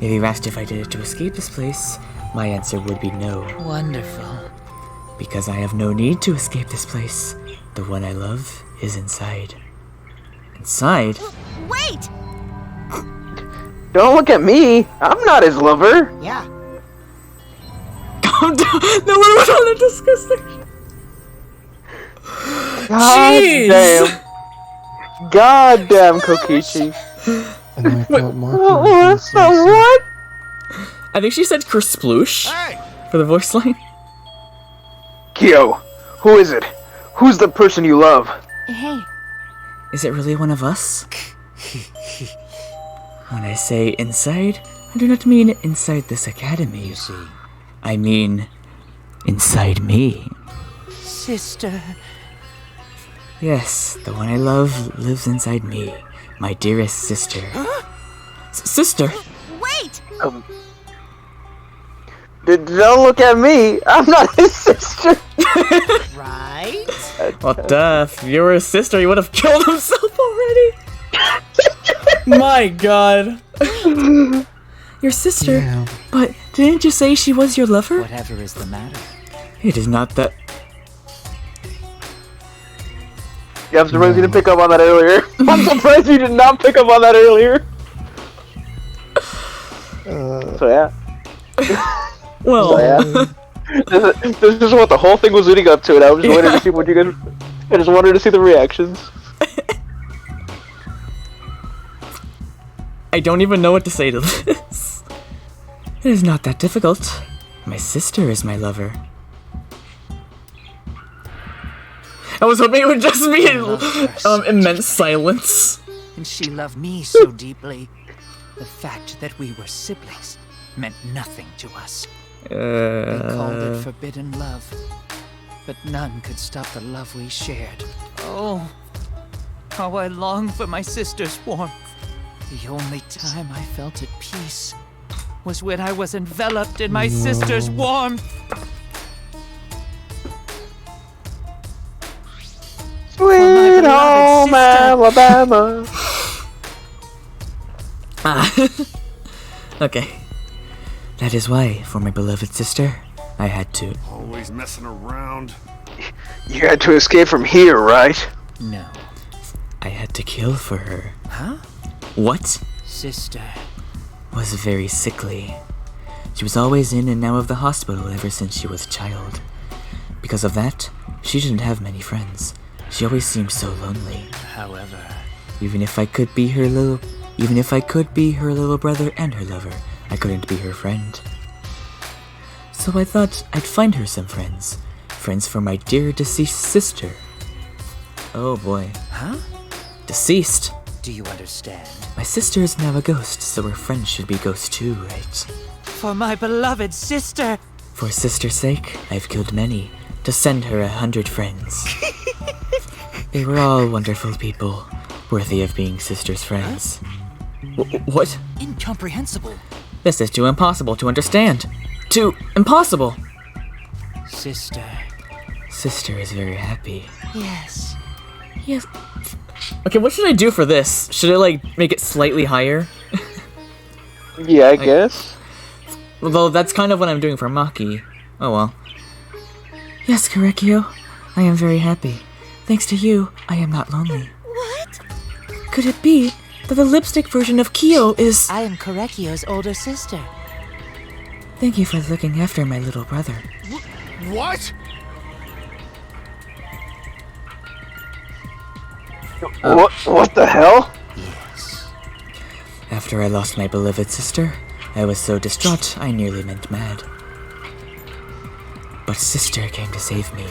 If you asked if I did it to escape this place, my answer would be no. Wonderful. Because I have no need to escape this place. The one I love is inside. Inside? Wait! Don't look at me. I'm not his lover. Yeah. Calm down. No one would want to discuss that. God Jeez. damn. God damn, Kokichi. And I thought What? I think she said Kersploosh for the voice line. Kyo, who is it? Who's the person you love? Hey. Is it really one of us? When I say inside, I do not mean inside this academy. You see. I mean inside me. Sister. Yes, the one I love lives inside me. My dearest sister. Sister? Wait! Don't look at me. I'm not his sister. Right? Well, duh. If you were his sister, he would have killed himself already. My god. Your sister? Yeah. But didn't you say she was your lover? Whatever is the matter? It is not that. Yeah, I'm surprised you didn't pick up on that earlier. I'm surprised you did not pick up on that earlier. So yeah. Well. So, yeah. This is what the whole thing was leading up to, and I was just waiting to see what you guys. I just wanted to see the reactions. I don't even know what to say to this. It is not that difficult. My sister is my lover. I was hoping it would just be immense silence. And she loved me so deeply. The fact that we were siblings meant nothing to us. They called it forbidden love. But none could stop the love we shared. Oh, how I long for my sister's warmth. The only time I felt at peace was when I was enveloped in my sister's warmth. Sweet home Alabama. Okay. That is why, for my beloved sister, I had to. Always messing around. You had to escape from here, right? No. I had to kill for her. Huh? What? Sister. Was very sickly. She was always in and out of the hospital ever since she was a child. Because of that, she didn't have many friends. She always seemed so lonely. However, Even if I could be her little brother and her lover, I couldn't be her friend. So I thought I'd find her some friends. Friends for my dear deceased sister. Oh boy. Huh? Deceased? Do you understand? My sister is now a ghost, so her friends should be ghosts too, right? For my beloved sister! For sister's sake, I've killed many, to send her 100 friends. They were all wonderful people, worthy of being sister's friends. What? Incomprehensible. This is too impossible to understand. Too impossible! Sister. Sister is very happy. Yes. Yes. Okay, what should I do for this? Should I, like, make it slightly higher? Yeah, I guess. Although that's kind of what I'm doing for Maki. Oh well. Yes, Korekio. I am very happy. Thanks to you, I am not lonely. What? Could it be that the lipstick version of Kyo is... I am Korekio's older sister. Thank you for looking after my little brother. What? What the hell? Yes. After I lost my beloved sister, I was so distraught I nearly went mad. But sister came to save me.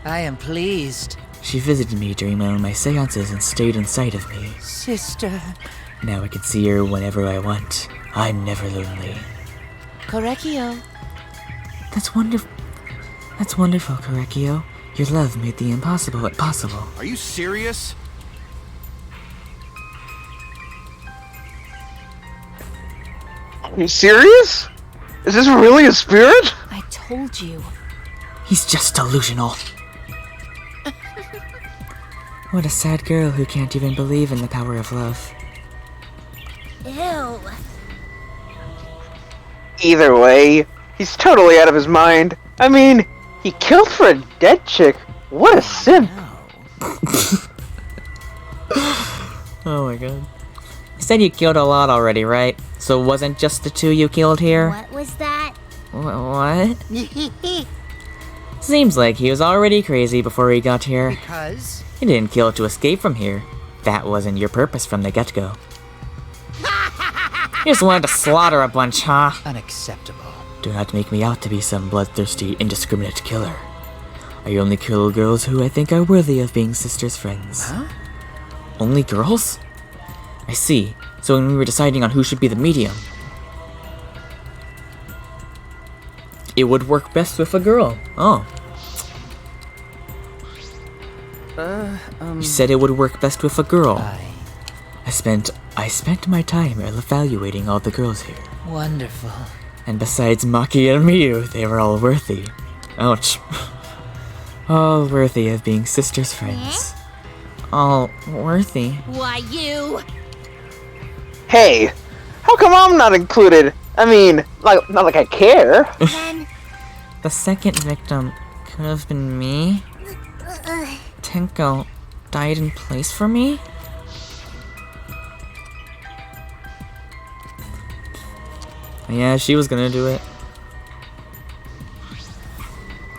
I am pleased. She visited me during one of my seances and stayed inside of me. Sister. Now I can see her whenever I want. I'm never lonely. Korekio. That's wonderful. That's wonderful, Korekio. Your love made the impossible possible. Are you serious? Are you serious? Is this really a spirit? I told you. He's just delusional. What a sad girl who can't even believe in the power of love. Ew. Either way, he's totally out of his mind. I mean, he killed for a dead chick. What a simp. Oh my god. You said you killed a lot already, right? So it wasn't just the 2 you killed here? What was that? What? Seems like he was already crazy before he got here. Because? He didn't kill to escape from here. That wasn't your purpose from the get-go. You just wanted to slaughter a bunch, huh? Unacceptable. Do not make me out to be some bloodthirsty, indiscriminate killer. I only kill girls who I think are worthy of being sisters' friends. Huh? Only girls? I see. So when we were deciding on who should be the medium, it would work best with a girl. Oh. You said it would work best with a girl. I spent my time evaluating all the girls here. Wonderful. And besides Maki and Miyu, they were all worthy. Ouch. All worthy of being sisters' friends. All worthy. Why, you? Hey, how come I'm not included? I mean, like, not like I care. The second victim could have been me. Tenko died in place for me? Yeah, she was gonna do it.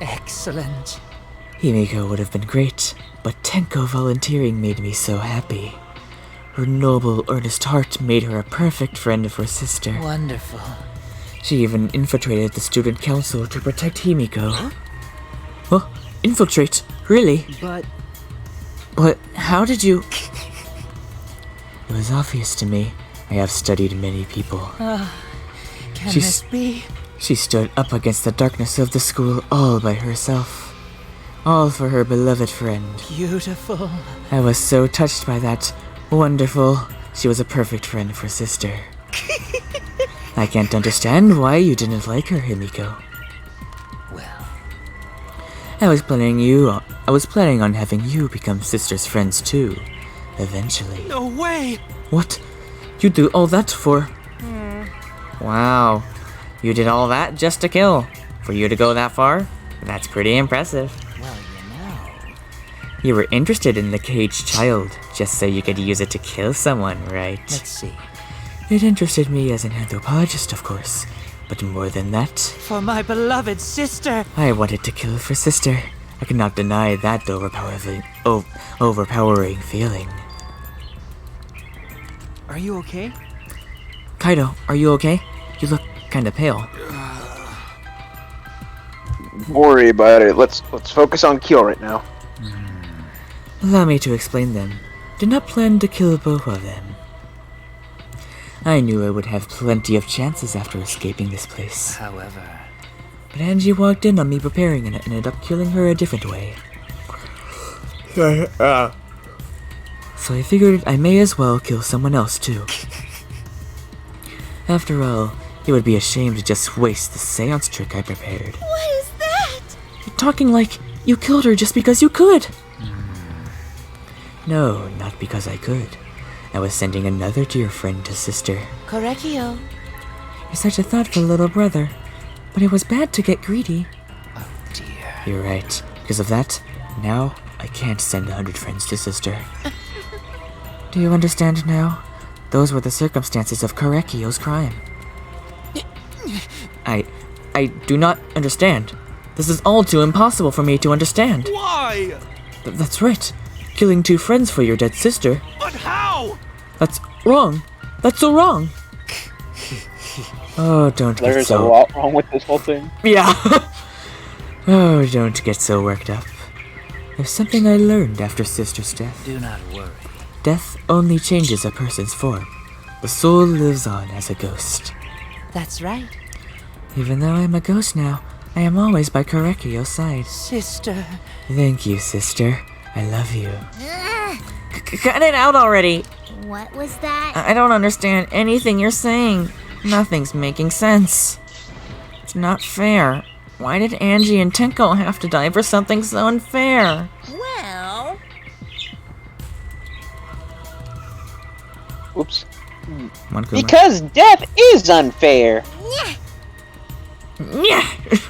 Excellent. Himiko would have been great, but Tenko volunteering made me so happy. Her noble, earnest heart made her a perfect friend for sister. Wonderful. She even infiltrated the student council to protect Himiko. Huh? Oh, infiltrate? Really? But how did you... It was obvious to me. I have studied many people. Can this be? She stood up against the darkness of the school all by herself. All for her beloved friend. Beautiful. I was so touched by that. Wonderful. She was a perfect friend for sister. I can't understand why you didn't like her, Himiko. Well, I was planning on having you become sister's friends too, eventually. No way! What? You do all that for... Wow. You did all that just to kill. For you to go that far? That's pretty impressive. Well, you know. You were interested in the caged child, just so you could use it to kill someone, right? Let's see. It interested me as an anthropologist, of course. But more than that... For my beloved sister! I wanted to kill for sister. I could not deny that overpowering feeling. Are you okay? Kaido, are you okay? You look kinda pale. Don't worry about it. Let's focus on Kyo right now. Allow me to explain then. Did not plan to kill both of them. I knew I would have plenty of chances after escaping this place. However... But Angie walked in on me preparing and ended up killing her a different way. So I figured I may as well kill someone else too. After all, it would be a shame to just waste the seance trick I prepared. What is that? You're talking like you killed her just because you could. No, not because I could. I was sending another dear friend to sister. Correcchio. You're such a thoughtful little brother. But it was bad to get greedy. Oh dear. You're right. Because of that, now I can't send 100 friends to sister. Do you understand now? Those were the circumstances of Korekiyo's crime. I do not understand. This is all too impossible for me to understand. Why? That's right. Killing 2 friends for your dead sister. But how? That's wrong. That's so wrong. Oh, don't get There's so... a lot wrong with this whole thing. Yeah. Oh, don't get so worked up. There's something I learned after sister's death. Do not worry. Death only changes a person's form. The soul lives on as a ghost. That's right. Even though I'm a ghost now, I am always by Korekiyo's side. Sister. Thank you, sister. I love you. Cut it out already! What was that? I don't understand anything you're saying. Nothing's making sense. It's not fair. Why did Angie and Tenko have to die for something so unfair? Well... Oops. Monokuma. Because death is unfair. Yeah.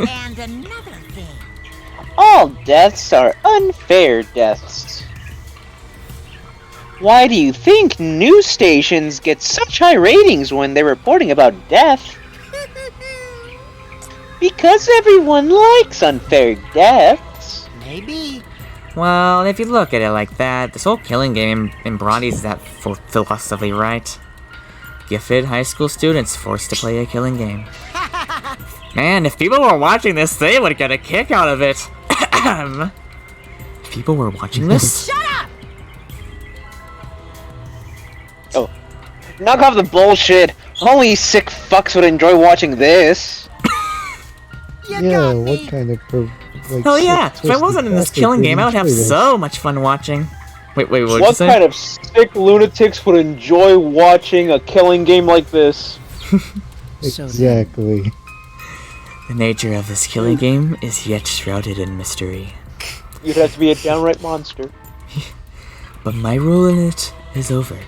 And another thing. All deaths are unfair deaths. Why do you think news stations get such high ratings when they're reporting about death? Because everyone likes unfair deaths. Maybe. Well, if you look at it like that, this whole killing game embodies that philosophy, right? Gifted high school students forced to play a killing game. Man, if people were watching this, they would get a kick out of it. If people were watching this? Shut up! Oh, knock off the bullshit. Only sick fucks would enjoy watching this. Yeah, what kind of like? Oh yeah, if I wasn't in this killing game, I would have so much fun watching. Wait, what'd you What say? kind of sick lunatics would enjoy watching a killing game like this? Exactly. The nature of this killing game is yet shrouded in mystery. You'd have to be a downright monster. But my role in it is over.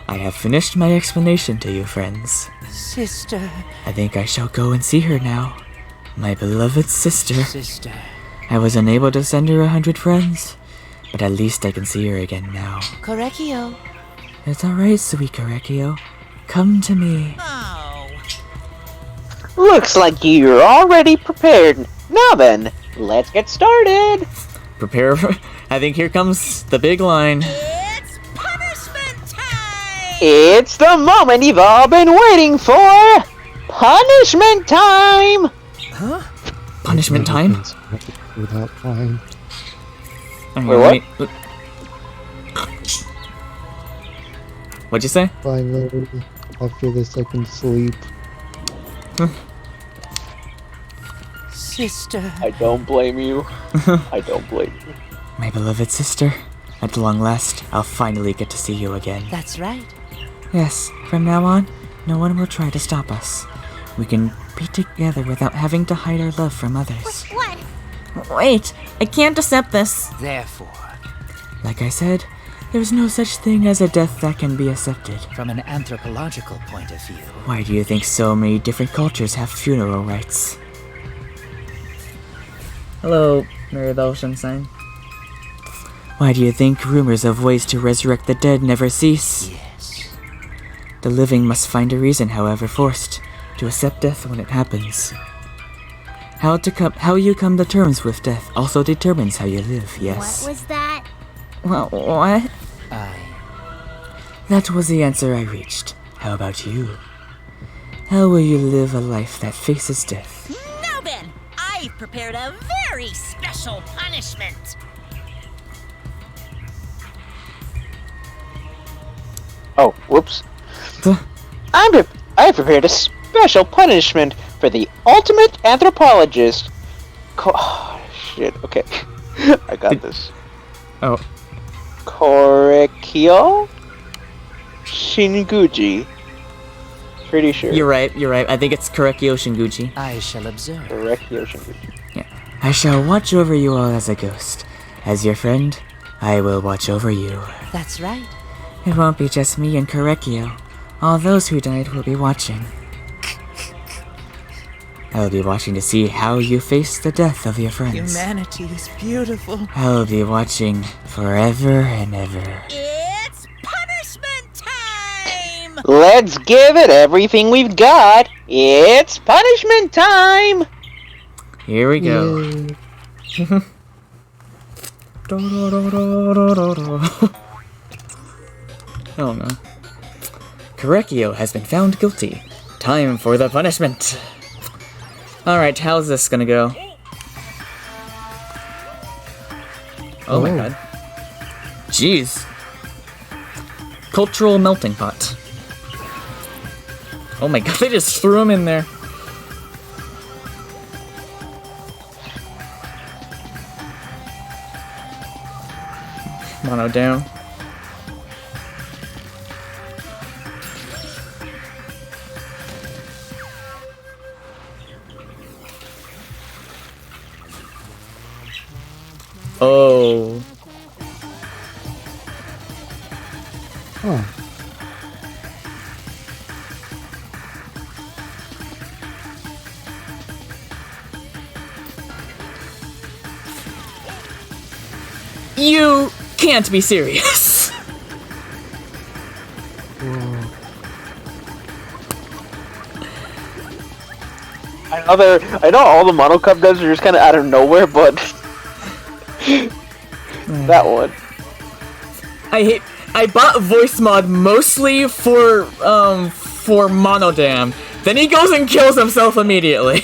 I have finished my explanation to you, friends. Sister. I think I shall go and see her now. My beloved sister. Sister. I was unable to send her 100 friends, but at least I can see her again now. Correcchio. It's alright, sweet Correcchio. Come to me. Looks like you're already prepared. Now then, let's get started. Prepare for... I think here comes the big line. It's punishment time! It's the moment you've all been waiting for. Punishment time! Huh? Punishment time? Without fine. Wait, what? What'd you say? Finally, after this I can sleep. Sister. I don't blame you. I don't blame you. My beloved sister, at long last, I'll finally get to see you again. That's right. Yes, from now on, no one will try to stop us. We can be together without having to hide our love from others. What? Wait, I can't accept this. Therefore, like I said, there's no such thing as a death that can be accepted. From an anthropological point of view. Why do you think so many different cultures have funeral rites? Hello, Maribel Sunshine. Why do you think rumors of ways to resurrect the dead never cease? Yes. The living must find a reason, however forced, to accept death when it happens. How you come to terms with death also determines how you live, yes. What was that? Well, what? That was the answer I reached. How about you? How will you live a life that faces death? Now then, I've prepared a very special punishment. Oh, whoops. I prepared a special punishment for the ultimate anthropologist. Oh, shit, okay. I got this. Oh. Korekyo Shinguji. Pretty sure. You're right. I think it's Korekyo Shinguchi. I shall observe. Korekyo Shinguchi. Yeah. I shall watch over you all as a ghost. As your friend, I will watch over you. That's right. It won't be just me and Korekyo. All those who died will be watching. I will be watching to see how you face the death of your friends. Humanity is beautiful. I will be watching forever and ever. It's punishment time! Let's give it everything we've got. It's punishment time! Here we go. Oh no. Korekyo has been found guilty. Time for the punishment. Alright, how's this gonna go? Oh my god. Jeez. Cultural melting pot. Oh my god, they just threw him in there. Mono down. Oh. Huh. You can't be serious. I know all the Mono Cup devs are just kind of out of nowhere, but that one. I bought voice mod mostly for Monodam. Then he goes and kills himself immediately.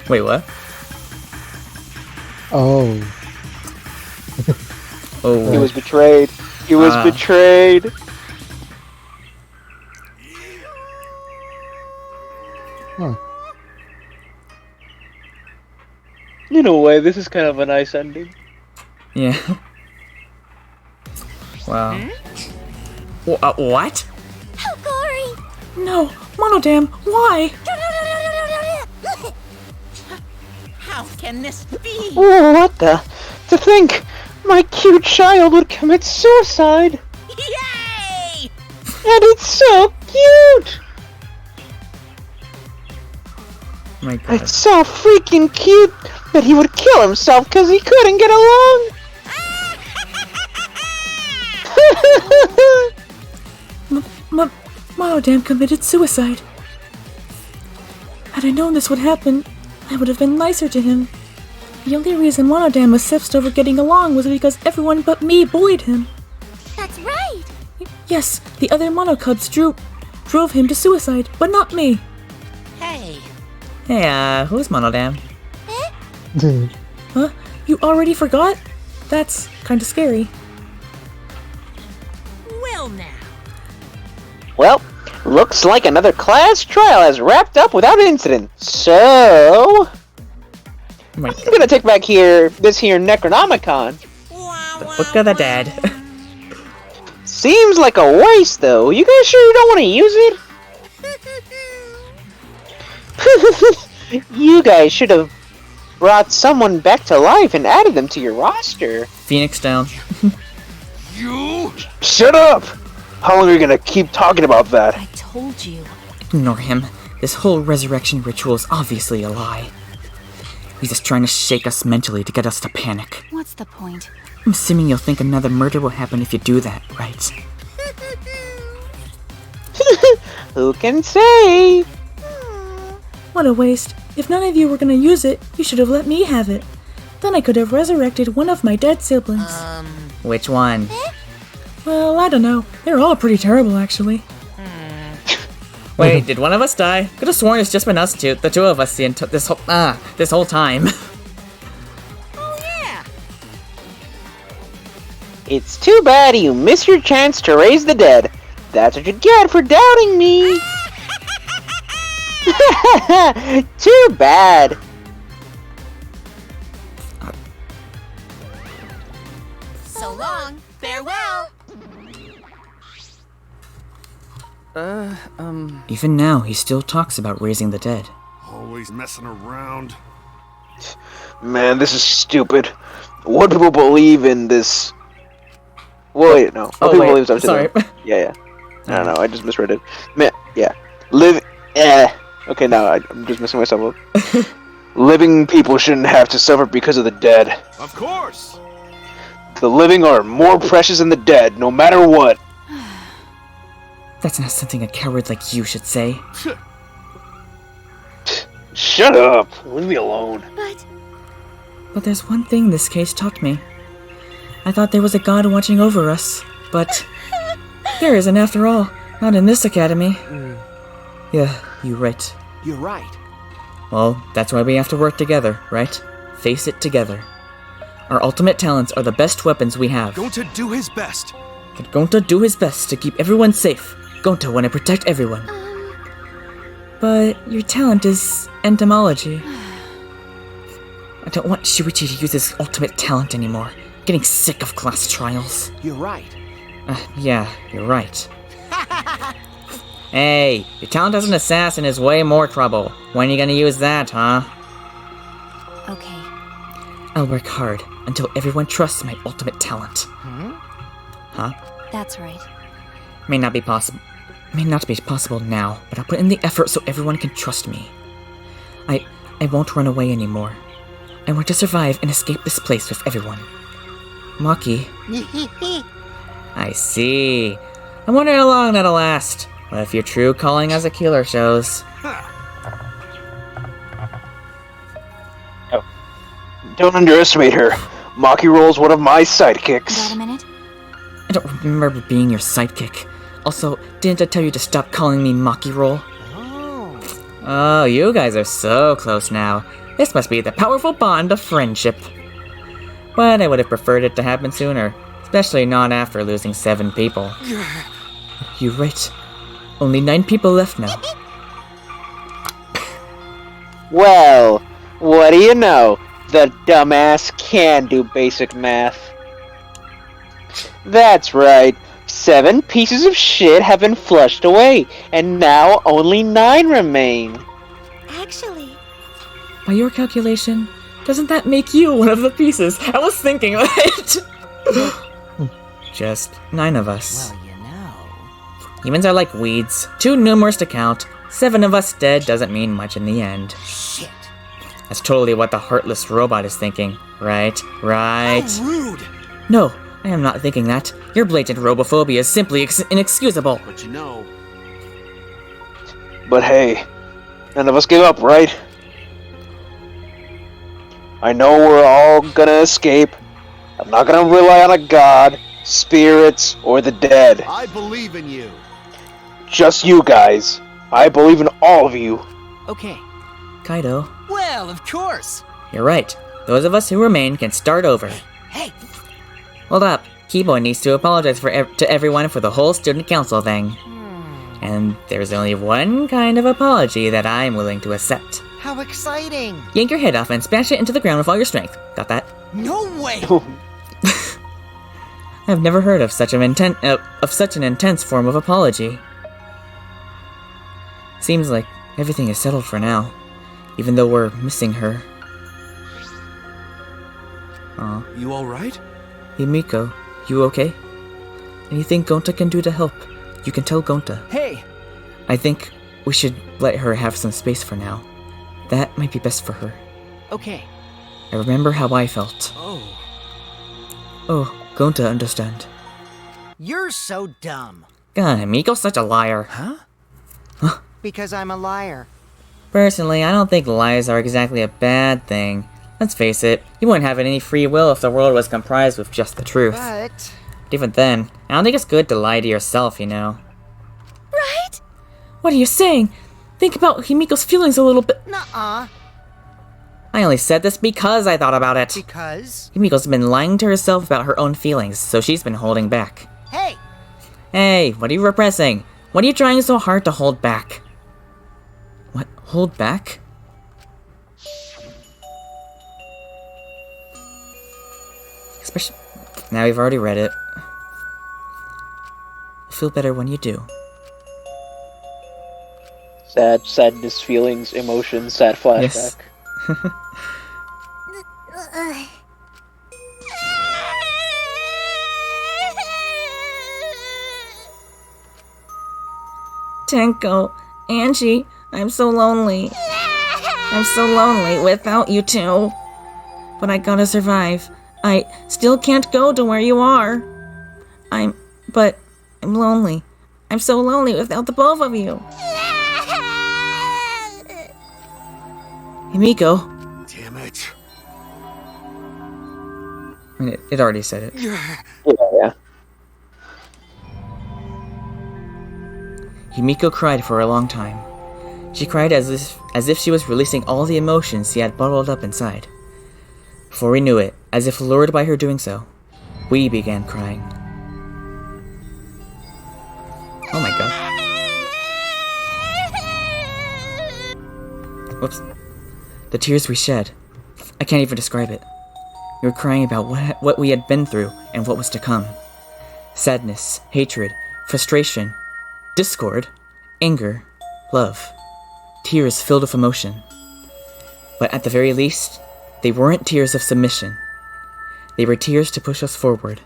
Wait, what? Oh. Oh. He was betrayed. He was betrayed. Huh. In a way, this is kind of a nice ending. Yeah. Wow. What? How gory! No, Monodam, why? How can this be? Oh, what the? To think, my cute child would commit suicide. Yay! And it's so cute. My God. It's so freaking cute that he would kill himself because he couldn't get along. Monodam committed suicide. Had I known this would happen, I would have been nicer to him. The only reason Monodam was obsessed over getting along was because everyone but me bullied him. That's right. Yes, the other Monocubs drove him to suicide, but not me. Hey. Hey, who's Monodam? Huh? You already forgot? That's kinda scary. Well now. Well, looks like another class trial has wrapped up without incident. So, I'm gonna take back this here Necronomicon. The Book of the Dead. Seems like a waste, though. You guys sure you don't want to use it? You guys should have brought someone back to life and added them to your roster. Phoenix down. You? Shut up! How long are you gonna keep talking about that? I told you. Ignore him. This whole resurrection ritual is obviously a lie. He's just trying to shake us mentally to get us to panic. What's the point? I'm assuming you'll think another murder will happen if you do that, right? Who can say? What a waste. If none of you were gonna use it, you should have let me have it. Then I could have resurrected one of my dead siblings. Which one? Well, I don't know. They're all pretty terrible, actually. Wait, did one of us die? Could have sworn it's just been us two, the two of us, this whole time. Oh yeah. It's too bad you missed your chance to raise the dead. That's what you get for doubting me. Too bad. So long. Farewell. Even now, he still talks about raising the dead. Always messing around. Man, this is stupid. What people believe in this? Wait, no. What people believe in sorry. Yeah. I don't know. I just misread it. Man, yeah. Okay, now I'm just messing myself up. Living people shouldn't have to suffer because of the dead. Of course. The living are more precious than the dead, no matter what. That's not something a coward like you should say. Shut up. Leave me alone. But there's one thing this case taught me. I thought there was a god watching over us, but there isn't after all. Not in this academy. Yeah, you're right. You're right. Well, that's why we have to work together, right? Face it together. Our ultimate talents are the best weapons we have. Gonta do his best. Can Gonta do his best to keep everyone safe? Gonta want to protect everyone. But your talent is entomology. I don't want Shuichi to use his ultimate talent anymore. Getting sick of class trials. You're right. Yeah, you're right. Hey, your talent as an assassin is way more trouble. When are you gonna use that, huh? Okay. I'll work hard until everyone trusts my ultimate talent. Huh? That's right. May not be possible now, but I'll put in the effort so everyone can trust me. I won't run away anymore. I want to survive and escape this place with everyone. Maki. I see. I wonder how long that'll last. What if your true calling as a killer shows? Oh. Don't underestimate her. Maki Roll's one of my sidekicks. Got a minute? I don't remember being your sidekick. Also, didn't I tell you to stop calling me Maki Roll? Oh, you guys are so close now. This must be the powerful bond of friendship. But I would have preferred it to happen sooner, especially not after losing 7 people. You're right. Only 9 people left now. Well, what do you know? The dumbass can do basic math. That's right. 7 pieces of shit have been flushed away, and now only 9 remain. Actually, By your calculation, doesn't that make you one of the pieces? I was thinking of it! Just 9 of us. Well, you know. Humans are like weeds, too numerous to count. 7 of us dead doesn't mean much in the end. Shit. That's totally what the heartless robot is thinking. Right? Right? How rude! No, I am not thinking that. Your blatant robophobia is simply inexcusable. But you know... But hey, none of us give up, right? I know we're all gonna escape. I'm not gonna rely on a god, spirits, or the dead. I believe in you. Just you guys. I believe in all of you. Okay. Kaido, Well, of course. you're right. Those of us who remain can start over. Hey, Hold up. Keyboy needs to apologize to everyone for the whole student council thing. And there's only one kind of apology that I'm willing to accept. How exciting! Yank your head off and smash it into the ground with all your strength. Got that? no way. I've never heard of such an intense form of apology. Seems like everything is settled for now, even though we're missing her. Aw. You alright? Hey Miko, you okay? Anything Gonta can do to help, you can tell Gonta. Hey, I think we should let her have some space for now. That might be best for her. okay. I remember how I felt. Oh. Oh, Gonta understand. You're so dumb. God, Miko's such a liar. Huh? Because I'm a liar. Personally, I don't think lies are exactly a bad thing. Let's face it, you wouldn't have any free will if the world was comprised with just the truth. But... Even then, I don't think it's good to lie to yourself, you know. right? What are you saying? Think about Himiko's feelings a little bit. nuh-uh. I only said this because I thought about it. Because... Himiko's been lying to herself about her own feelings, so she's been holding back. Hey! Hey, what are you repressing? What are you trying so hard to hold back? What? Hold back? Especially... Now we've already read it. You'll feel better when you do. Sadness, feelings, emotions, sad flashback. Yes. Tenko, Angie, I'm so lonely. I'm so lonely without you two. But I gotta survive. I still can't go to where you are. I'm lonely. I'm so lonely without the both of you. Himiko. Damn it. I mean, it already said it. Yeah. Himiko cried for a long time. She cried as if she was releasing all the emotions she had bottled up inside. Before we knew it, as if lured by her doing so, we began crying. Oh my god. Whoops. The tears we shed. I can't even describe it. We were crying about what we had been through and what was to come. Sadness, hatred, frustration, discord, anger, love. Tears filled with emotion. But at the very least, they weren't tears of submission. They were tears to push us forward.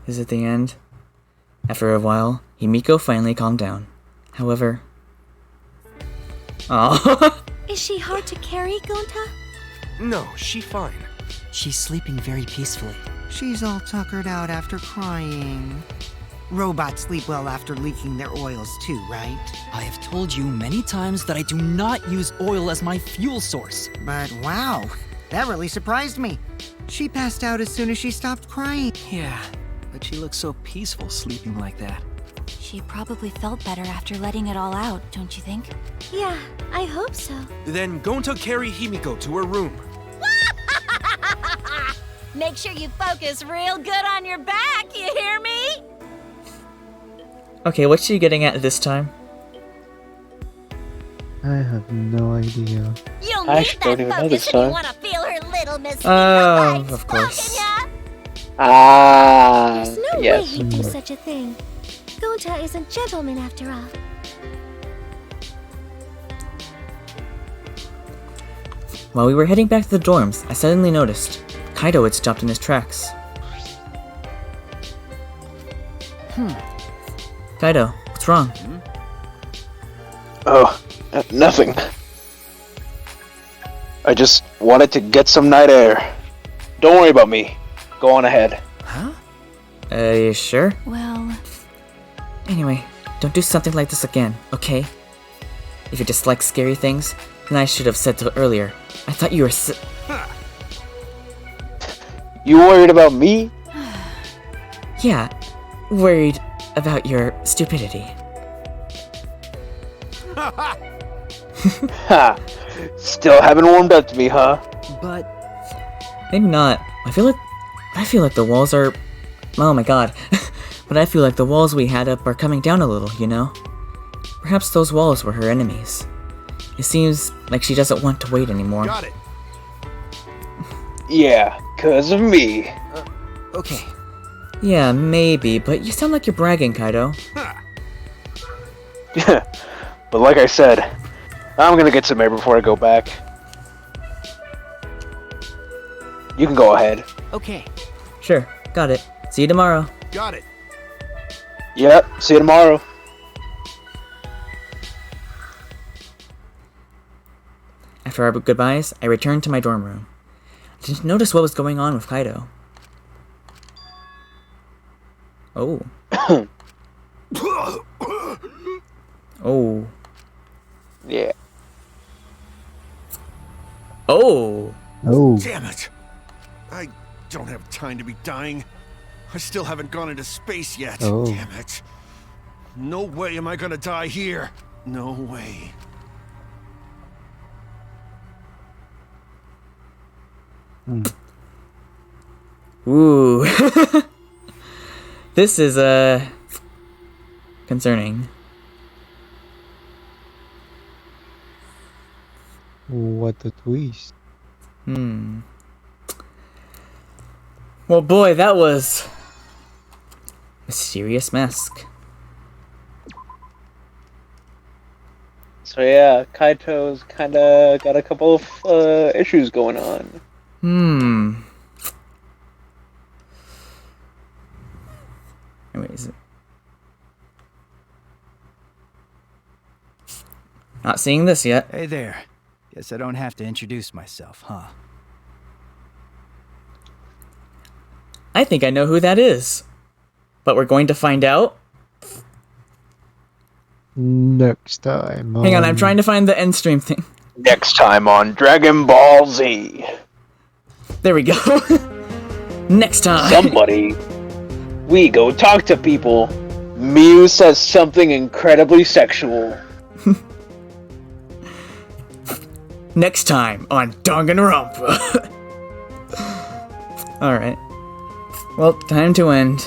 Is it the end? After a while, Himiko finally calmed down. However... Oh. Is she hard to carry, Gonta? No, she fine. She's sleeping very peacefully. She's all tuckered out after crying. Robots sleep well after leaking their oils too, right? I have told you many times that I do not use oil as my fuel source. But wow, that really surprised me. She passed out as soon as she stopped crying. Yeah, but she looks so peaceful sleeping like that. She probably felt better after letting it all out, don't you think? Yeah, I hope so. Then Gonta carry Himiko to her room. Make sure you focus real good on your back, you hear me? Okay, what's she getting at this time? I have no idea. You'll I need actually don't that even know focus this if you time. want to feel her little Miss Oh, of course. Ah, There's no yes. way he'd do such a thing. Gonta is a gentleman after all. While we were heading back to the dorms, I suddenly noticed Kaido had stopped in his tracks. Kaido, what's wrong? Oh, nothing. I just wanted to get some night air. Don't worry about me. Go on ahead. Huh? You sure? Well, Anyway, don't do something like this again, okay? If you dislike scary things, then I should have said so earlier. I thought you were You worried about me? Yeah, worried about your stupidity. Ha! Still haven't warmed up to me, huh? But Maybe not. I feel like the walls are... Oh my god. But I feel like the walls we had up are coming down a little, you know? Perhaps those walls were her enemies. It seems like she doesn't want to wait anymore. Got it. Yeah, 'cause of me. okay. Yeah, maybe, but you sound like you're bragging, Kaido. But like I said, I'm gonna get some air before I go back. You can go ahead. Okay. Sure, got it. See you tomorrow. Got it. Yep, see you tomorrow. After our goodbyes, I returned to my dorm room. I didn't notice what was going on with Kaido. Oh. Oh. Yeah. Oh. Oh. Damn it! I don't have time to be dying. I still haven't gone into space yet. Oh. Damn it. No way am I gonna die here. No way. Ooh. This is, concerning. What a twist. Well, boy, that was... Mysterious Mask. So yeah, Kaito's kinda got a couple of issues going on. Wait, is it... Not seeing this yet. Hey there. Guess I don't have to introduce myself, huh? I think I know who that is. But we're going to find out. Next time. Hang on, I'm trying to find the end stream thing. Next time on Dragon Ball Z. There we go. Next time. Somebody. We go talk to people. Mew says something incredibly sexual. Next time on Danganronpa. Alright. Well, time to end.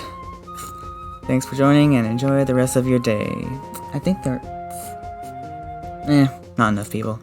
Thanks for joining and enjoy the rest of your day. I think there... not enough people.